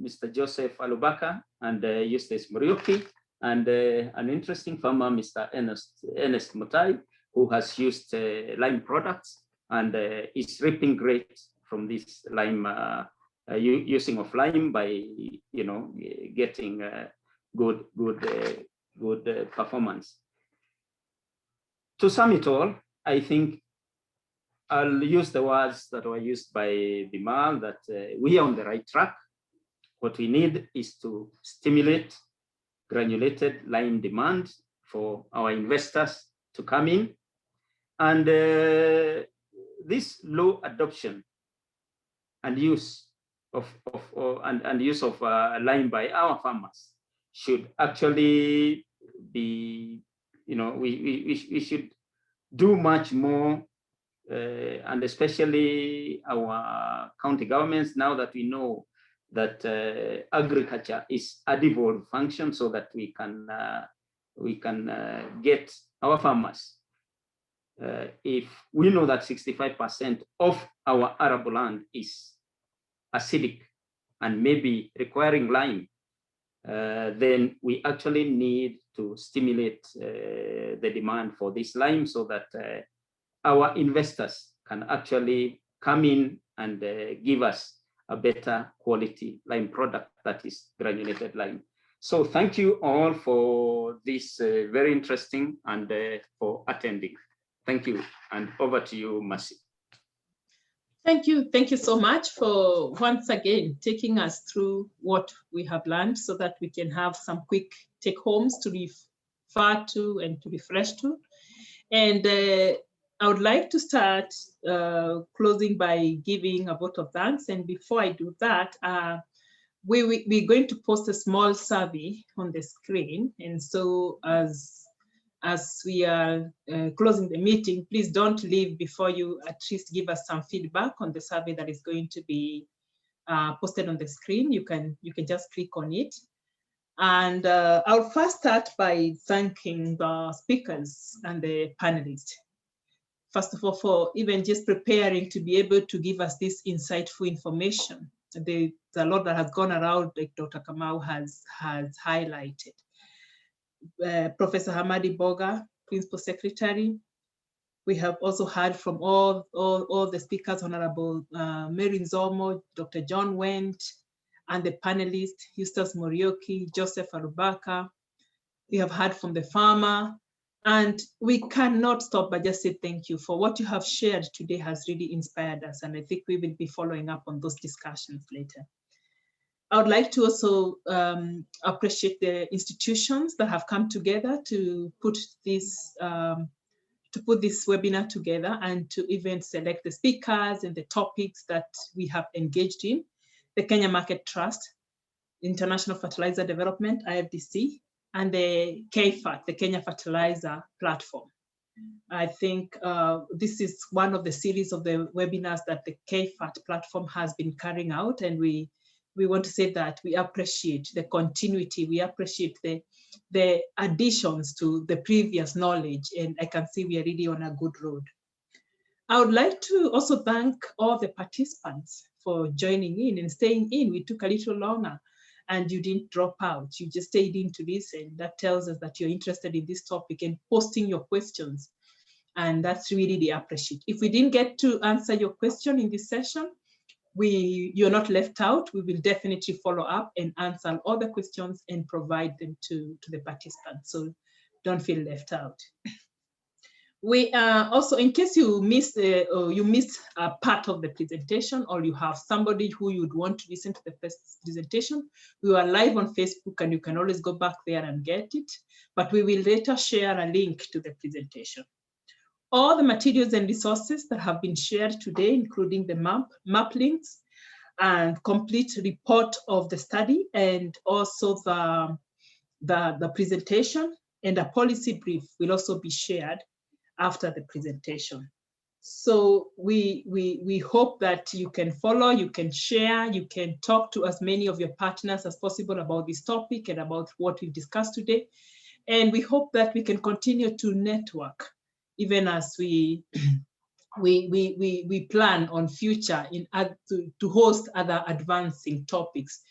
Mr. Joseph Alubaka and Eustace Muriuki, and an interesting farmer, Mr. Ernest Mutai, who has used lime products and is reaping great from this lime using of lime by, you know, getting good performance. To sum it all, I think I'll use the words that were used by Bimal, that we are on the right track. What we need is to stimulate granulated lime demand for our investors to come in. And this low adoption and use of lime by our farmers should actually be, you know, we should do much more, and especially our county governments, now that we know that agriculture is a devolved function, so that we can get our farmers. If we know that 65% of our arable land is acidic and maybe requiring lime, then we actually need to stimulate the demand for this lime, so that our investors can actually come in and give us a better quality lime product that is granulated lime. So thank you all for this very interesting and for attending. Thank you, and over to you, Mercy.
Thank you so much for once again taking us through what we have learned, so that we can have some quick take homes to refer to and to refresh to. And I would like to start closing by giving a vote of thanks. And before I do that, we're going to post a small survey on the screen. And so as we are closing the meeting, please don't leave before you at least give us some feedback on the survey that is going to be posted on the screen. You can just click on it. And I'll first start by thanking the speakers and the panelists. First of all, for even just preparing to be able to give us this insightful information. There's a lot that has gone around, like Dr. Kamau has highlighted. Professor Hamadi Boga, Principal Secretary, We have also heard from all the speakers, Honorable Mary Nzomo, Dr. John Wendt, and the panelists, Eustace Morioki, Joseph Arubaka. We have heard from the farmer, and we cannot stop but just say thank you for what you have shared today has really inspired us. And I think we will be following up on those discussions later. I would like to also appreciate the institutions that have come together to put this webinar together and to even select the speakers and the topics that we have engaged in. The Kenya Market Trust, International Fertilizer Development, IFDC, and the KFAT, the Kenya Fertilizer Platform. I think this is one of the series of the webinars that the KFAT platform has been carrying out, and we want to say that we appreciate the continuity, we appreciate the additions to the previous knowledge, and I can see we are really on a good road. I would like to also thank all the participants for joining in and staying in. We took a little longer and you didn't drop out. You just stayed in to listen. That tells us that you're interested in this topic and posting your questions. And that's really the appreciate. If we didn't get to answer your question in this session, you're not left out. We will definitely follow up and answer all the questions and provide them to the participants. So don't feel left out. We also, in case you missed a part of the presentation, or you have somebody who you'd want to listen to the first presentation, we are live on Facebook and you can always go back there and get it, but we will later share a link to the presentation. All the materials and resources that have been shared today, including the map links and complete report of the study, and also the presentation and a policy brief will also be shared after the presentation. So we hope that you can follow, you can share, you can talk to as many of your partners as possible about this topic and about what we've discussed today. And we hope that we can continue to network even as we plan on future to host other advancing topics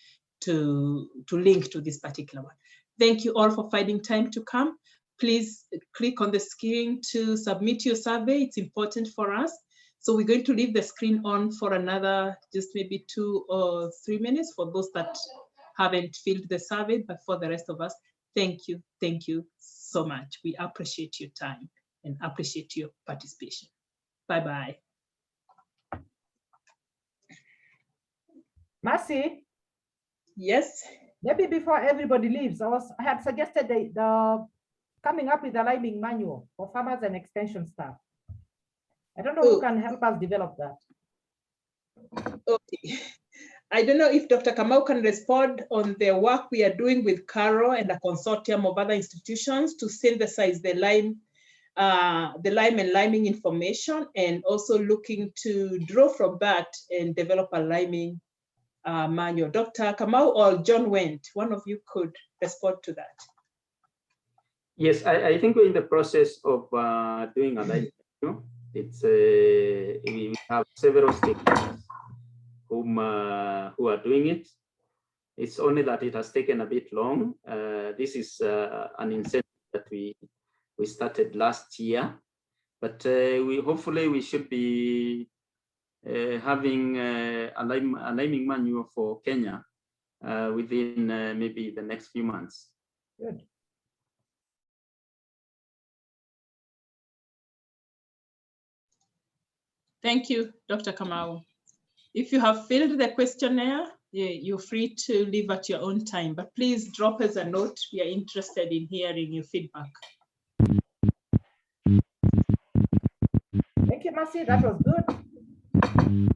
to link to this particular one. Thank you all for finding time to come. Please click on the screen to submit your survey. It's important for us. So we're going to leave the screen on for another, just maybe 2 or 3 minutes for those that haven't filled the survey, but for the rest of us, thank you so much. We appreciate your time and appreciate your participation. Bye-bye.
Mercy?
Yes?
Maybe before everybody leaves, I had suggested the coming up with a liming manual for farmers and extension staff. I don't know who can help us develop that.
Okay. I don't know if Dr. Kamau can respond on the work we are doing with Caro and a consortium of other institutions to synthesize the lime and liming information, and also looking to draw from that and develop a liming manual. Dr. Kamau or John Wendt, one of you could respond to that.
Yes, I think we're in the process of doing a liming manual. It's we have several stakeholders who are doing it. It's only that it has taken a bit long. This is an incentive that we started last year, but hopefully we should be having a liming manual for Kenya within maybe the next few months.
Good.
Thank you, Dr. Kamau. If you have filled the questionnaire, you're free to leave at your own time, but please drop us a note. We are interested in hearing your feedback.
Thank you, Mercy. That was good.